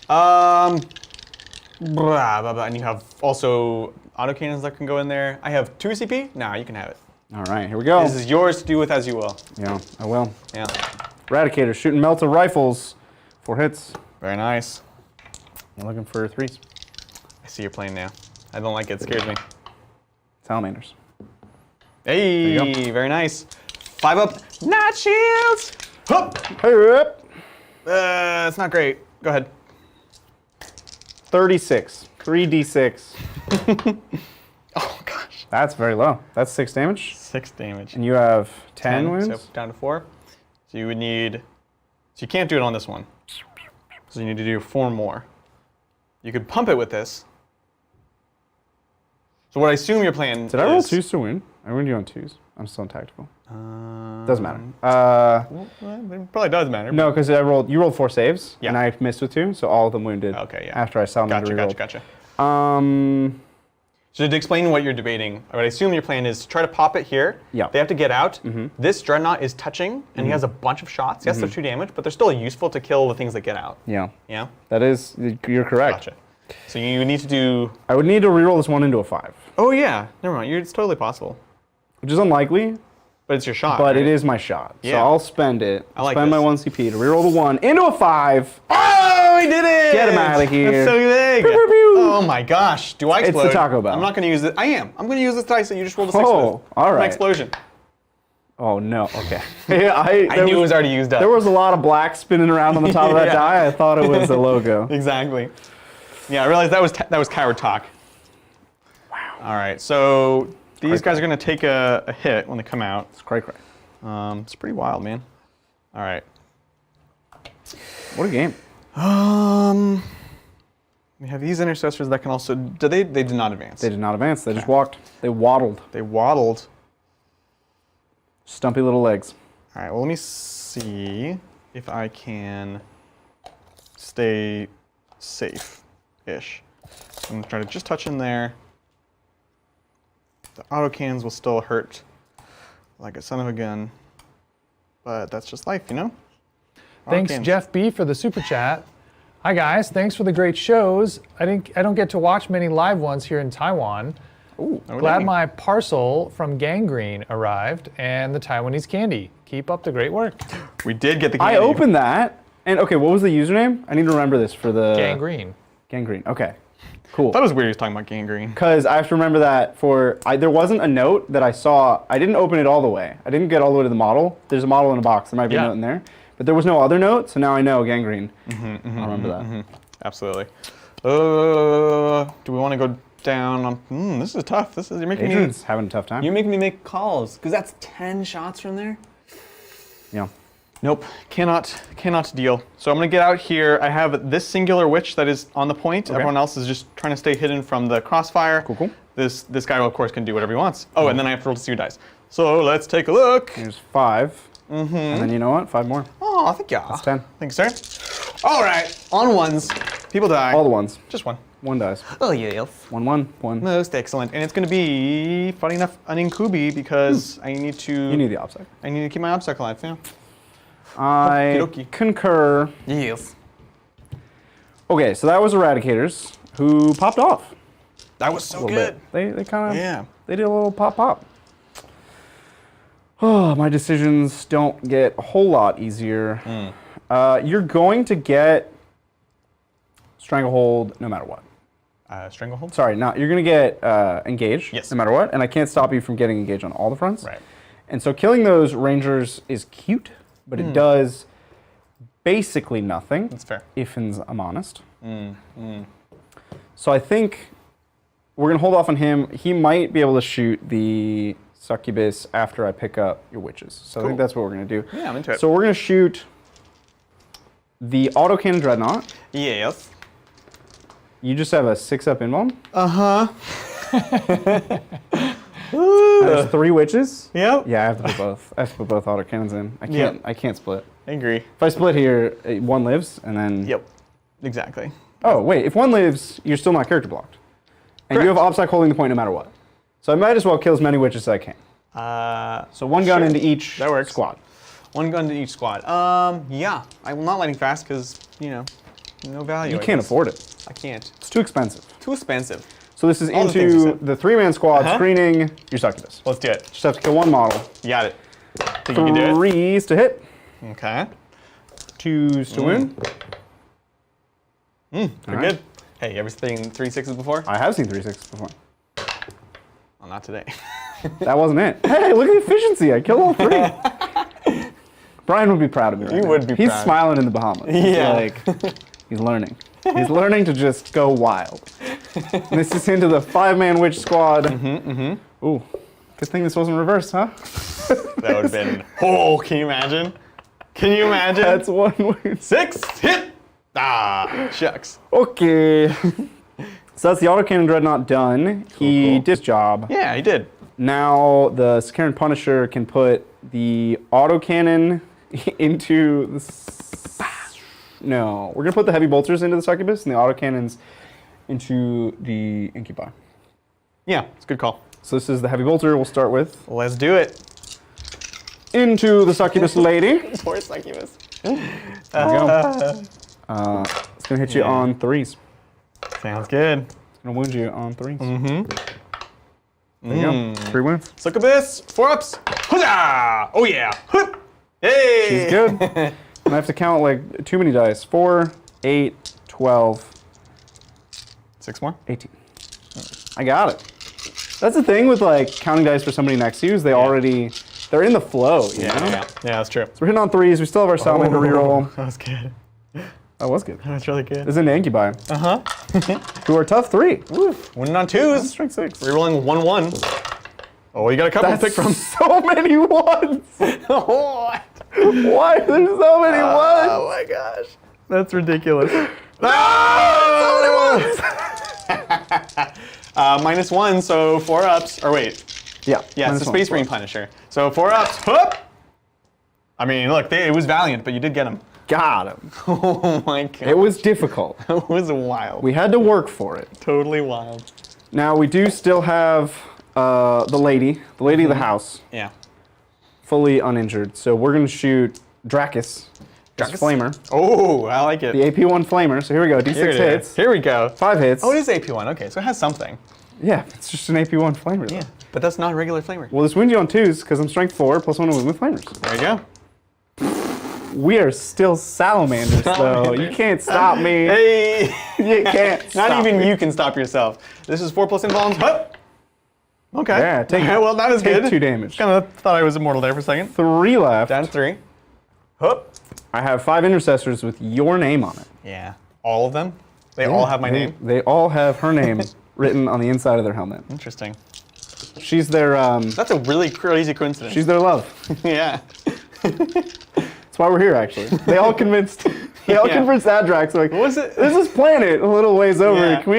And you have also autocannons that can go in there. I have 2 CP. Nah, you can have it. All right, here we go. This is yours to do with as you will. Yeah, I will. Yeah. Eradicators shooting melta rifles. 4 hits. Very nice. I'm looking for 3s. I see your plane now. I don't like it. It scares me. Salamanders. Hey, There you go. very nice. 5 up. Not shields. Hup. Hey, up. It's not great. Go ahead. 36. 3d6. Oh gosh. That's very low. That's 6 damage. 6 damage. And you have 10 wounds? So down to 4. So you would need. So you can't do it on this one. So you need to do 4 more. You could pump it with this. So what I assume your plan is. Did I roll 2s to win? I wound you on 2s. I'm still on tactical. Doesn't matter. Well, it probably does matter. No, because you rolled 4 saves, Yeah. and I missed with 2, so all of them wounded. Okay, yeah. After I Salamander Gotcha. rerolled. So to explain what you're debating, I would assume your plan is to try to pop it here. Yeah. They have to get out. This Dreadnought is touching, and he has a bunch of shots. Yes, they're 2 damage, but they're still useful to kill the things that get out. Yeah, Yeah? that is, you're correct. Gotcha. So you need to do. I would need to reroll this one into a 5, Oh, yeah. Never mind. It's totally possible. which is unlikely, But it's your shot. but right? it is my shot. So Yeah. I'll spend it. I like spend my this. 1 CP to reroll the 1 into a 5. Oh, he did it! Get him outta here. That's so big. Pew, pew, pew. Oh my gosh. Do I It's the explode? Taco Bell. I'm not going to use it. I am. I'm going to use this dice that you just rolled a 6 Oh, with. all An right. explosion. Oh, no. Okay. Yeah, I knew it was already used up. There was a lot of black spinning around on the top of that Yeah. die. I thought it was the logo. Exactly. Yeah, I realized that was coward talk. Wow. All right, so these guys are going to take a hit when they come out. It's cray. It's pretty wild, man. All right. What a game. We have these intercessors that can also. They did not advance. They did not advance. They just walked. They waddled. They waddled. Stumpy little legs. All right. Well, let me see if I can stay safe-ish. I'm gonna try to just touch in there. The autocannons will still hurt like a son of a gun, but that's just life, you know. Thanks, Autocannons. Jeff B, for the super chat. Hi guys, thanks for the great shows. I don't get to watch many live ones here in Taiwan. Ooh, Glad my parcel from Gangrene arrived and the Taiwanese candy. Keep up the great work. We did get the. I candy. opened that, and okay, what was the username? I need to remember this for the Gangrene. Gangrene. Okay, cool. I thought it was weird he was talking about gangrene. Because I have to remember that there wasn't a note that I saw. I didn't open it all the way. I didn't get all the way to the model. There's a model in a box. There might be a Yeah. note in there, but there was no other note. So now I know Gangrene. I'll remember that. Absolutely. Do we want to go down on? This is tough. You're making me. Adrian's having a tough time. You're making me make calls because that's 10 shots from there. Yeah. Nope, cannot deal. So I'm gonna get out here. I have this singular witch that is on the point. Okay. Everyone else is just trying to stay hidden from the crossfire. Cool. This guy, of course, can do whatever he wants. Oh, and then I have to roll to see your dice. So let's take a look. There's 5. And then you know what? 5 more. Oh, thank you. That's 10. Thanks, sir. All right, on ones, people die. All the ones. Just one. 1 dies. Oh, yes. 1, 1, 1. Most excellent. And it's going to be, funny enough, an incubi because I need to. You need the OPSEC. I need to keep my obstacle alive. Yeah. I Okey-dokey. concur. Yes. Okay, so that was Eradicators who popped off That was so a little good. bit. They kind of Yeah. they did a little pop. Oh, my decisions don't get a whole lot easier. You're going to get Stranglehold no matter what. Stranglehold? Sorry, you're going to get Engage Yes. no matter what, and I can't stop you from getting Engage on all the fronts. Right. And so killing those Rangers is cute, but it does basically nothing. That's fair. If I'm honest. So I think we're going to hold off on him. He might be able to shoot the succubus after I pick up your witches. So I think that's what we're going to do. Yeah, I'm into it. So we're going to shoot the autocannon Dreadnought. Yes. You just have a 6-up invuln. There's 3 witches. Yep. Yeah, I have to put both. I have to put both autocannons in. I can't. Yep. I can't split. I agree. If I split here, 1 lives, and then. Yep. Exactly. Oh wait, if 1 lives, you're still not character blocked, and Correct. you have OBSEC holding the point no matter what. So I might as well kill as many witches as I can. So 1 gun into each That works. squad. 1 gun to each squad. Yeah. I'm not lighting fast because, no value. You can't afford it. I can't. It's too expensive. Too expensive. So this is All the things you into said. the 3-man squad screening your succubus. Let's do it. Just have to kill 1 model. You got it. Think you can do it? 3s to hit. Okay. 2s to win. Pretty right. good. Hey, you ever seen 3 6s before? I have seen 3-6s before. Well, not today. That wasn't it. Hey, look at the efficiency. I killed all 3. Brian would be proud of me. He would be He's proud. smiling in the Bahamas. He's Yeah. like, he's learning. He's learning to just go wild. And this is into the 5-man witch squad. Ooh, good thing this wasn't reversed, huh? That would have been. Oh, can you imagine? Can you imagine? That's 1 win. 6 hit. Ah, shucks. Okay. So that's the autocannon Dreadnought done. He cool. did his job. Yeah, he did. Now the Secondaries Punisher can put the autocannon into the. No, we're gonna put the heavy bolters into the succubus and the autocannons into the incubi. Yeah, it's a good call. So this is the heavy bolter. We'll start with Let's do it. into the succubus lady. Poor succubus. There we go. It's gonna hit you on 3s. Sounds good. It's gonna wound you on 3s. There you go. 3 wins. Succubus, 4-ups. Huzzah! Oh yeah. Hoop. Hey. She's good. I have to count like too many dice. 4, 8, 12, 6 more. 18. I got it. That's the thing with like counting dice for somebody next to you is they're in the flow. You know? Yeah, that's true. So we're hitting on 3s. We still have our Salamander reroll. That was good. That was good. That was really good. It's into Incubi. Who are tough 3. Winning on 2s. Strength 6. Rerolling 1-1. Oh, you got a couple to pick from. So many ones. What? Why? There's so many ones. Oh my gosh. That's ridiculous. -1, so 4-ups. Or wait. Yeah. Yeah, it's the Space Marine Punisher. So 4-ups. Whoop! I mean, look, it was valiant, but you did get him. Got him. Oh my god. It was difficult. It was wild. We had to work for it. Totally wild. Now we do still have the lady of the house, Yeah. fully uninjured. So we're gonna shoot Dracus, Dracus? Flamer, Oh, I like it. the AP1 Flamer. So here we go, D6 Here it is. hits, Here we go. 5 hits. Oh, it is AP1. Okay, so it has something. Yeah, it's just an AP1 Flamer. Though. Yeah, but that's not a regular flavor. Well, this wins you on 2s because I'm strength 4 plus 1 win with Flamers. There you go. We are still Salamanders, though. Salamanders. You can't stop me. Hey! You can't. Not stop even me. you can stop yourself. This is 4 plus invulns. Hup! Okay. Yeah, take- Alright, well, that was take good. 2 damage. Kind of thought I was immortal there for a second. 3 left. Down to 3. Hup! I have 5 intercessors with your name on it. Yeah. All of them? They all have my name? They all have her name written on the inside of their helmet. Interesting. She's their That's a really crazy coincidence. she's their love. yeah. That's why we're here, actually. They all convinced. They all Yeah. convinced Adrax. Like, What was it? there's this planet a little ways over. Yeah. Can we?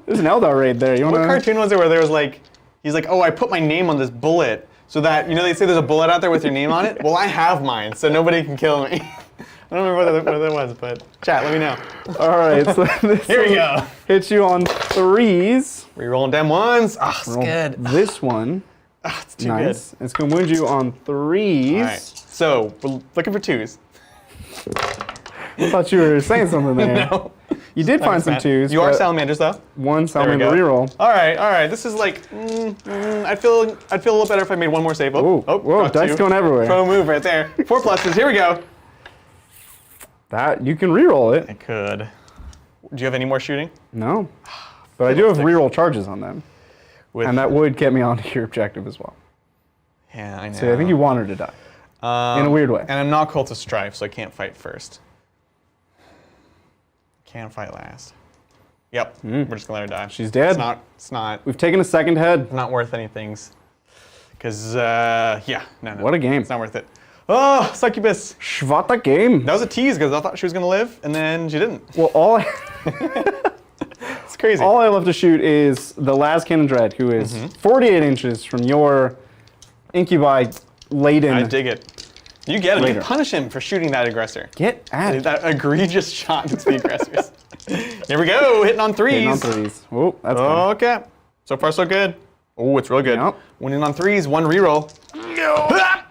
There's an Eldar raid there. You What wanna? cartoon was it where there was like, he's like, oh, I put my name on this bullet so that, they say there's a bullet out there with your name on it? Well, I have mine, so nobody can kill me. I don't remember what that was, but chat, let me know. All right. So this Here we one go. hits you on 3s. Rerolling them ones. Ah, it's Roll good. This one. Ah, it's too Nice. It's gonna wound you on 3s. good. All right. So, we're looking for 2s. I thought you were saying something there. No. You did find some 2s. You are but Salamanders, though. One There we Salamander go. reroll. All right. This is like, I'd feel a little better if I made one more save. Ooh, whoa, got dice 2. going everywhere. Pro move right there. 4 pluses. Here we go. That you can reroll I it. could. Do you have any more shooting? No, but I do have reroll charges on them, With, and that would get me onto your objective as well. Yeah, I know. So I think you want her to die in a weird way. And I'm not Cult of Strife, so I can't fight first. Can't fight last. Yep. We're just gonna let her die. She's dead. It's not We've taken a second head. not worth anything. Because, yeah, no. What a game. It's not worth it. Oh, Succubus. What a game. That was a tease because I thought she was going to live, and then she didn't. Well, It's crazy. all I love to shoot is the last Cannon Dread, who is 48 inches from your incubi-laden. I dig it. You get it. You Later. punish him for shooting that aggressor. Get at it. That egregious shot into the aggressors. Here we go, hitting on threes. Hitting on threes. Oh, that's fun. Okay. So far, so good. Oh, it's real good. Yep. Winning on threes, one reroll.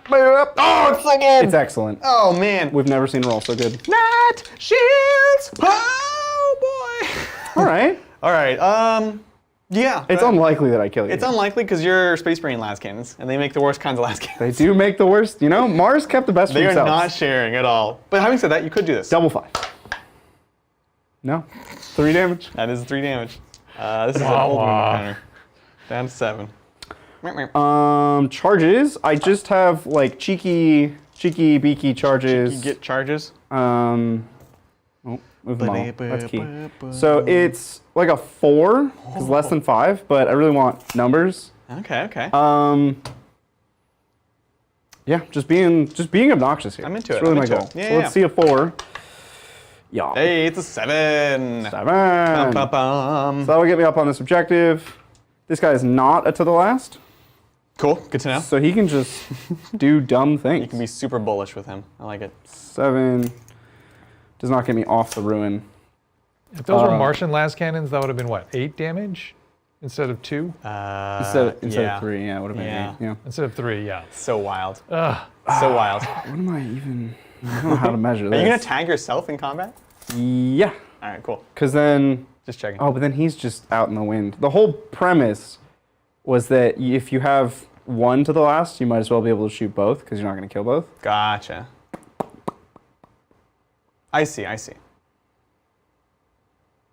Oh, it's so good. It's excellent. Oh, man. We've never seen a roll so good. Not shields. Oh, boy. All right. All right. Yeah. It's unlikely that I kill you. It's unlikely because you're Space Marine las cannons, and they make the worst kinds of las cannons. They do make the worst. You know, Mars kept the best for They are themselves. not sharing at all. But having said that, you could do this. Double 5. No. 3 damage. That is 3 damage. This is an old one counter. Down to 7. Charges. I just have like cheeky beaky charges. You get charges. Oh, move them all. That's key. So it's like a 4, because less than 5, but I really want numbers. Okay. Yeah, just being obnoxious here. I'm into That's it. really I'm my into goal. it. Yeah, So let's see a 4. Yeah. Hey, it's a 7. 7. Bum. So that'll get me up on this objective. This guy is not a to the last, Cool. Good to know. so he can just do dumb things. You can be super bullish with him. I like it. 7 does not get me off the ruin. If those were Martian las cannons, that would have been what, 8 damage instead of 2? Instead of 3, yeah, it would have been Yeah. 8. Yeah. Instead of 3, yeah. So wild. Ugh. So wild. What am I even? I don't know how to measure Are this. you going to tag yourself in combat? Yeah, All right, cool. because then. Just checking. Oh, but then he's just out in the wind. The whole premise was that if you have 1 to the last, you might as well be able to shoot both because you're not going to kill both. Gotcha. I see.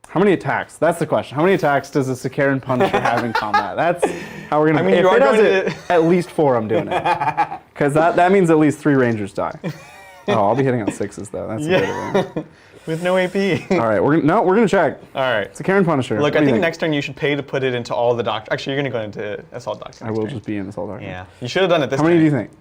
How many attacks? That's the question. How many attacks does a Sakaran Punisher have in combat? That's how we're going to. I mean, you if are it has going it, at least 4, I'm doing it. Because that means at least 3 Rangers die. Oh, I'll be hitting on 6s though. That's a good one. With no AP. All right, we're gonna check. All right. Sakaran Punisher. Look, what I do you think next turn you should pay to put it into all the doctrines. Actually, you're going to go into Assault Doctrine. I will just be in this all dark. Yeah. You should have done it this How time. many do you think?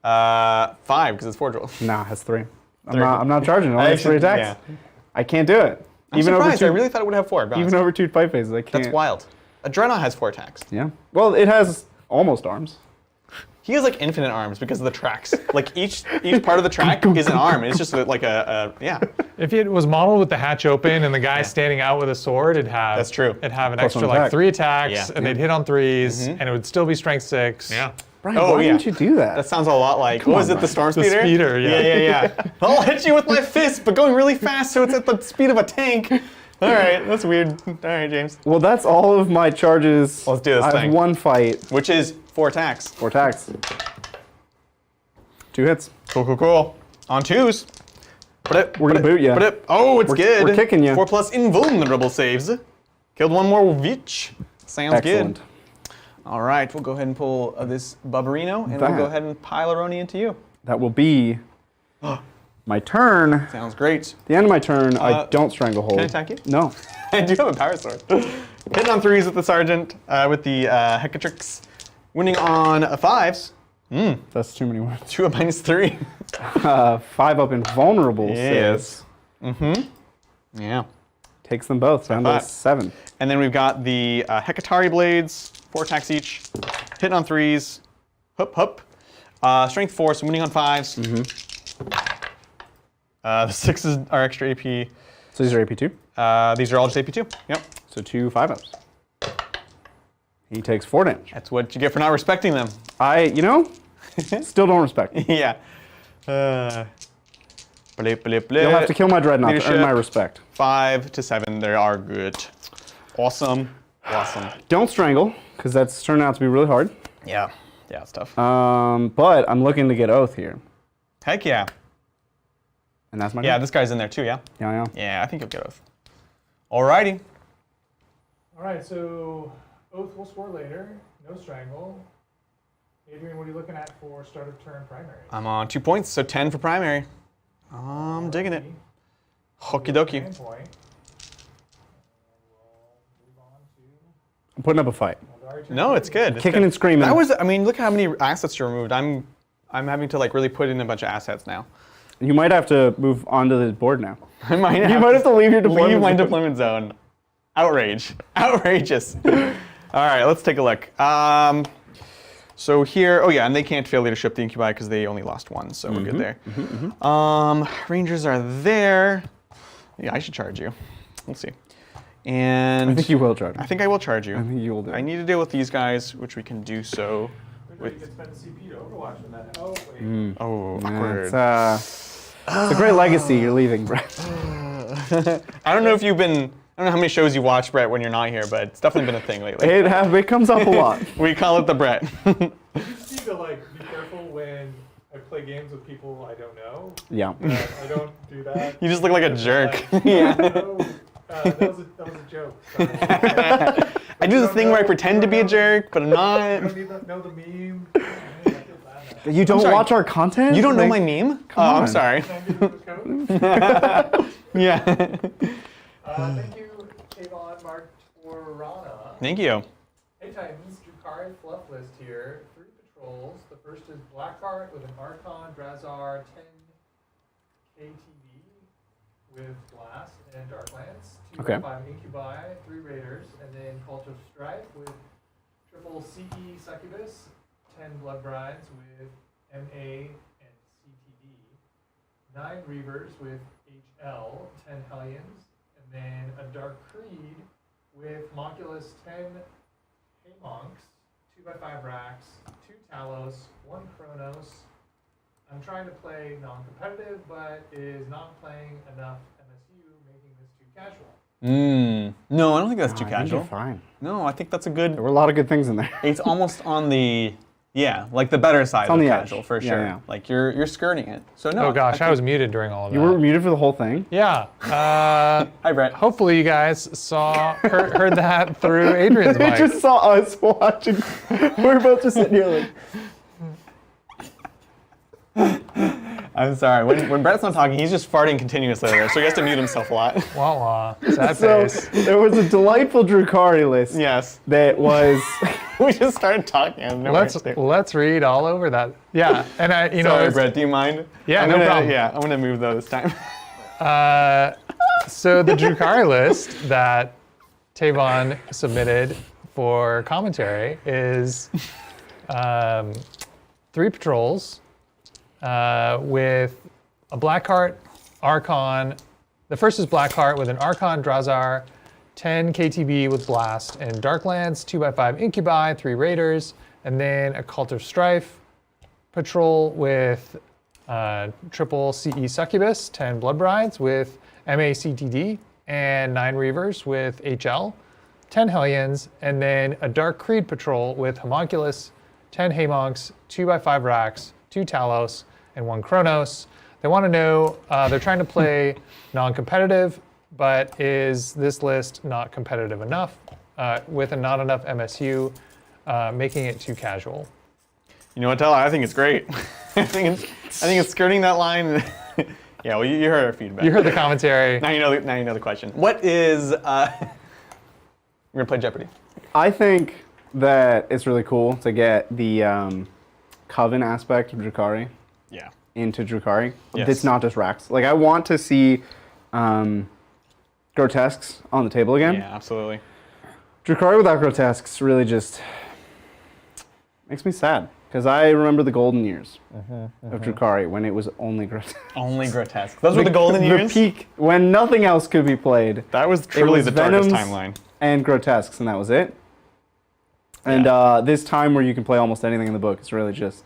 5, because it's 4 drill. Nah, it has 3. 3. I'm not charging. It only has 3 attacks. Yeah. I can't do it. I'm surprised. I really thought it would have 4. Even over 2 fight phases, I can't. That's wild. A Dreadnought has 4 attacks. Yeah. Well, it has almost arms. He has like infinite arms because of the tracks. Like each part of the track is an arm. It's just like yeah. If it was modeled with the hatch open and the guy standing out with a sword, it'd have That's true. It'd have an Plus extra one attack. like 3 attacks, Yeah. and they'd hit on 3s, and it would still be strength 6. Yeah. Brian, Oh, why yeah. didn't you do that? That sounds a lot like, what was it, the Storm The Speeder? speeder, yeah. Yeah. I'll hit you with my fist, but going really fast so it's at the speed of a tank. All right, that's weird. All right, James. Well, that's all of my charges. Let's do this I thing. have 1 fight, Which is 4 attacks. 4 attacks. 2 hits. Cool. On 2s. We're gonna boot ya. Oh, it's good. we're kicking ya. 4+ invulnerable saves. Killed 1 more witch. Sounds Excellent. good. All right, we'll go ahead and pull this Bubberino, and we'll That. go ahead and pile a Roni into you. That will be my turn. Sounds great. The end of my turn, I don't Stranglehold. Can I attack you? No. I do have a power sword. Hitting on 3s with the Sergeant, with the Hecatrix. Winning on 5s. That's too many words. 2 at -3. 5 up invulnerable Yes. saves. Yeah. Takes them both down to 5. 7. And then we've got the Hecatari blades, 4 attacks each. Hitting on 3s. Hup. Strength 4, so winning on 5s. The 6s are extra AP. So these are AP2. These are all just AP2. Yep. So 2 5-ups. He takes 4 damage. That's what you get for not respecting them. Still don't respect him. Yeah. You'll have to kill my Dreadnought to earn Leadership. my respect. 5 to 7, they are good. Awesome. Don't strangle, because that's turned out to be really hard. Yeah, it's tough. But I'm looking to get Oath here. Heck yeah. And that's my Yeah, turn. this guy's in there too, yeah? Yeah. Yeah, I think you'll get Oath. Alrighty. All right, so Oath will score later. No strangle. Adrian, what are you looking at for start of turn primary? I'm on 2 points, so 10 for primary. I'm digging it. Okie dokie. Point. I'm putting up a fight. No, it's good. It's Kicking good. and screaming. That was, I mean, look how many assets you removed. I'm having to like really put in a bunch of assets now. You might have to move onto the board now. I might You might have to leave your deployment leave my zone. deployment zone. Outrage. Outrageous. All right, let's take a look. So here, oh yeah, and they can't fail leadership the incubi because they only lost one, so we're good there. Rangers are there. Yeah, I should charge you. Let's see. And I think you will charge. I think I will charge you. I think you will do. I need to deal with these guys, which we can do so. You can spend CP to Overwatch in that. Oh, wait. Oh, Yeah, awkward. it's a great legacy you're leaving, Brett. I don't know if you've been. I don't know how many shows you watch, Brett, when you're not here, but it's definitely been a thing lately. It comes up a lot. We call it the Brett. You just need to like be careful when I play games with people I don't know. Yeah. I don't do that. You just look like a jerk. Yeah. That was a joke. Sorry. I do this thing where I pretend to be a jerk, but I'm You not. don't need to know the meme. I feel bad now. You don't sorry. watch our content? You don't know Like, my meme? come Oh, I'm on. sorry. Can I give you the code? Yeah. Thank you, Kayvon Mark Torana. Thank you. Hey Titans, Drukhari fluff list here. 3 patrols. The first is Blackheart with an Archon, Drazar, 10 KTV with Blast and Darklands. 2 Okay. 5 Incubi, 3 Raiders, and then Cult of Strife with triple CE Succubus, 10 Blood Brides with MA and CTD, 9 Reavers with HL, 10 Hellions, and then a Dark Creed with Homunculus, 10 Haymonks, 2x5 Racks, 2 Talos, 1 Chronos. I'm trying to play non-competitive, but is not playing enough MSU, making this too casual. No, I don't think that's too I think casual. you're fine. No, I think that's a good. There were a lot of good things in there. It's almost on the, yeah, like the better side on of the edge. casual for Yeah, sure. yeah. Like you're skirting it. So no. Oh gosh, I think- was muted during all of You that. were muted for the whole thing? Yeah. Hi, Brett. Hopefully you guys heard that through Adrian's They mic. just saw us watching. We're both just sitting here like. I'm sorry. When Brett's not talking, he's just farting continuously there, so he has to mute himself a lot. Wah wah. Sad So face. there was a delightful Drukhari list Yes. that was. We just started talking. I have no words to. Let's read all over that. Yeah, and you know, Sorry, it's- Brett. Do you mind? Yeah, I'm no gonna, problem. Yeah, I'm gonna move though this time. so the Drukhari list that Tavon submitted for commentary is 3 patrols with a Blackheart, Archon. The first is Blackheart with an Archon, Drazar, 10 KTB with Blast and Darklands, 2x5 Incubi, 3 Raiders, and then a Cult of Strife patrol with triple CE Succubus, 10 Blood Brides with MACTD, and 9 Reavers with HL, 10 Hellions, and then a Dark Creed patrol with Homunculus, 10 Haymonks, 2x5 Racks, 2 Talos, and 1 Chronos. They want to know, they're trying to play non-competitive, but is this list not competitive enough with a not enough MSU, making it too casual? You know what, Tyler? I think it's great. I think it's skirting that line. Yeah, well, you heard our feedback. You heard the commentary. Now you know the question. What is? We're gonna play Jeopardy. I think that it's really cool to get the Coven aspect of Drukhari Yeah. into Drukhari. Yes. It's not just racks. Like I want to see grotesques on the table again. Yeah, absolutely. Drukhari without grotesques really just makes me sad because I remember the golden years of Drukhari when it was only grotesque. Only grotesque. Those were the golden years. The peak when nothing else could be played. That was truly was the darkest Venoms timeline. And grotesques, and that was it. And this time where you can play almost anything in the book, it's really just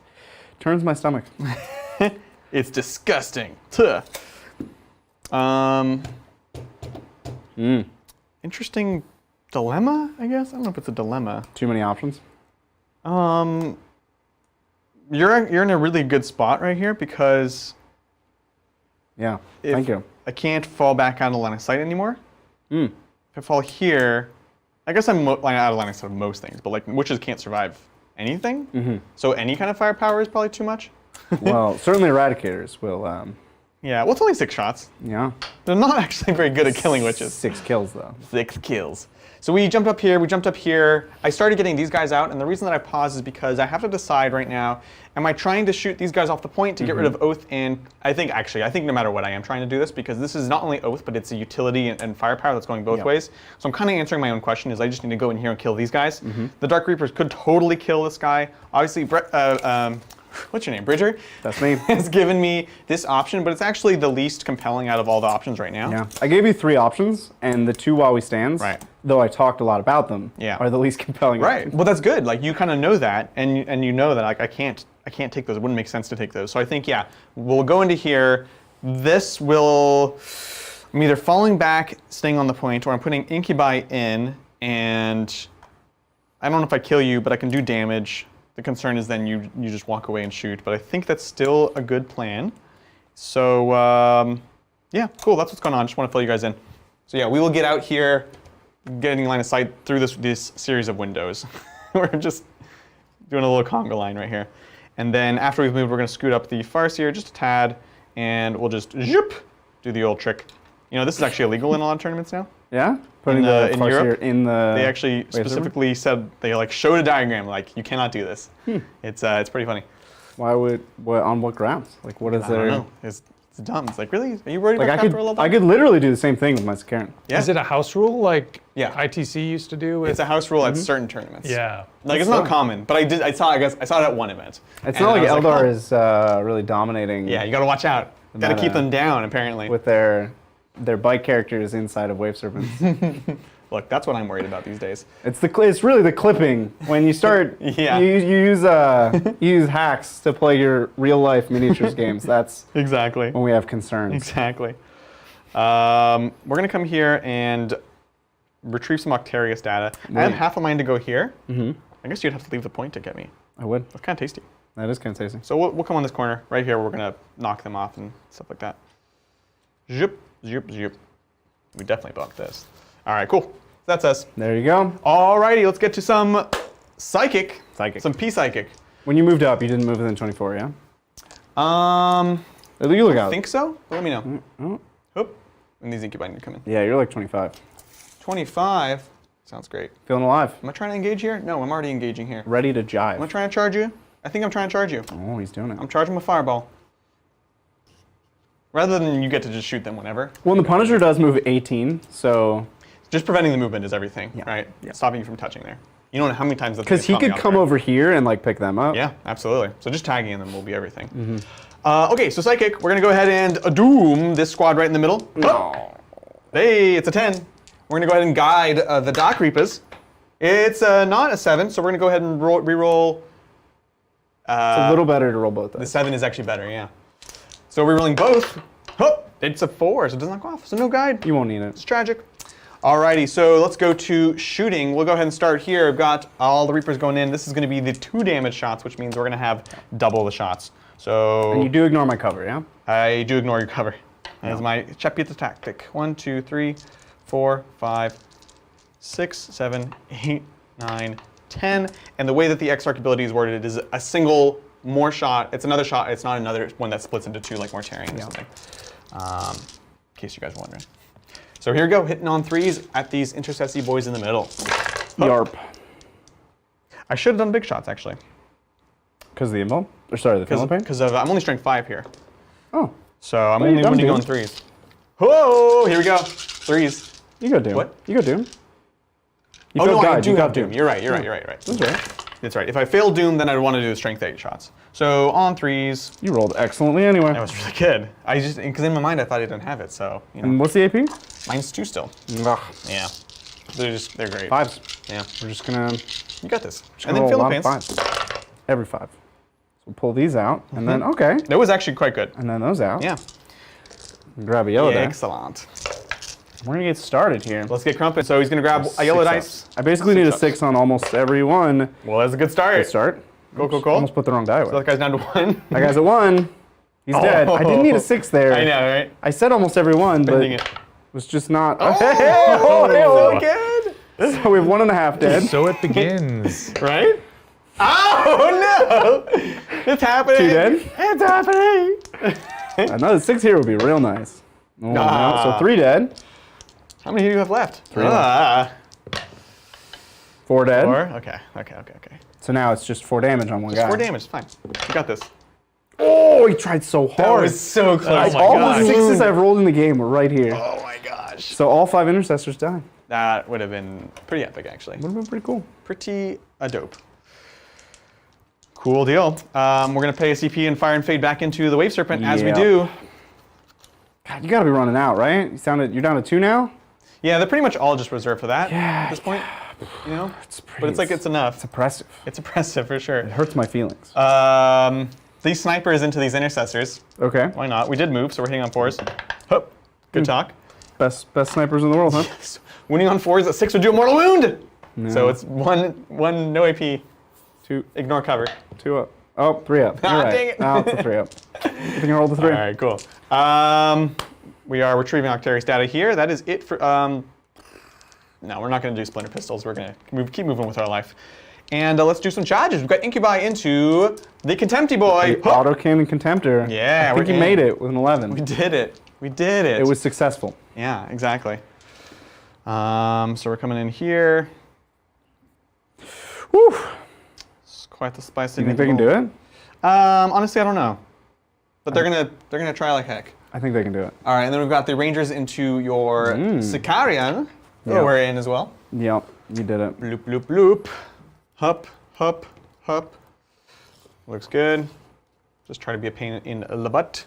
turns my stomach. It's disgusting. Tuh. Interesting dilemma, I guess. I don't know if it's a dilemma. Too many options. You're in a really good spot right here because Yeah. if Thank you. I can't fall back out of line of sight anymore. Mm. If I fall here, I guess I'm out of line of sight of most things, but like witches can't survive anything. So any kind of firepower is probably too much. Well, certainly Eradicators will Yeah, well, it's only 6 shots. Yeah. They're not actually very good at killing witches. 6 kills though. 6 kills. So we jumped up here, I started getting these guys out, and the reason that I paused is because I have to decide right now, am I trying to shoot these guys off the point to get rid of Oath? And I think no matter what, I am trying to do this, because this is not only Oath, but it's a utility and firepower that's going both ways. So I'm kind of answering my own question, is I just need to go in here and kill these guys. The Dark Reapers could totally kill this guy. Obviously, what's your name, Bridger? That's me. Has given me this option, but it's actually the least compelling out of all the options right now. Yeah. I gave you 3 options, and the 2 while we stands, though I talked a lot about them, are the least compelling. Right. Well, that's good. Like, you kind of know that, and you know that like I can't take those. It wouldn't make sense to take those. So I think, yeah, we'll go into here. This will, I'm either falling back, staying on the point, or I'm putting Incubi in, and I don't know if I kill you, but I can do damage. The concern is then you just walk away and shoot, but I think that's still a good plan. So yeah, cool, that's what's going on. Just want to fill you guys in. So yeah, we will get out here, getting line of sight through this series of windows. We're just doing a little conga line right here. And then after we've moved, we're going to scoot up the farseer just a tad, and we'll just zhoop, do the old trick. You know, this is actually illegal in a lot of tournaments now. Yeah? Putting the in farseer Europe, in the... They actually specifically said, they like showed a diagram, like, you cannot do this. It's pretty funny. Why would, on what grounds? Like, what is there? I don't know. It's dumb. It's like, really? Are you worried about Craftworld level? I could literally do the same thing with my Secondaries. Yeah. Is it a house rule like Yeah. ITC used to do? With, It's a house rule at certain tournaments. yeah. Like, it's not common, but I saw it at one event. It's And not like I was Eldar oh. is really dominating. Yeah, you gotta watch out. Gotta keep meta. them down, apparently. With their bike characters inside of Wave Serpents. Look, that's what I'm worried about these days. It's really the clipping when you start. Yeah. You use hacks to play your real life miniatures games. That's Exactly. when we have concerns. Exactly. We're gonna come here and retrieve some Octarius data. I have half a mind to go here. I guess you'd have to leave the point to get me. I would. That's kind of tasty. That is kind of tasty. So we'll come on this corner right here. We're gonna knock them off and stuff like that. Zip, zip, zip. We definitely bumped this. All right, cool. That's us. There you go. Alrighty, let's get to some psychic. Some P-psychic. When you moved up, you didn't move within 24, yeah? You look I out. think so. But let me know. Oop. And these incubi need to come in. Yeah, you're like 25. 25. Sounds great. Feeling alive. Am I trying to engage here? No, I'm already engaging here. Ready to jive. Am I trying to charge you? I think I'm trying to charge you. Oh, he's doing it. I'm charging with fireball. Rather than you get to just shoot them whenever. Well, the Punisher does move 18, so... Just preventing the movement is everything, right? Yeah. Stopping you from touching there. You don't know how many times that's because he could come over here and like pick them up. Yeah, absolutely. So just tagging them will be everything. Okay, so Psychic, we're gonna go ahead and doom this squad right in the middle. No. Hey, it's a 10. We're gonna go ahead and guide the Dark Reapers. It's not a 7, so we're gonna go ahead and re-roll. It's a little better to roll both. The 7 is actually better, yeah. So we're rolling both. Oh, it's a 4, so it does not go off. So no guide. You won't need it. It's tragic. Alrighty, so let's go to shooting. We'll go ahead and start here. I've got all the Reapers going in. This is going to be the 2 damage shots, which means we're going to have double the shots. So and you do ignore my cover, yeah? I do ignore your cover. That's my Chapita tactic. 1, 2, 3, 4, 5, 6, 7, 8, 9, 10. And the way that the Exarch ability is worded is a single more shot. It's another shot. It's not another one that splits into 2 like Mortarion or something. In case you guys are wondering. So here we go, hitting on 3s at these intercessy boys in the middle. Yarp. I should have done big shots, actually. Because of the info? Or sorry, the film pain? Because I'm only strength 5 here. Oh. So I'm only going to go on 3s. Whoa, here we go. 3s. You go Doom. What? You go Doom. Oh, no, I do have Doom. You're right. That's right. That's right. If I fail Doom, then I'd want to do the strength 8 shots. So on 3s. You rolled excellently anyway. That was really good. I just, because in my mind I thought I didn't have it, so, you know. And what's the AP? Mine's 2 still. Ugh. Yeah. They're great. 5s. Yeah. We're just gonna You got this. just And gonna then roll fill a the lot of pants. 5s. Every 5. So we'll pull these out, and then, okay. That was actually quite good. And then those out. Yeah. Grab a yellow die. Excellent. We're gonna get started here. Let's get Crumpet. So he's gonna grab a yellow dice. I basically need a 6 on almost every one. Well, that's a good start. Good start. Cool. Almost put the wrong die So away. that guy's down to 1. That guy's at 1. He's dead. I didn't need a 6 there. I know, right? I said almost every one, but Spending it it. was just not. Oh, so good. So we have 1.5 dead. So it begins. Right? Oh no! It's happening. 2 dead. It's happening. Another 6 here would be real nice. Oh, no. So 3 dead. How many do you have left? 3 left. 4 dead. 4? Okay. So now it's just 4 damage on one guy. 4 damage, fine. You got this. Oh, he tried so hard. That was so close. my All gosh. the 6s I've rolled in the game were right here. Oh my gosh. So all 5 intercessors died. That would have been pretty epic, actually. Would have been pretty cool. Pretty dope. Cool deal. We're going to pay a CP and fire and fade back into the Wave Serpent as we Yep. do. God, you gotta be running out, right? You're down to 2 now? Yeah, they're pretty much all just reserved for that at this point. You know? But it's like it's enough. It's oppressive. It's oppressive for sure. It hurts my feelings. These snipers into these intercessors. Okay. Why not? We did move, so we're hitting on 4s. Hup. Good talk. Best snipers in the world, huh? Winning on 4s, a 6 would do a mortal wound! No. So it's one no AP. 2, Ignore cover. 2 up. Oh, 3 up. You're right. Dang it. No, it's a 3 up. You think I rolled the 3? All right, cool. We are retrieving Octarius data here. That is it for. No, we're not going to do splinter pistols. We're going to keep moving with our life. And let's do some charges. We've got Incubi into the Contempty Boy. The auto cannon contemptor. Yeah, I think you made it with an 11. We did it. We did it. It was successful. Yeah, exactly. So we're coming in here. Whew. It's quite the spicy. You think they can do it? Honestly, I don't know. But they're gonna try like heck. I think they can do it. All right, and then we've got the Rangers into your Sicarian. Yeah. We're in as well. Yep, you did it. Bloop, bloop, bloop. Hup, hup, hup. Looks good. Just try to be a pain in the butt.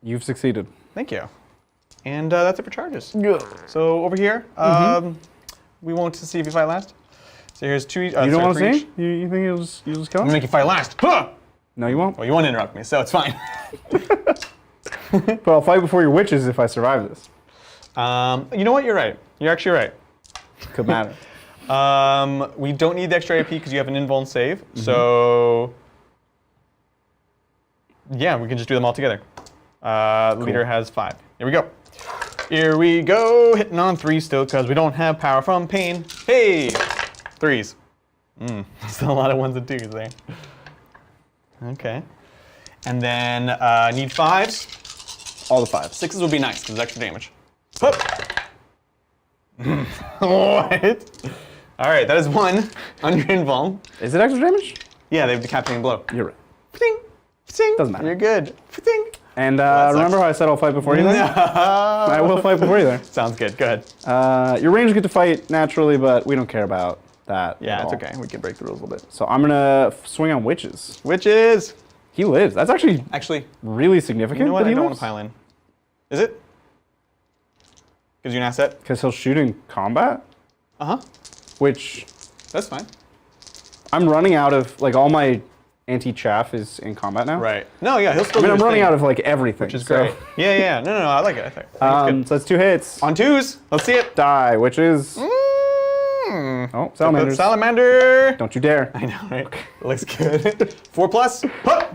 You've succeeded. Thank you. And that's it for charges. Good. So over here, we won't see if you fight last. So here's 2. You don't want to see? You think you'll just kill I'm him? gonna make you fight last. Huh! No, you won't. Well, you won't interrupt me, so it's fine. But I'll fight before your witches if I survive this. You know what? You're right. You're actually right. Could matter. We don't need the extra AP because you have an invuln save. So yeah, we can just do them all together. The leader has 5. Here we go. Here we go. Hitting on 3 still because we don't have power from pain. Hey, 3s. Still a lot of 1s and 2s there. Okay. And then need 5s. All the 5s. 6s would be nice because it's extra damage. Hup. What? All right, that is 1 on your invuln. Is it extra damage? Yeah, they have decapitating blow. You're right. Pting, pting. Doesn't matter. You're good. Pting. And remember how I said I'll fight before you there? I will fight before you there. Sounds good. Go ahead. Your rangers get to fight naturally, but we don't care about that. Yeah, at it's all. okay. We can break the rules a little bit. So I'm gonna swing on witches. Witches. He lives. That's actually Actually, really significant. you know what? that I he don't want lives. to pile in. Is it? Gives you an asset? Because he'll shoot in combat, Uh-huh. which That's fine. I'm running out of. Like all my anti-chaff is in combat now. Right. No, yeah, he'll still I mean, do I'm his running thing, out of like everything. which is great. Yeah, yeah. No, I like it. I think it's good. So that's 2 hits. On 2s. Let's see it. Die, witches. Mm. Oh, salamanders. Salamander. Don't you dare. I know, right? Looks good. 4 plus. Huh.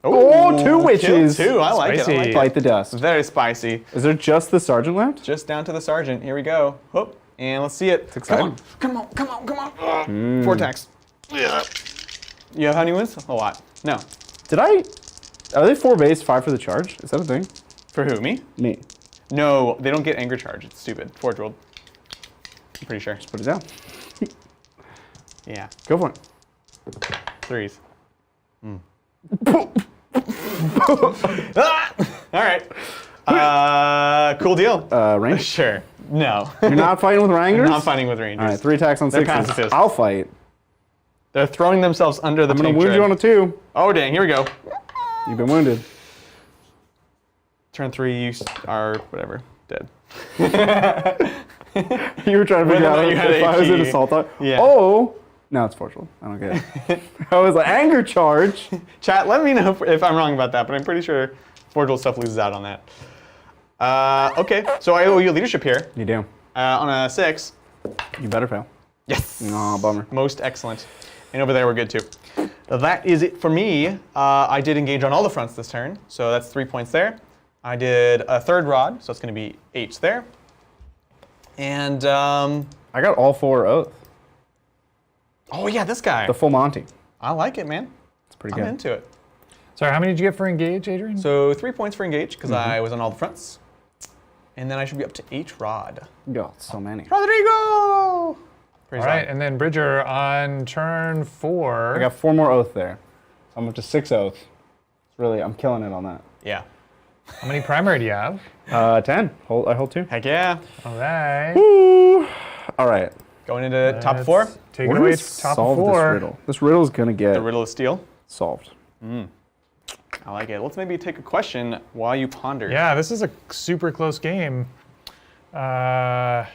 Oh, 2 witches. Kill 2. I like it. I Spicy. like it. Bite the dust. Very spicy. Is there just the sergeant left? Just down to the sergeant. Here we go. Whoop. And let's see it. exciting. Come on. 4 attacks. Yeah. You have how many wounds? A lot. No. Did I? Are they 4 base, 5 for the charge? Is that a thing? For who? Me? Me. No, they don't get anger charge. It's stupid. Forge rolled. I'm pretty sure. Put it down. Yeah. Go for it. 3s. Ah! All right. Cool deal. Range? Sure. No. You're not fighting with Rangers? Not fighting with Rangers. All right, 3 attacks on They're 6s. pacifists. I'll fight. They're throwing themselves under the I'm gonna tank wound tread. you on a 2. Oh, dang. Here we go. You've been wounded. Turn 3, you are, whatever, dead. You were trying to figure Whether or out not you had if I was AP. in assault. Yeah. Oh! No, it's forceful. I don't get it. I was like, anger charge. Chat, let me know if I'm wrong about that, but I'm pretty sure Forge Roll stuff loses out on that. Okay, so I owe you leadership here. You do. On a 6. You better fail. Yes. Aw, bummer. Most excellent. And over there, we're good too. That is it for me. I did engage on all the fronts this turn, so that's 3 points there. I did a 3rd rod, so it's going to be 8 there. And, I got all 4 oath. oh yeah, this guy. The full Monty. I like it, man. It's pretty I'm good. into it. Sorry, how many did you get for engage, Adrian? So 3 points for engage, because I was on all the fronts. And then I should be up to 8 rod. God, so many. Rodrigo! Praise All right, God. and then Bridger on turn 4. I got 4 more oath there. So I'm up to 6 oath. It's really, I'm killing it on that. Yeah. How many primary do you have? 10. I hold 2. Heck yeah. All right. Woo! All right. Going into top 4. Take We're it away gonna to top solve 4. this riddle. This riddle's gonna get The riddle of steel. solved. I like it. Let's maybe take a question while you ponder. Yeah, this is a super close game. Thanks,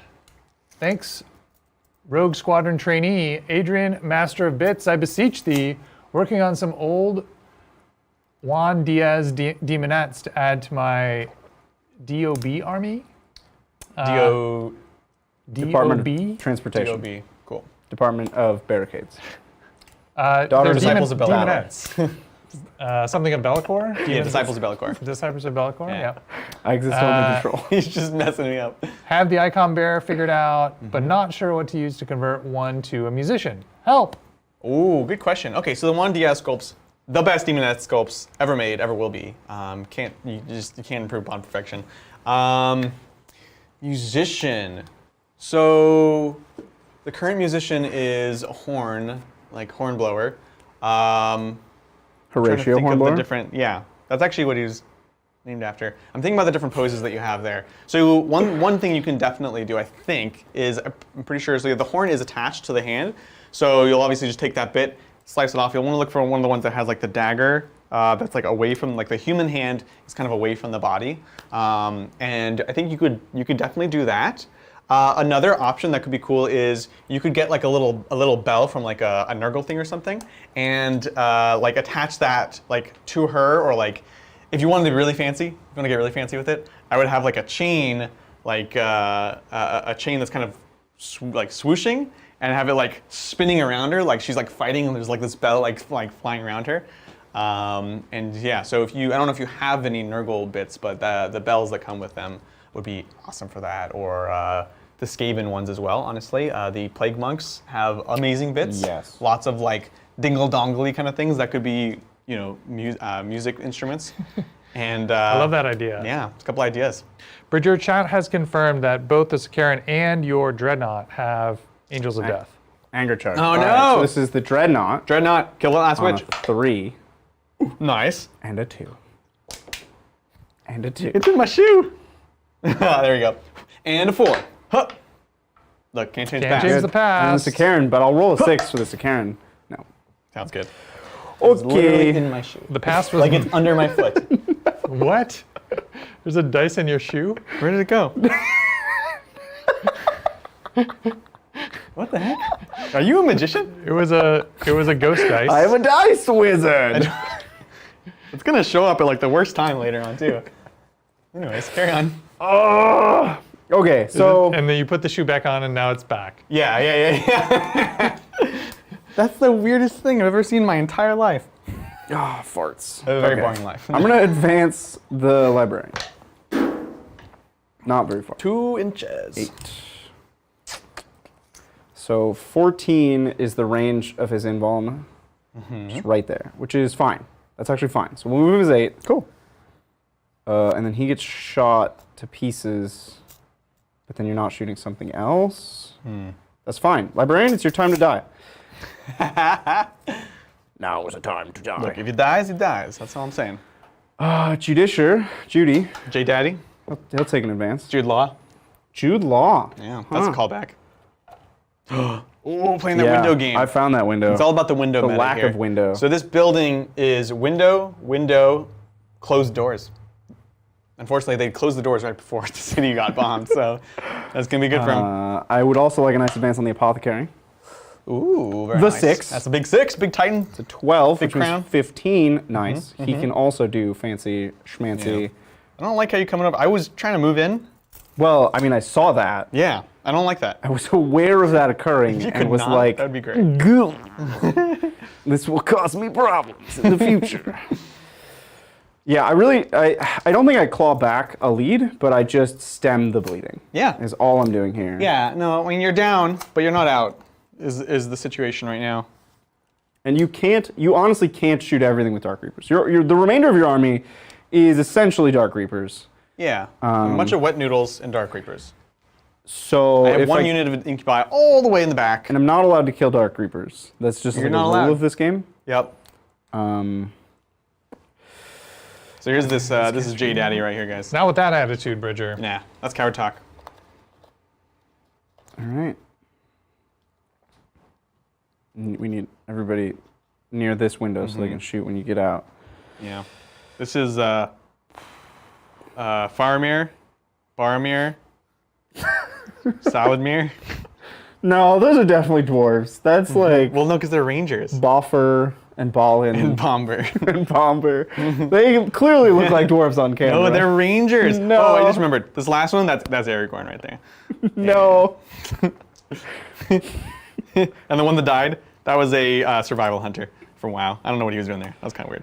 Rogue Squadron trainee, Adrian, Master of Bits, I beseech thee, working on some old Juan Diaz demonettes to add to my DOB army. Department DOB? of Transportation. DOB. Cool. Department of Barricades. They're Disciples of Bellicor. demonettes. Something of Bellicor? Yeah, Disciples of Bellicor. Disciples of Bellicor, Yeah. yeah. I exist under control. He's just messing me up. Have the icon bearer figured out, but not sure what to use to convert one to a musician. Help! Ooh, good question. Okay, so the Juan Diaz sculpts, the best demonette sculpts ever made, ever will be. You can't improve upon perfection. Musician. So the current musician is a horn, like horn blower. Trying to Horatio think of the Hornblower. different, yeah, that's actually what he's named after. I'm thinking about the different poses that you have there. So one thing you can definitely do, I think, is I'm pretty sure, so the horn is attached to the hand. So you'll obviously just take that bit, slice it off. You'll want to look for one of the ones that has like the dagger that's like away from, like the human hand is kind of away from the body. And I think you could definitely do that. Another option that could be cool is you could get like a little bell from like a Nurgle thing or something, and like attach that like to her, or like if you wanted to be really fancy, if you want to get really fancy with it, I would have like a chain, like a chain that's kind of like swooshing, and have it like spinning around her, like she's like fighting, and there's like this bell like flying around her. And yeah, so I don't know if you have any Nurgle bits, but the bells that come with them would be awesome for that, or the Skaven ones as well, honestly. The Plague Monks have amazing bits. Yes. Lots of like dingle-dongly kind of things that could be, you know, music instruments. And I love that idea. Yeah, a couple ideas. Bridger, chat has confirmed that both the Sakaran and your Dreadnought have Angels of Death. Anger charge. Oh, All no! right, so this is the Dreadnought. Dreadnought, kill the last On a witch. 3 Nice. and a 2. And a 2. It's in my shoe. There we go. And a 4. Huh. Look, can't change Can't that. change the past. And the Sakaran, but I'll roll a 6 for the Sakaran. No. Sounds good. It's literally Okay. in my shoe. The past was Like it's under my foot. what? There's a dice in your shoe? Where did it go? What the heck? Are you a magician? It was a ghost dice. I am a dice wizard. It's gonna show up at like the worst time later on too. Anyways, carry on. Oh. Okay, so and then you put the shoe back on, and now it's back. Yeah. That's the weirdest thing I've ever seen in my entire life. farts. A very Okay. boring life. I'm gonna advance the library. Not very far. 2 inches. 8. So 14 is the range of his invuln. Just right there, which is fine. That's actually fine. So we'll move his 8. Cool. And then he gets shot to pieces, but then you're not shooting something else. That's fine. Librarian, it's your time to die. Now is the time to die. Look, if he dies, he dies. That's all I'm saying. Judy, J Daddy, he'll take an advance. Jude Law. Jude Law. Yeah, that's a callback. Oh, playing that Yeah, window game. I found that window. It's all about the window The meta lack here. of window. So this building is window, closed doors. Unfortunately, they closed the doors right before the city got bombed, so that's gonna be good for him. I would also like a nice advance on the apothecary. Ooh, very The nice. 6. That's a big 6, big Titan. It's a 12, Big which means crown. 15. Nice. He can also do fancy schmancy. Yeah. I don't like how you coming up. I was trying to move in. Well, I mean, I saw that. Yeah, I don't like that. I was aware of that occurring You and could was not, like, that'd be great. "Goo. This will cause me problems in the future." Yeah, I don't think I claw back a lead, but I just stem the bleeding. Yeah. Is all I'm doing here. Yeah, no, I mean, you're down, but you're not out, is the situation right now. And you honestly can't shoot everything with Dark Reapers. The remainder of your army is essentially Dark Reapers. Yeah, a bunch of wet noodles and Dark Reapers. So I have one unit of Incubi all the way in the back. And I'm not allowed to kill Dark Reapers. That's just You're like not a allowed. rule of this game. Yep. So here's this. This is J Daddy right here, guys. Not with that attitude, Bridger. Nah, that's coward talk. All right. We need everybody near this window so they can shoot when you get out. Yeah. This is Faramir, Boromir, Saladmir. No, those are definitely dwarves. That's like Well, no, because they're rangers. Boffer and Balin And Bomber. and Bomber. They clearly look like dwarves on camera. No, they're rangers. No. Oh, I just remembered. This last one, that's Aragorn right there. No. And the one that died, that was a survival hunter from WoW. I don't know what he was doing there. That was kind of weird.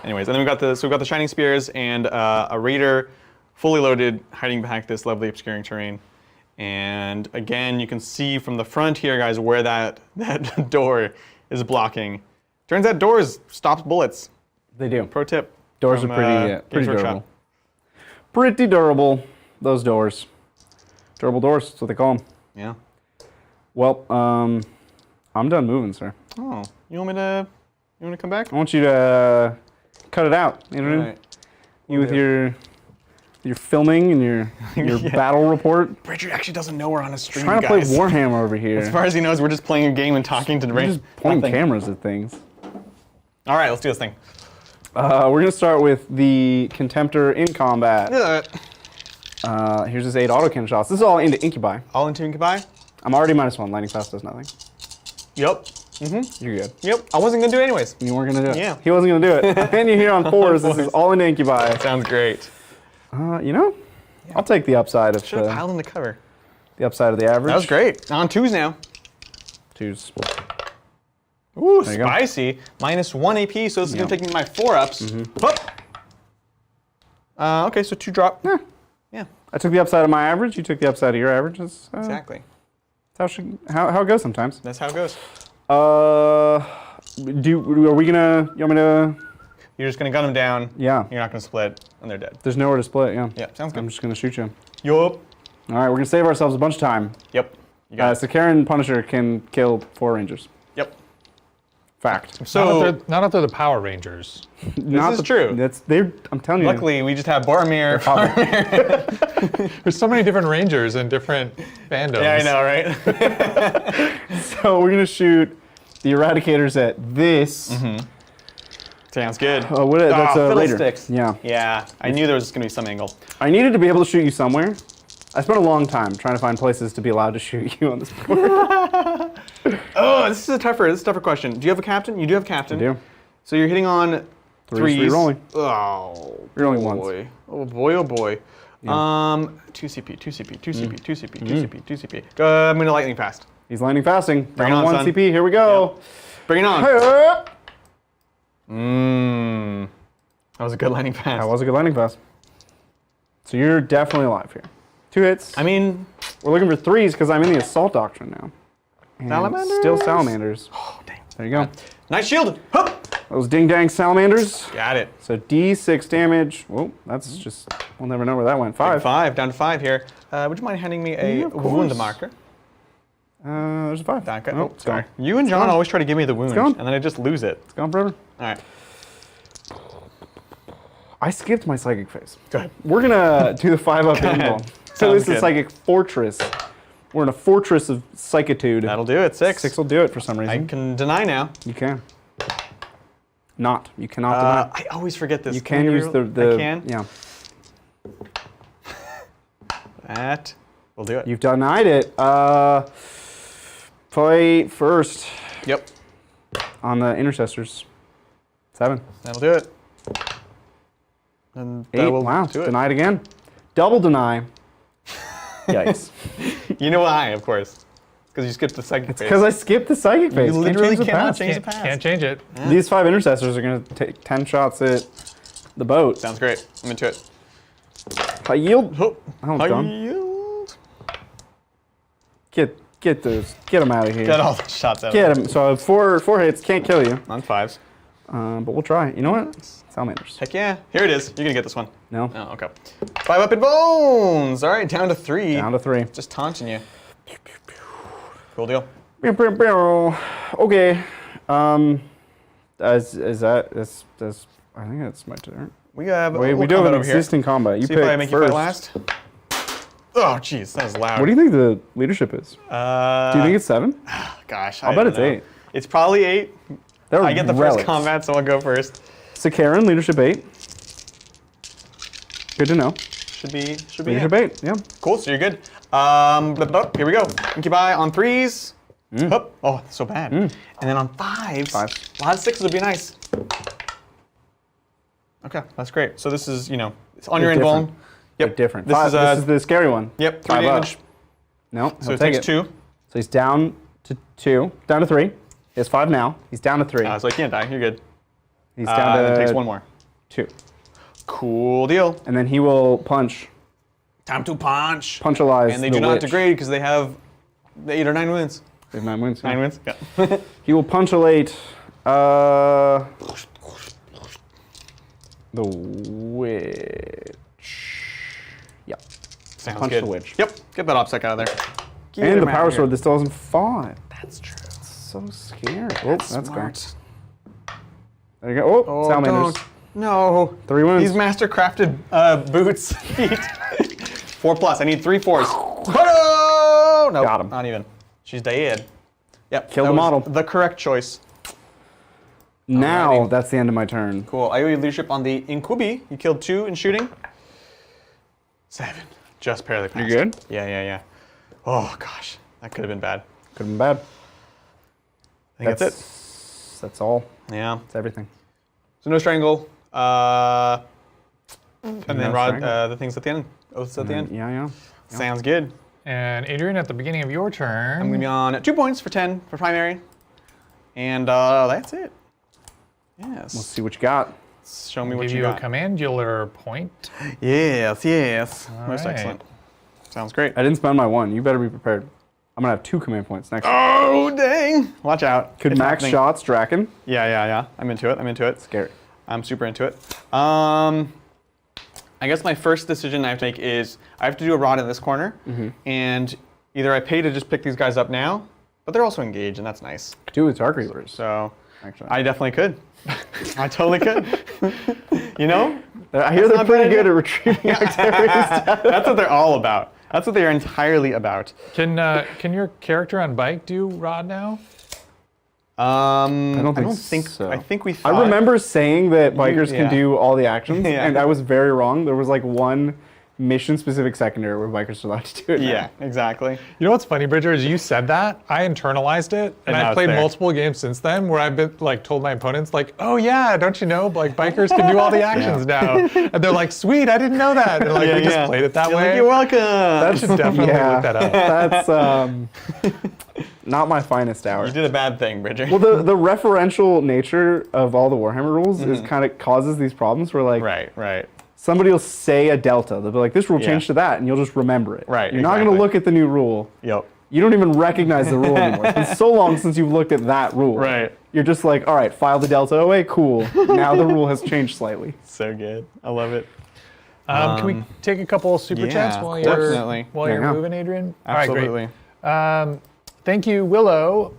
Anyways, and then we've got the Shining Spears and a Raider, fully loaded, hiding behind this lovely obscuring terrain. And again, you can see from the front here, guys, where that door is blocking. Turns out doors stops bullets. They do. Pro tip. Doors from, are pretty Games durable. Workshop. Pretty durable, those doors. Durable doors, that's what they call them. Yeah. Well, I'm done moving, sir. Oh, you want to come back? I want you to cut it out. You know what I mean? Alright. You with your filming and your Yeah. battle report. Bridger actually doesn't know we're on a stream, Trying to guys. play Warhammer over here. As far as he knows, we're just playing a game and talking to the We're brain. just pointing Nothing. cameras at things. All right, let's do this thing. We're gonna start with the Contemptor in combat. Here's his 8 autocannon shots. This is all into Incubi. All into Incubi? I'm already -1. Lightning fast does nothing. Yep. You're good. Yep. I wasn't gonna do it anyways. You weren't gonna do it. Yeah. He wasn't gonna do it. And you're here on 4s. This is all into Incubi. Sounds great. You know, I'll take the upside of Should have piled in the cover. the upside of the average. That was great. On 2s now. 2s. Ooh, There you go. spicy. -1 AP, so this is gonna take me my 4-ups. Okay, so 2 drop. Yeah. Yeah, I took the upside of my average. You took the upside of your average. That's, exactly. That's how it goes sometimes. That's how it goes. Are we gonna? You want me to? You're just gonna gun them down. Yeah. You're not gonna split, and they're dead. There's nowhere to split. Yeah. Yeah, sounds good. I'm just gonna shoot you. Yup. All right, we're gonna save ourselves a bunch of time. Yep. You got it. Sakaran Punisher can kill 4 Rangers. Yep. Fact. So Not if they're the Power Rangers. is true. I'm telling you. luckily, we just have Boromir. There's so many different Rangers in different fandoms. Yeah, I know, right? So we're gonna shoot the Eradicators at this. Sounds good. That's a Raider. fiddlesticks. Yeah. Yeah, I knew there was gonna be some angle. I needed to be able to shoot you somewhere. I spent a long time trying to find places to be allowed to shoot you on this board. Oh, this is a tougher question. Do you have a captain? You do have a captain. I do. So you're hitting on Threes, threes. re-rolling. Oh, Re-rolling ones. boy. Oh boy, oh boy. 2 CP, 2 CP, 2 CP, 2 CP, 2 CP, 2 CP. I'm gonna lightning fast. He's lightning fasting. Bring it Down on, 1 son. CP. Here we go. Bring it on. Hey, That was a good lightning fast. that was a good lightning fast. So you're definitely alive here. 2 hits. I mean, We're looking for 3s because I'm in the assault doctrine now. And Salamanders? Still Salamanders. oh dang. There you go. Nice shield. Hup. Those ding dang Salamanders. Got it. So D6 damage. Whoa, that's just, we'll never know where that went. 5. 5 down to 5 here. Would you mind handing me a Yeah, of wound course. marker? There's a 5. Okay. Oh, Oh, it's sorry. gone. You and John gone. always try to give me the wound, gone. and then I just lose it. It's gone forever. All right. I skipped my psychic phase. Go ahead. We're gonna do the 5-up ahead. angle. So Sounds this is good. Psychic Fortress. We're in a fortress of psychitude. That'll do it. 6. 6 will do it for some reason. I can deny now. You can. Not. You cannot deny. I always forget this. You can use the. I can? Yeah. That will do it. You've denied it. Fight first Yep. on the intercessors. 7. That'll do it. And 8. that will Wow. do it. Denied again. Double deny. Yikes. You know why, of course. Because you skipped the psychic phase. Because I skipped the psychic phase. You Can't literally change the cannot past. change the Can't, past. can't change it. These 5 intercessors are going to take 10 shots at the boat. Sounds great. I'm into it. I yield. Oh, Oh, it's gone. yield. Get Get them out of here. Get all the shots out. Get them. So four hits, can't kill you. On 5s. But we'll try. You know what? Salamanders. Heck yeah. Here it is. You're going to get this one. No. Oh, okay. 5 up in bones. All right, down to 3. Down to 3. Just taunting you. Cool deal. Okay. I think that's my turn. We have Wait, we do have an existing combat. You See pick if I make first. you fight last. Oh, jeez, that was loud. What do you think the leadership is? Do you think it's 7? Gosh, I'll bet it's 8. It's probably 8. They're I get the relics. first combat, so I'll go first. Sakaran, leadership 8. Good to know. Should be Leadership it. 8, yeah. Cool, so you're good. Here we go. Incubi on 3s. Hup. Oh, so bad. And then on 5s. A lot of 6s would be nice. Okay, that's great. So this is, it's on your invuln. Yep. Different. This is the scary one. Yep, 3 5 damage. up. No, So he'll it take takes it. 2. So he's down to 2. Down to 3. He has 5 now. He's down to 3. So he can't die. You're good. He's down to Then it takes 1 more. 2. Cool deal. And then he will punch. Time to punch. Punchalize And they the do not witch. degrade because they have the 8 or 9 wounds. They have 9 wounds. yeah. 9 wounds? Yeah. He will punctuate the witch. Yeah. Sounds Punch good. the witch. Yep. Get that OPSEC out of there. Get And him the out power of here. sword that still hasn't fought. That's true. So scary. Oh, that's gone. Smart. There you go. Oh, Oh, Salamanders. don't. No. 3 wounds. These master crafted boots. Feet. 4+. I need 3 4s. Oh, nope, Got him. Not even. She's dead. Yep. Kill that the was model. The correct choice. Now, Alrighty. that's the end of my turn. Cool. I owe you leadership on the Incubi. You killed 2 in shooting. 7. Just barely passed. You good? Yeah. Oh, gosh. That could have been bad. Could have been bad. I think that's it. That's all. Yeah. That's everything. So no strangle. And then No rod, strangle. the things at the end. Oaths at the end. Yeah. Sounds good. And Adrian, at the beginning of your turn, I'm going to be on 2 points for 10 for primary. And that's it. Yes. We'll see what you got. Show me give what you you got. a commandular point. Yes. Most right. excellent. Sounds great. I didn't spend my 1. You better be prepared. I'm going to have 2 command points next. Oh, dang. Watch out. Could It's max happening. shots, Draken. Yeah. I'm into it. Scary. I'm super into it. I guess my first decision I have to make is I have to do a rod in this corner, and either I pay to just pick these guys up now, but they're also engaged, and that's nice. Do with Dark Reapers. So Actually. I definitely could. I totally could. I hear they're not pretty bad good at retrieving activities. That's what they're all about. That's what they're entirely about. Can your character on bike do rod now? I don't think so. I think we thought. I remember saying that bikers yeah. can do all the actions, Yeah. and I was very wrong. There was like one mission-specific secondary where bikers are allowed to do it. now. Yeah, exactly. You know what's funny, Bridger, is you said that, I internalized it, and now I've it's played there. multiple games since then where I've been like told my opponents like, oh yeah, don't you know, like bikers can do all the actions now. And they're like, sweet, I didn't know that. And like we just played it that You're way. like, you're welcome. I should definitely look that up. That's not my finest hour. You did a bad thing, Bridger. Well, the referential nature of all the Warhammer rules is kind of causes these problems where like right. somebody will say a delta. They'll be like, this rule changed to that, and you'll just remember it. Right, You're not going to exactly. look at the new rule. Yep. You don't even recognize the rule anymore. It's been so long since you've looked at that rule. Right. You're just like, all right, file the delta away, cool. Now the rule has changed slightly. So good. I love it. Can we take a couple super yeah, chats while you're definitely. Yeah. moving, Adrian? Absolutely. All right, great. Thank you, Willow.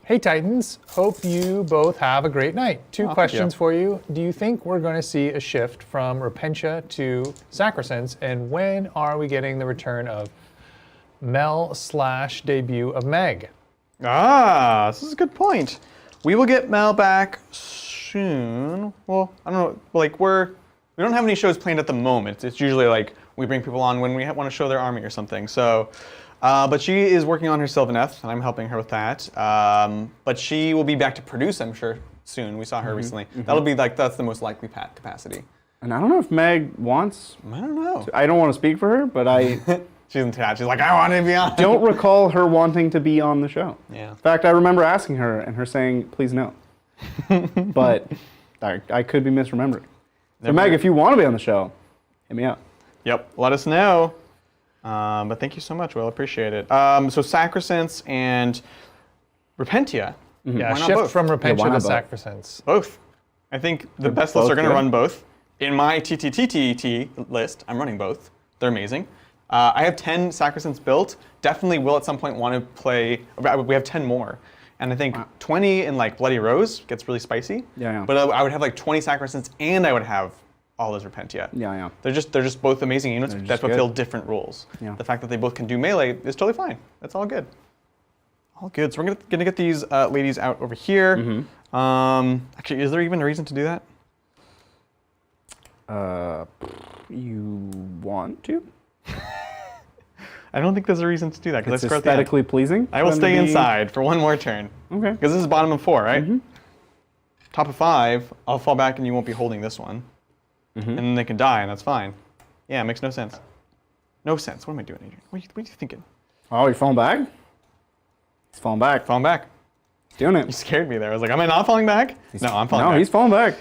Hey, Titans. Hope you both have a great night. Two questions for you. Do you think we're going to see a shift from Repentia to Sacrosanct, and when are we getting the return of Mel/debut of Meg? This is a good point. We will get Mel back soon. Well, I don't know. Like we don't have any shows planned at the moment. It's usually like we bring people on when we want to show their army or something. So, but she is working on her Sylvaneth, and I'm helping her with that. But she will be back to produce, I'm sure, soon. We saw her recently. That'll be like that's the most likely capacity. And I don't know if Meg wants. I don't know. I don't want to speak for her, but I She's in chat. She's like, I want to be on. don't recall her wanting to be on the show. Yeah. In fact, I remember asking her and her saying, please no. But I could be misremembering. So Meg, if you want to be on the show, hit me up. Yep. Let us know. But thank you so much, Will. Appreciate it. So Sacrosanct and Repentia. Yeah, Why not shift both? from Repentia why to not both? Sacrosanct. Both. I think the best both lists are going to good. run both. In my TTTTT list, I'm running both. They're amazing. I have 10 Sacrosancts built. Definitely will at some point want to play. We have 10 more. And I think 20 in like Bloody Rose gets really spicy. Yeah. But I would have like 20 Sacrosancts and I would have all those Repentia. Yeah. They're just both amazing units They're that just fulfill good. different roles. Yeah. The fact that they both can do melee is totally fine. That's all good. All good. So we're gonna get these ladies out over here. Actually, is there even a reason to do that? You want to? I don't think there's a reason to do that It's because I score at the end. aesthetically pleasing. I will for them to stay be- inside for one more turn. Okay. Because this is bottom of 4, right? Top of 5, I'll fall back and you won't be holding this one. And then they can die and that's fine. Yeah, it makes no sense. No sense. What am I doing, Adrian? What are you thinking? Oh, you're falling back? He's falling back. Falling back. Doing You it. scared me there. I was like, am I not falling back? No, I'm falling No, back. he's falling back.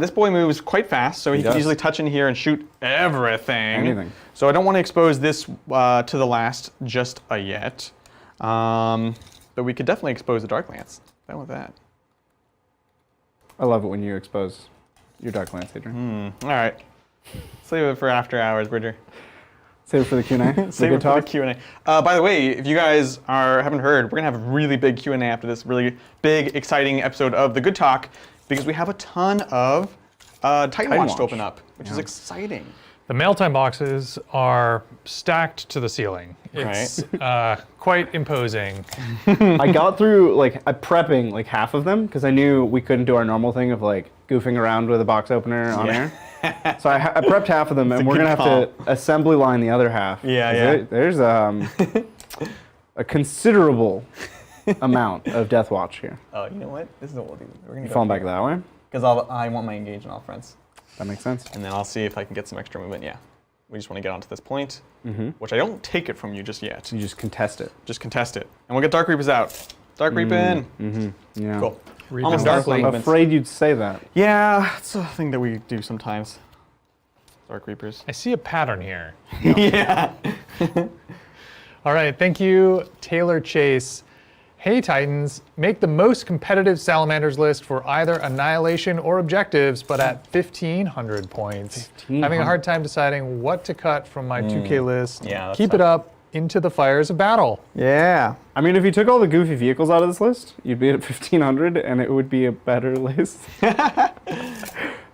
This boy moves quite fast, so he can does. easily touch in here and shoot everything. Anything. So I don't want to expose this to the last just yet. But we could definitely expose the Dark Lance. Down with that. I love it when you expose your Dark Lance, Adrian. All right. Save it for after hours, Bridger. Save it for the Q&A. Save it for the Q&A. By the way, if you guys haven't heard, we're going to have a really big Q&A after this really big, exciting episode of The Good Talk because we have a ton of Titan Watch to Watch. open up, which is exciting. The mail time boxes are stacked to the ceiling. It's quite imposing. I got through, prepping half of them because I knew we couldn't do our normal thing of goofing around with a box opener on air. So I prepped half of them, and we're good going to have to assembly line the other half. Yeah. There's a considerable amount of Death Watch here. Oh, you know what? This is what we'll do. We're going You falling back that way? Because I want my engage on all fronts. That makes sense. And then I'll see if I can get some extra movement. Yeah. We just want to get onto this point, which I don't take it from you just yet. You just contest it. Just contest it. And we'll get Dark Reapers out. Dark Reap in. Yeah. Cool. Reap Almost in dark darkly. I'm movements. afraid you'd say that. Yeah, it's a thing that we do sometimes. Dark Reapers. I see a pattern here. Yeah. All right, thank you, Taylor Chase. Hey Titans, make the most competitive Salamanders list for either Annihilation or Objectives, but at 1,500 points. 1,500. Having a hard time deciding what to cut from my 2K list. Yeah, that's Keep it up into the fires of battle. Yeah. I mean, if you took all the goofy vehicles out of this list, you'd be at 1,500, and it would be a better list.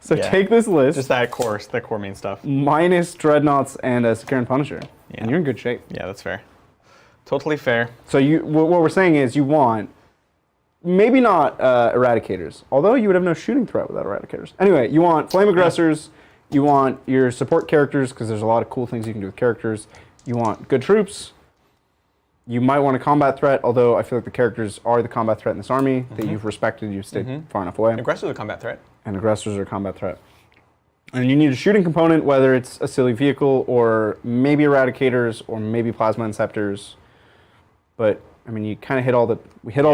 So Yeah. take this list, Just that core main stuff. minus Dreadnoughts and a Secondaries Punisher, Yeah. and you're in good shape. Yeah, that's fair. Totally fair. So what we're saying is you want, maybe not Eradicators, although you would have no shooting threat without Eradicators. Anyway, you want Flame Aggressors, you want your support characters, because there's a lot of cool things you can do with characters. You want good troops. You might want a combat threat, although I feel like the characters are the combat threat in this army that you've respected, you've stayed far enough away. Aggressors are a combat threat. And aggressors are a combat threat. And you need a shooting component, whether it's a silly vehicle or maybe Eradicators or maybe Plasma Inceptors. But I mean, you kind of hit all the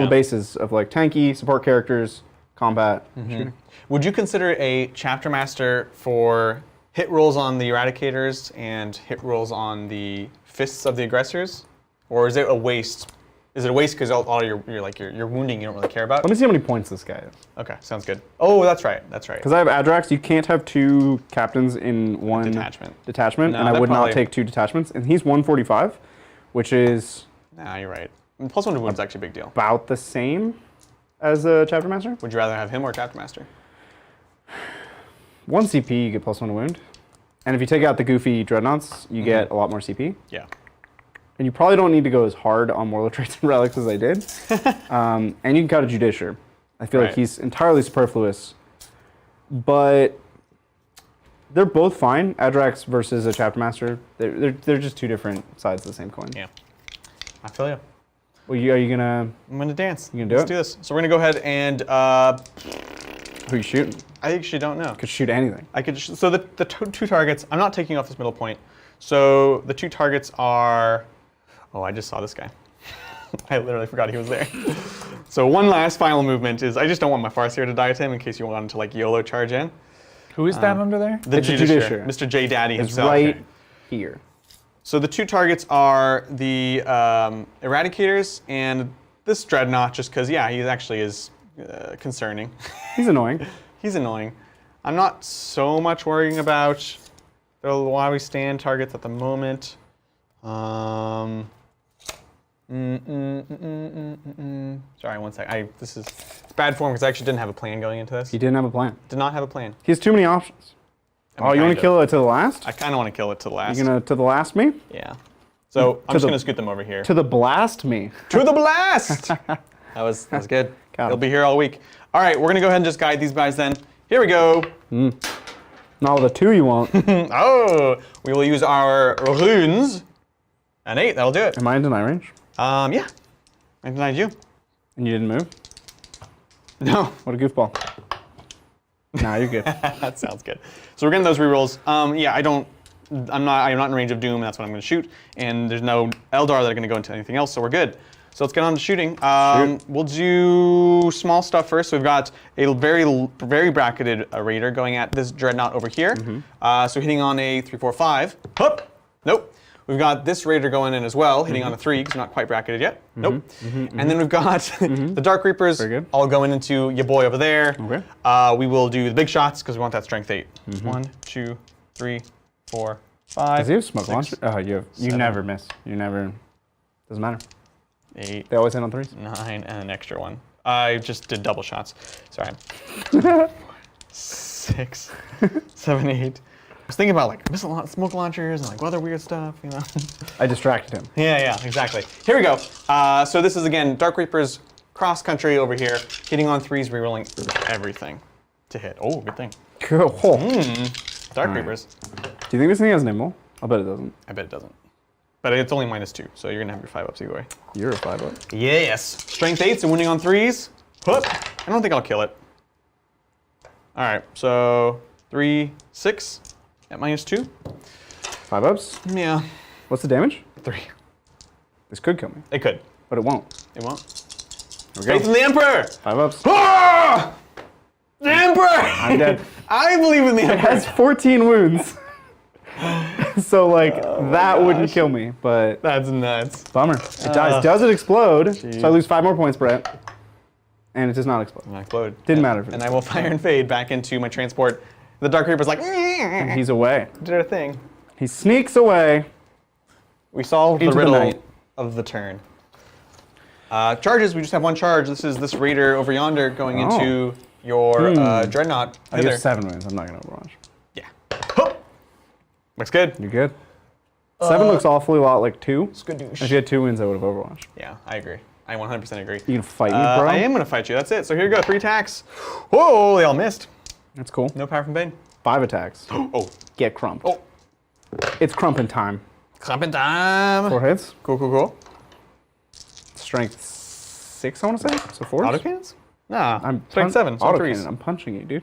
bases of tanky, support characters, combat, shooting. Would you consider a chapter master for hit rolls on the Eradicators and hit rolls on the fists of the aggressors, or is it a waste? Is it a waste because all your wounding you don't really care about? Let me see how many points this guy has. Okay, sounds good. Oh, that's right. That's right. Because I have Adrax, you can't have two captains in one Detachment. detachment, No, and I that would probably- not take two detachments. And he's 145, which is Nah, you're right. And +1 to wound is actually a big deal. about the same as a chapter master. Would you rather have him or chapter master? 1 CP, you get +1 to wound. And if you take out the goofy Dreadnoughts, you get a lot more CP. Yeah. And you probably don't need to go as hard on Warlord Traits and Relics as I did. And you can cut a Judicia. I feel like Right. he's entirely superfluous. But they're both fine. Adrax versus a Chapter Master, they're just two different sides of the same coin. Yeah. I feel you. Well, are you gonna, I'm gonna dance. You gonna do Let's it? do this. So we're gonna go ahead and who you shooting? I actually don't know. Could shoot anything. I could so the two targets. I'm not taking off this middle point. So the two targets are. Oh, I just saw this guy. I literally forgot he was there. So one last final movement is I just don't want my Farseer to die to him in case you wanted to YOLO charge in. Who is that under there? The It's a Judicia, Judicia. Mr. J Daddy It's himself. right here. So the two targets are the Eradicators and this Dreadnought, just because, yeah, he actually is concerning. He's annoying. He's annoying. I'm not so much worrying about the why we stand targets at the moment. Sorry, one sec. This is bad form because I actually didn't have a plan going into this. He didn't have a plan. Did not have a plan. He has too many options. I mean, you want to kill it to the last? I kind of want to kill it to the last. You gonna to the last me? Yeah. So I'm just gonna scoot them over here. To the blast me. To the blast! that was good. They'll be here all week. All right, we're gonna go ahead and just guide these guys then. Here we go. Not the 2 you want. Oh, we will use our runes. An 8, that'll do it. Am I in deny range? Yeah. I denied you. And you didn't move? No. What a goofball. Nah, you're good. That sounds good. So we're getting those rerolls. Yeah, I'm not in range of Doom, and that's what I'm going to shoot. And there's no Eldar that are going to go into anything else, so we're good. So let's get on to shooting. We'll do small stuff first. So we've got a very bracketed Raider going at this Dreadnought over here. So hitting on a 3, 4, 5. Hup! Nope. We've got this Raider going in as well, hitting on a 3 because we're not quite bracketed yet. Nope. And then we've got the Dark Reapers all going into your boy over there. Okay. We will do the big shots because we want that strength 8. 1, 2, 3, 4, 5. Does he have smoke 6, launcher? Oh, you 7, never miss. You never. Doesn't matter. 8, They always hit on 3s. 9, and an extra one. I just did double shots. Sorry. 6, 7, 8. I was thinking about like missile smoke launchers and like other weird stuff, you know. I distracted him. Yeah, exactly. Here we go. So this is again Dark Reapers cross country over here, hitting on 3s, rerolling everything to hit. Oh, good thing. Cool. Dark Reapers. Do you think this thing has nimble? I'll bet it doesn't. I bet it doesn't. But it's only -2, so you're gonna have your 5 ups either way. You're a 5 up. Yes. Strength 8s and winning on 3s. Whoop. I don't think I'll kill it. All right. So 3, 6 at -2. 5 ups? Yeah. What's the damage? 3. This could kill me, It could. but it won't. It won't. Here we go. Faith in the Emperor. 5 ups. Ah! The Emperor. I'm dead. I believe in the It Emperor. has 14 wounds. So like that wouldn't kill me, but That's nuts. bummer. It dies. Does it explode? So I lose 5 more points, Brett. And it does not explode. And I explode. Didn't matter for And me. I will fire and fade back into my transport. The Dark Reaper's like, And he's away. did her thing. He sneaks away. We solved the Into the riddle night. of the turn. Charges, we just have one charge. This is this Raider over yonder going into your Dreadnought. I hither. have 7 wins. I'm not gonna overwatch. Yeah. Hup. Looks good. You're good. 7 looks awfully a lot like 2. It's good news. If you had 2 wins, I would have overwatched. Yeah, I agree. I 100% agree. You can fight me, bro. I am going to fight you. That's it. So here we go. 3 attacks. Whoa, they all missed. That's cool. No power from Bane. 5 attacks. Oh. Get crumped. Oh. It's crumping time. Clapping time. 4 hits. Cool. Strength 6, I want to say. So 4. Autocannons? Nah. I'm strength 7. So 3s. autocannon. I'm punching you, dude.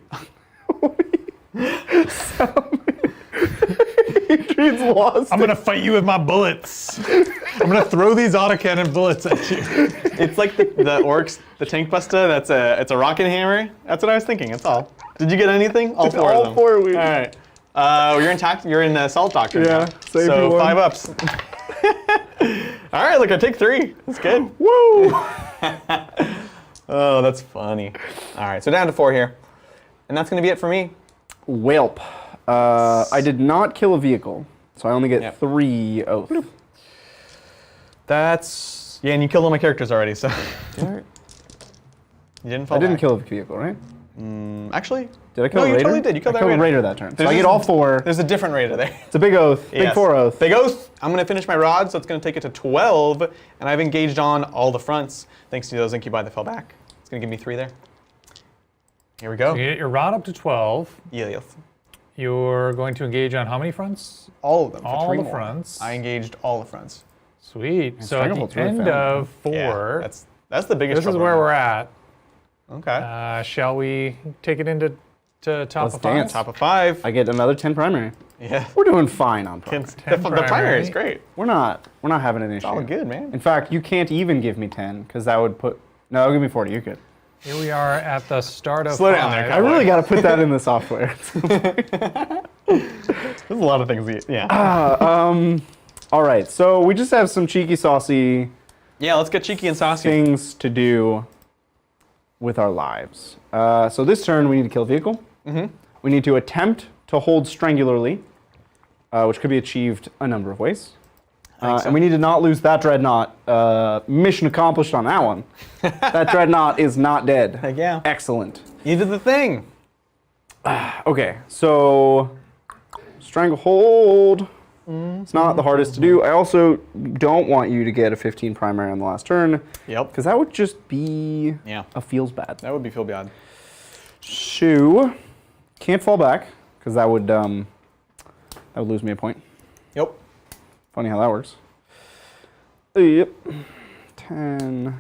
Adrian's lost. I'm gonna fight you with my bullets. I'm gonna throw these autocannon bullets at you. It's like the orcs, the tank buster. It's a rocket hammer. That's what I was thinking. That's all. Did you get anything? All 4 of them. All 4 wins. All right. You're intact. You're in the Assault Doctrine. Yeah, now. save So you one. 5 ups. All right. Look, I take 3. That's good. Woo! Oh, that's funny. All right. So down to 4 here, and that's gonna be it for me. Whelp. I did not kill a vehicle, so I only get Yep. 3 oath. That's and you killed all my characters already. So you didn't fall I didn't back. kill a vehicle, right? Actually, Did I kill no, a you raider? totally did. You killed I that killed a raider. raider that turn. So There's I get this- all 4. There's a different Raider there. It's a big oath. Big Yes. 4 oath. Big oath. I'm going to finish my rod, so it's going to take it to 12, and I've engaged on all the fronts thanks to those incubi that fell back. It's going to give me 3 there. Here we go. You get your rod up to 12. Yes. You're going to engage on how many fronts? All of them. For All 3 the more. fronts. I engaged all the fronts. Sweet. So at Stranglehold's the really end fast. of 4, Yeah, that's the biggest. this is trouble where right we're at. now. Okay. Shall we take it into top Let's of 5? dance. Top of 5. I get another 10 primary. Yeah. We're doing fine on primary. The primary primary. is great. We're not having an issue. All good, man. In fact, you can't even give me 10 because that would put. No, give me 40. You're good. Here we are at the start of Slow 5. down there, I Kyle. really got to put that in the software. There's a lot of things. Yeah. All right, so we just have some cheeky, saucy Yeah, let's get cheeky and saucy. things to do with our lives. So this turn, we need to kill a vehicle. We need to attempt to hold strangularly, which could be achieved a number of ways. And we need to not lose that Dreadnought. Mission accomplished on that one. That Dreadnought is not dead. Heck yeah. Excellent. You did the thing. Okay, so Stranglehold. It's not the hardest to do. I also don't want you to get a 15 primary on the last turn. Yep. Because that would just be a feels bad. That would be feel bad. So, can't fall back, because that would lose me a point. Yep. Funny how that works. Yep. 10.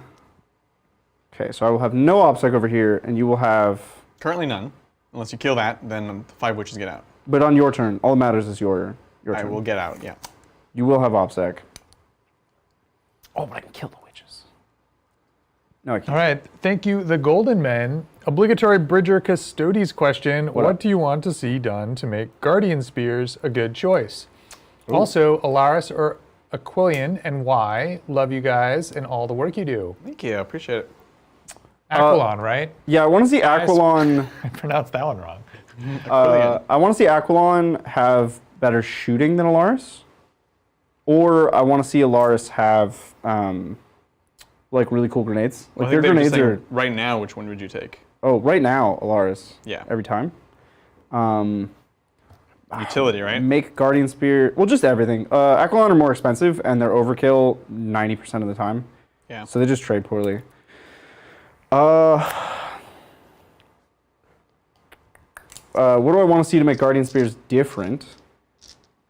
Okay, so I will have no OBSEC over here, and you will have... Currently none. Unless you kill that, then the 5 witches get out. But on your turn, all that matters is your turn. I will get out, yeah. You will have OBSEC. Oh, but I can kill the witches. No, I can't. All right, thank you, the Golden Men. Obligatory Bridger Custodes question. What do you want to see done to make Guardian Spears a good choice? Ooh. Also, Alaris or Aquilian, and why? Love you guys and all the work you do. Thank you, appreciate it. Aquilon, right? Yeah, I want to see Aquilon... I pronounced that one wrong. I want to see Aquilon have better shooting than Alaris. Or I want to see Alaris have like really cool grenades. Like their grenades are... Right now, which one would you take? Oh, right now, Alaris. Yeah. Every time. Utility, right? Make Guardian Spear... Well, just everything. Aquilon are more expensive, and they're overkill 90% of the time. Yeah. So they just trade poorly. What do I want to see to make Guardian Spears different?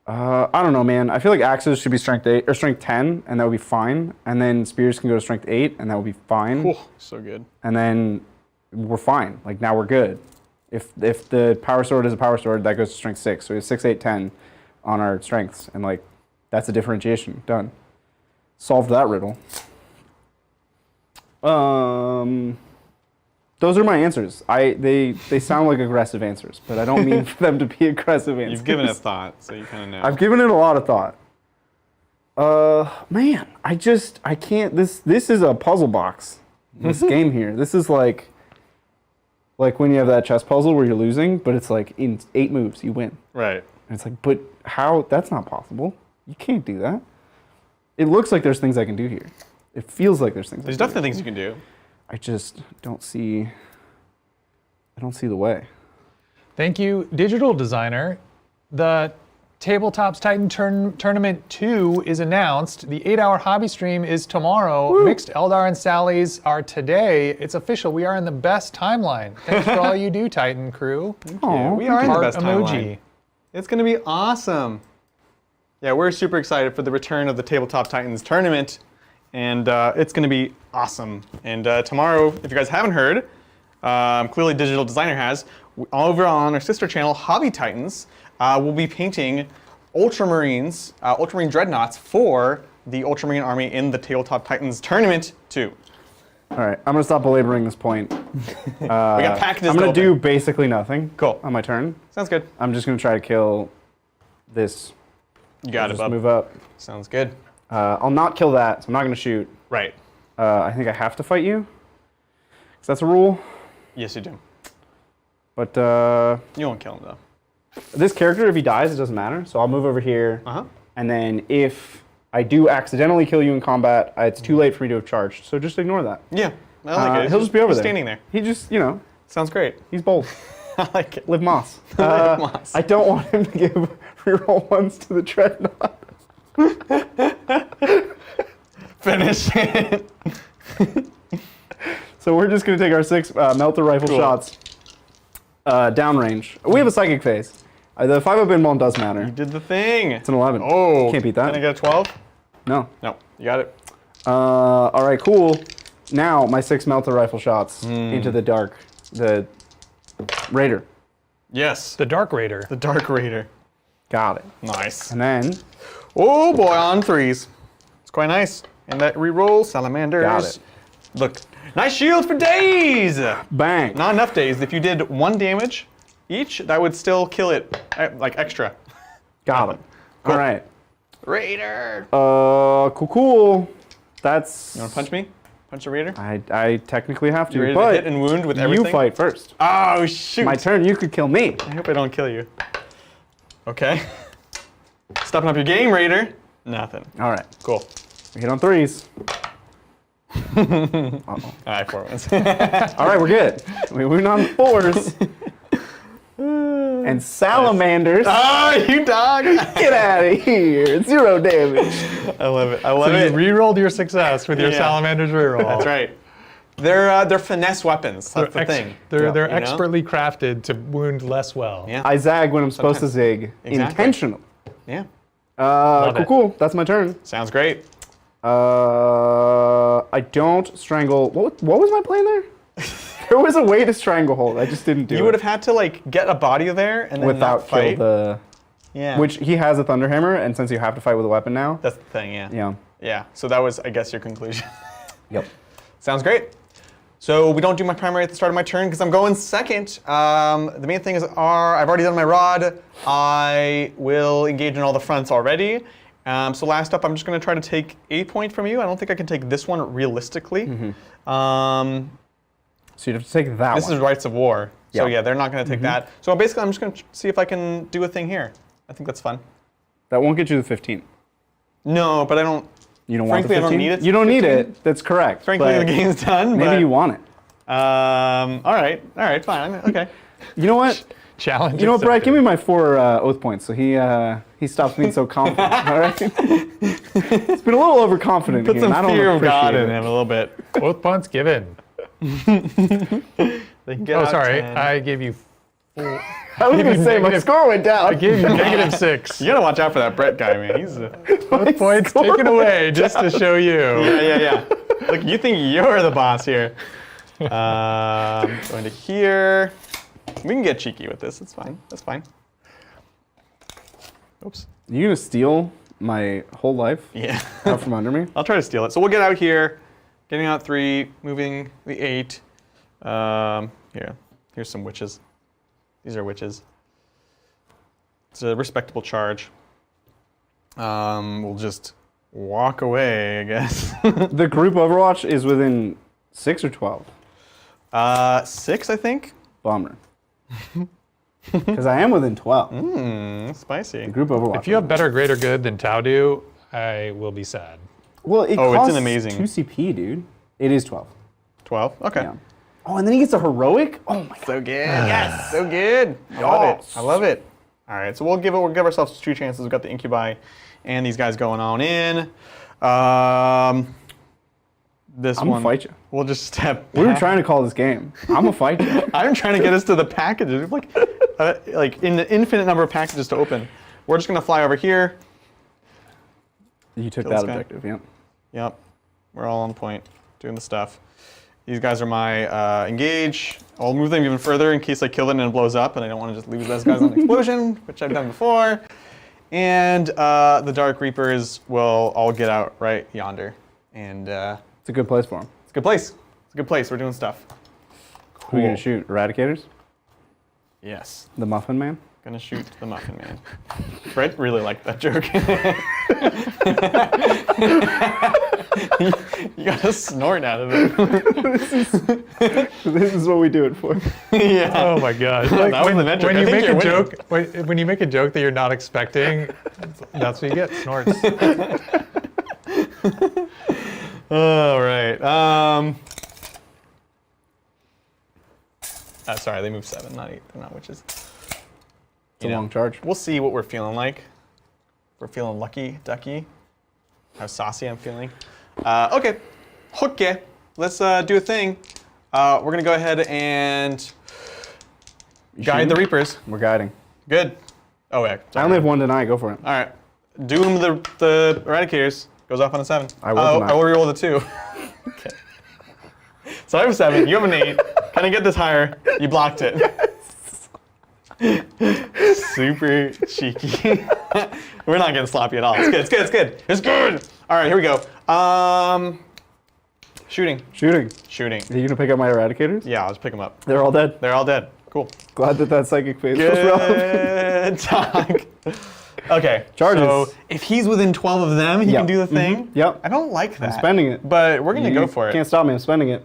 I don't know, man. I feel like axes should be strength 8 or strength 10, and that would be fine. And then spears can go to strength 8, and that would be fine. Oh, so good. And then we're fine. Like now we're good. If the power sword is a power sword, that goes to strength 6. So we have 6, 8, 10 on our strengths, and like that's a differentiation. Done. Solved that riddle. Those are my answers. They sound like aggressive answers, but I don't mean for them to be aggressive answers. You've given it thought, so you kind of know. I've given it a lot of thought. Man, I can't. This is a puzzle box. This game here. This is like when you have that chess puzzle where you're losing, but it's like in 8 moves you win. Right. And it's like, but how? That's not possible. You can't do that. It looks like there's things I can do here. It feels like there's things. There's definitely things you can do. I just don't see. I don't see the way. Thank you, Digital Designer. The Tabletop's Titan Tournament 2 is announced. The 8-hour hobby stream is tomorrow. Woo. Mixed Eldar and Sallies are today. It's official. We are in the best timeline. Thanks for all you do, Titan crew. Aw, we are in the Heart best emoji. timeline. It's going to be awesome. Yeah, we're super excited for the return of the Tabletop Titans tournament, and it's going to be awesome. And tomorrow, if you guys haven't heard, clearly Digital Designer has, over on our sister channel, Hobby Titans, we'll be painting Ultramarines, Ultramarine Dreadnoughts for the Ultramarine Army in the Tabletop Titans Tournament 2. All right, I'm gonna stop belaboring this point. We got packages. I'm gonna do basically nothing. Cool. On my turn. Sounds good. I'm just gonna try to kill this. You got it, just bub. move up. Sounds good. I'll not kill that, so I'm not gonna shoot. Right. I think I have to fight you, because that's a rule. Yes, you do. But You won't kill him, though. this character, if he dies, it doesn't matter. So I'll move over here, and then if I do accidentally kill you in combat, it's too late for me to have charged. So just ignore that. Yeah, I like it. He'll just be over there. Standing there. He just, Sounds great. he's bold. I like it. Live Moss. Live Moss. I don't want him to give reroll ones to the Dreadnought. Finish it. So we're just going to take our 6 melter rifle shots downrange. We have a psychic phase. The 5-up inbound does matter. You did the thing. It's an 11. Oh. Can't beat that. Can I get a 12? No. No, you got it. All right, cool. Now my 6 melter rifle shots into the dark. The Raider. Yes. The Dark Raider. The Dark Raider. Got it. Nice. And then... Oh boy, on 3s. It's quite nice. And that reroll, Salamanders. Got it. Look, nice shield for days. Bang. Not enough days. If you did 1 damage each, that would still kill it, like extra. Got it. Cool. All right. Raider. Cool. That's. You want to punch me? Punch the Raider? I technically have to, You ready but to hit and wound with everything? you fight first. Oh, shoot. My turn, you could kill me. I hope I don't kill you. Okay. Stepping up your game, Raider. Nothing. All right. Cool. We hit on 3s. All right, 4 wins. All right, we're good. We went on 4s. And Salamanders. Oh, you dog! Get out of here. 0 damage. I love it. I love So it. you re-rolled your success with your Yeah. Salamander's reroll. That's right. They're finesse weapons. That's the thing. They're Yeah. You know? expertly crafted to wound less well. Yeah. I zag when I'm supposed to Sometimes. zig. Exactly. Intentional. Yeah. it. Cool. That's my turn. Sounds great. I don't strangle. What was my plan there? There was a way to stranglehold. I just didn't do it. You would have had to like get a body there and then without not fight. kill the. Yeah. Which he has a Thunderhammer, and since you have to fight with a weapon now. That's the thing. Yeah. Yeah. Yeah. So that was, I guess, your conclusion. Yep. Sounds great. So we don't do my primary at the start of my turn because I'm going second. The main thing is I've already done my rod. I will engage in all the fronts already. So last up, I'm just going to try to take a point from you. I don't think I can take this one realistically. So you'd have to take that This one. is Rights of War. So Yeah. yeah, they're not going to take that. So basically, I'm just going to see if I can do a thing here. I think that's fun. That won't get you the 15. No, but I don't. You don't want the Frankly, 15? I don't need it. You don't need it. That's correct. Frankly, but the game's done. maybe but, you want it. All right, fine. Okay. You know what? Challenge. You know what, Brad? accepted. Give me my 4 oath points. So he stops being so confident. All right. It's been a little overconfident Put here. some and I don't fear of God appreciate in it. him a little bit. Both punts given. They can get Oh, out sorry. 10. I gave you. I was going to say my negative- score went down. I gave you -6. You gotta watch out for that Brett guy, man. He's Both points score taken away just to show you. yeah. Look, you think you're the boss here. Going to here. We can get cheeky with this. It's fine. That's fine. Oops. You gonna steal my whole life Yeah. out from under me? I'll try to steal it. So we'll get out here. Getting out 3, moving the 8. Here's some witches. These are witches. It's a respectable charge. We'll just walk away, I guess. The group Overwatch is within 6 or 12. 6, I think. Bummer. Because I am within 12. Spicy. The group Overwatch. If you have better greater good than Tau do, I will be sad. Well, it Oh, it's costs an amazing- 2 CP, dude. It is 12. 12. Okay. Yeah. Oh, and then he gets a heroic? Oh my god. So good. Yes. So good. I love it. I love it. All right. So we'll give ourselves 2 chances. We've got the incubi and these guys going on in. This I'm one. gonna fight you. We'll just step. We were back. trying to call this game. I'm gonna fight you. I'm trying to get us to the packages. Like in the infinite number of packages to open. We're just gonna fly over here. You took Kill that this guy. objective, yeah. Yep. We're all on point, doing the stuff. These guys are my engage. I'll move them even further in case I kill it and it blows up, and I don't want to just leave those guys on an explosion, which I've done before. And the Dark Reapers will all get out right yonder. And It's a good place for him. it's a good place. It's a good place. We're doing stuff. Who are you gonna shoot? Eradicators? Yes. The Muffin Man? Gonna shoot the Muffin Man. Brett really liked that joke. You got a snort out of it. This is what we do it for. Yeah. Oh my god! That was the metric. When I you think make you're a winning. joke, when you make a joke that you're not expecting, that's what you get. Snorts. All right. Sorry, they move 7, not 8. They're not witches. It's a long charge. We'll see what we're feeling like. If we're feeling lucky, ducky. How saucy I'm feeling. Okay. Okay. Let's do a thing. We're going to go ahead and guide the Reapers. We're guiding. Good. Oh, yeah. I only have 1 tonight. Go for it. All right. Doom the Eradicators goes off on a 7. I will tonight. I will reroll the 2. Okay. So I have a 7. You have an 8. Can I get this higher? You blocked it. Yes. Super cheeky. We're not getting sloppy at all. It's good. It's good. It's good. It's good. All right. Here we go. Shooting. Shooting. Shooting. Are you going to pick up my Eradicators? Yeah, I'll just pick them up. They're all dead. They're all dead. Cool. Glad that psychic phase was relevant. Good talk. Okay. Charges. So if he's within 12 of them, he Yep. can do the thing. Yep. I don't like that. I'm spending it. But we're gonna go for it. Can't stop me. I'm spending it.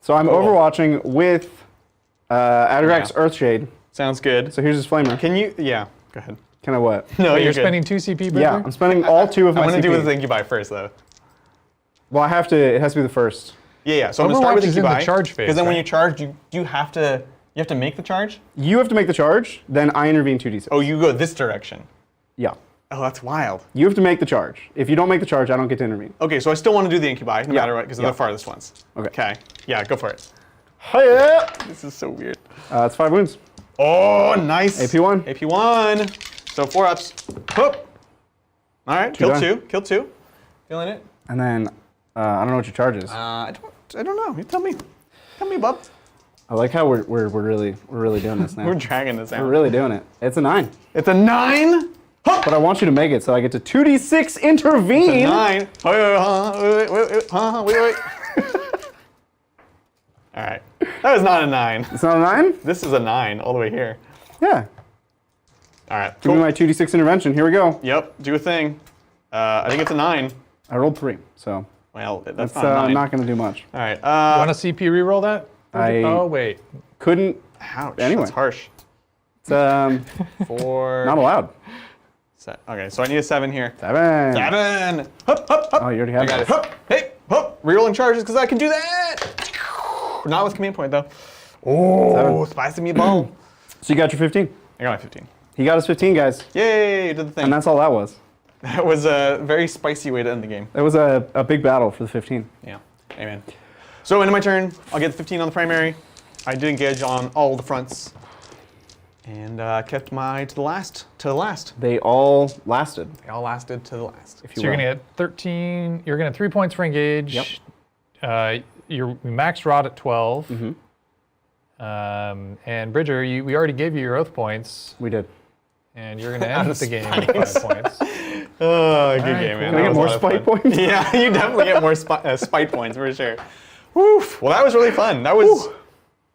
So I'm Cool. overwatching with Adirax Earthshade. Sounds good. So here's his flamer. Can you? Yeah. Go ahead. Can I what? No, Wait, you're you're good. spending 2 CP, Bridger? Yeah, I'm spending all 2 of my I'm gonna CP. do with the thing you buy first, though. Well, I have to. It has to be the first. Yeah. So I'm gonna start with Overwatch the is in the buy. charge phase, Because then when right? you charge, you have to make the charge. You have to make the charge, then I intervene 2d6. Oh, you go this direction. Yeah. Oh, that's wild. You have to make the charge. If you don't make the charge, I don't get to intervene. Okay, so I still want to do the incubi, no matter what, because they're Yeah. the farthest ones. Okay. Okay. Yeah, go for it. Hiya! This is so weird. It's 5 wounds. Oh, nice. AP1. AP1. So 4 ups. Whoop. All right, kill done. 2. Kill 2. Feeling it? And then, I don't know what your charge is. I don't know. You tell me. Tell me, bub. I like how we're really doing this now. We're dragging this out. We're really doing it. It's a 9. It's a 9. But I want you to make it, so I get to 2d6 intervene. 9. Wait. All right. That was not a 9. It's not a 9? This is a 9 all the way here. Yeah. All right. Give me Cool. my 2d6 intervention. Here we go. Yep. Do a thing. I think it's a 9. I rolled 3, so Well, that's that's not a 9. not going to do much. All right. Want to CP reroll that? Oh, wait. Couldn't. Ouch. Anyway. That's harsh. It's 4. not allowed. Okay, so I need a 7 here. 7. 7. Hup, hup, hup. Oh, you already I have got it. it. Hup. Hey, hup. Rerolling charges because I can do that. Not with command point though. Oh, 7. spicy meatball. So you got your 15. I got my 15. He got his 15, guys. Yay! Did the thing. And that's all that was. That was a very spicy way to end the game. That was a big battle for the 15. Yeah. Amen. So into my turn, I'll get the 15 on the primary. I did engage on all the fronts, and kept my to the last. They all lasted. They all lasted to the last. If So you you're will. going to get 13. You're going to 3 points for engage. Yep. Your max rod at 12. Mm-hmm. And Bridger, we already gave you your oath points, We did. and you're going to end the game with 5 points. Oh, good right, game, man. cool. Can I That get was more a lot of spite fun. points? Yeah, you definitely get more spite points for sure. Woof. Well, that was really fun. That was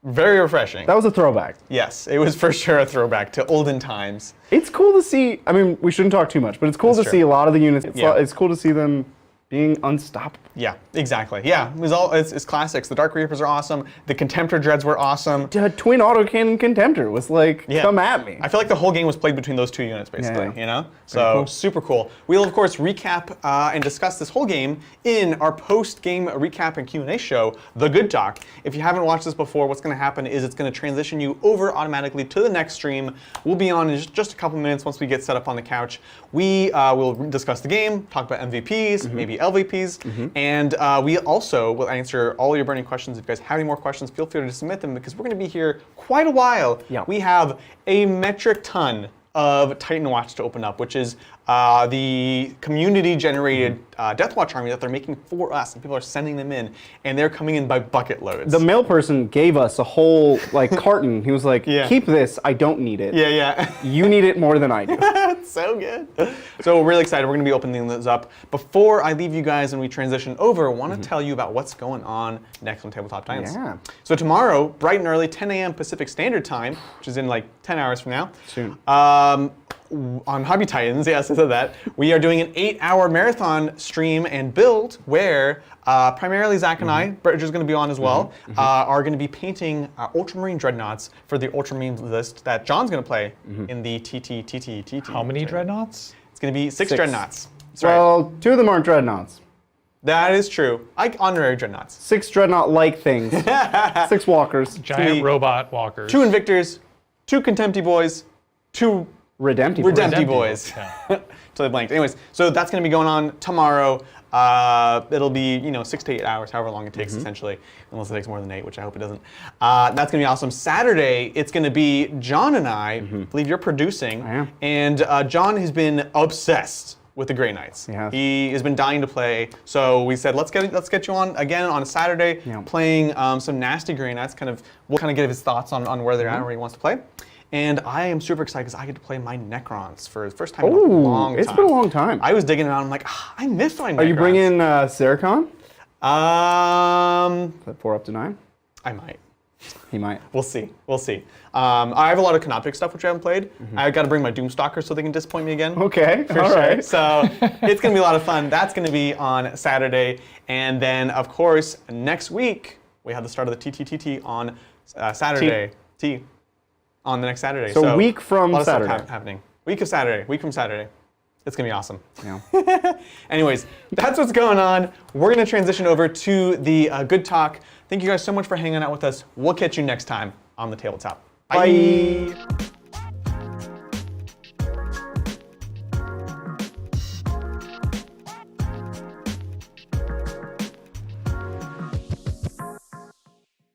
very refreshing. That was a throwback. Yes, it was for sure a throwback to olden times. It's cool to see. I mean, we shouldn't talk too much, but it's cool That's to true. see a lot of the units. Yeah. It's cool to see them being unstoppable. Yeah, exactly. Yeah, it's classics. The Dark Reapers are awesome. The Contemptor Dreads were awesome. Twin autocannon Contemptor was like, Yeah. come at me. I feel like the whole game was played between those 2 units, basically. Yeah. You know, so super cool. We'll of course recap and discuss this whole game in our post-game recap and Q&A show, The Good Talk. If you haven't watched this before, what's going to happen is it's going to transition you over automatically to the next stream. We'll be on in just a couple minutes once we get set up on the couch. We will discuss the game, talk about MVPs, maybe LVPs, and we also will answer all your burning questions. If you guys have any more questions, feel free to submit them because we're going to be here quite a while. Yeah. We have a metric ton of Titan Watch to open up, which is the community-generated Death Watch army that they're making for us, and people are sending them in, and they're coming in by bucket loads. The mail person gave us a whole carton. He was like, Yeah. keep this. I don't need it. yeah. You need it more than I do. That's so good. So we're really excited. We're going to be opening those up. Before I leave you guys and we transition over, I want to tell you about what's going on next on Tabletop Titans. Yeah. So tomorrow, bright and early, 10 a.m. Pacific Standard Time, which is in like 10 hours from now. Soon. On Hobby Titans, yes, I said that, we are doing an 8-hour marathon stream and build where primarily Zach and I, Bridger's going to be on as well, are going to be painting Ultramarine Dreadnoughts for the Ultramarine list that John's going to play in the TT. How many dreadnoughts? It's going to be 6 6. Dreadnoughts. That's right. Well, 2 of them aren't dreadnoughts. That is true. Honorary Dreadnoughts. 6 dreadnought-like things. 6 walkers. Giant Sweet. robot walkers. 2 Invictors, 2 Contempty Boys, 2 Redemptive. Redempty Boys. Yeah. Totally blanked. Anyways, so that's going to be going on tomorrow. It'll be 6 to 8 hours, however long it takes essentially, unless it takes more than 8, which I hope it doesn't. That's going to be awesome. Saturday, it's going to be John and I believe you're producing, I am. and John has been obsessed with the Grey Knights. He has. He has been dying to play, so we said let's get you on again on a Saturday, Yeah. playing some nasty Grey Knights. We'll kind of get his thoughts on where they're at and where he wants to play. And I am super excited because I get to play my Necrons for the first time in a long time. It's been a long time. I was digging around. I'm like, I miss my Necrons. Are you bringing Sericon? Um, Is that 4 up to 9? I might. He might. We'll see. We'll see. I have a lot of Canoptic stuff which I haven't played. I've got to bring my Doomstalker so they can disappoint me again. Okay. For all sure. right. So it's going to be a lot of fun. That's going to be on Saturday. And then, of course, next week, we have the start of the TTTT on Saturday. On the next Saturday. So week from a lot of Saturday. stuff happening. Week from Saturday. It's going to be awesome. Yeah. Anyways, that's what's going on. We're going to transition over to the Good Talk. Thank you guys so much for hanging out with us. We'll catch you next time on the Tabletop. Bye.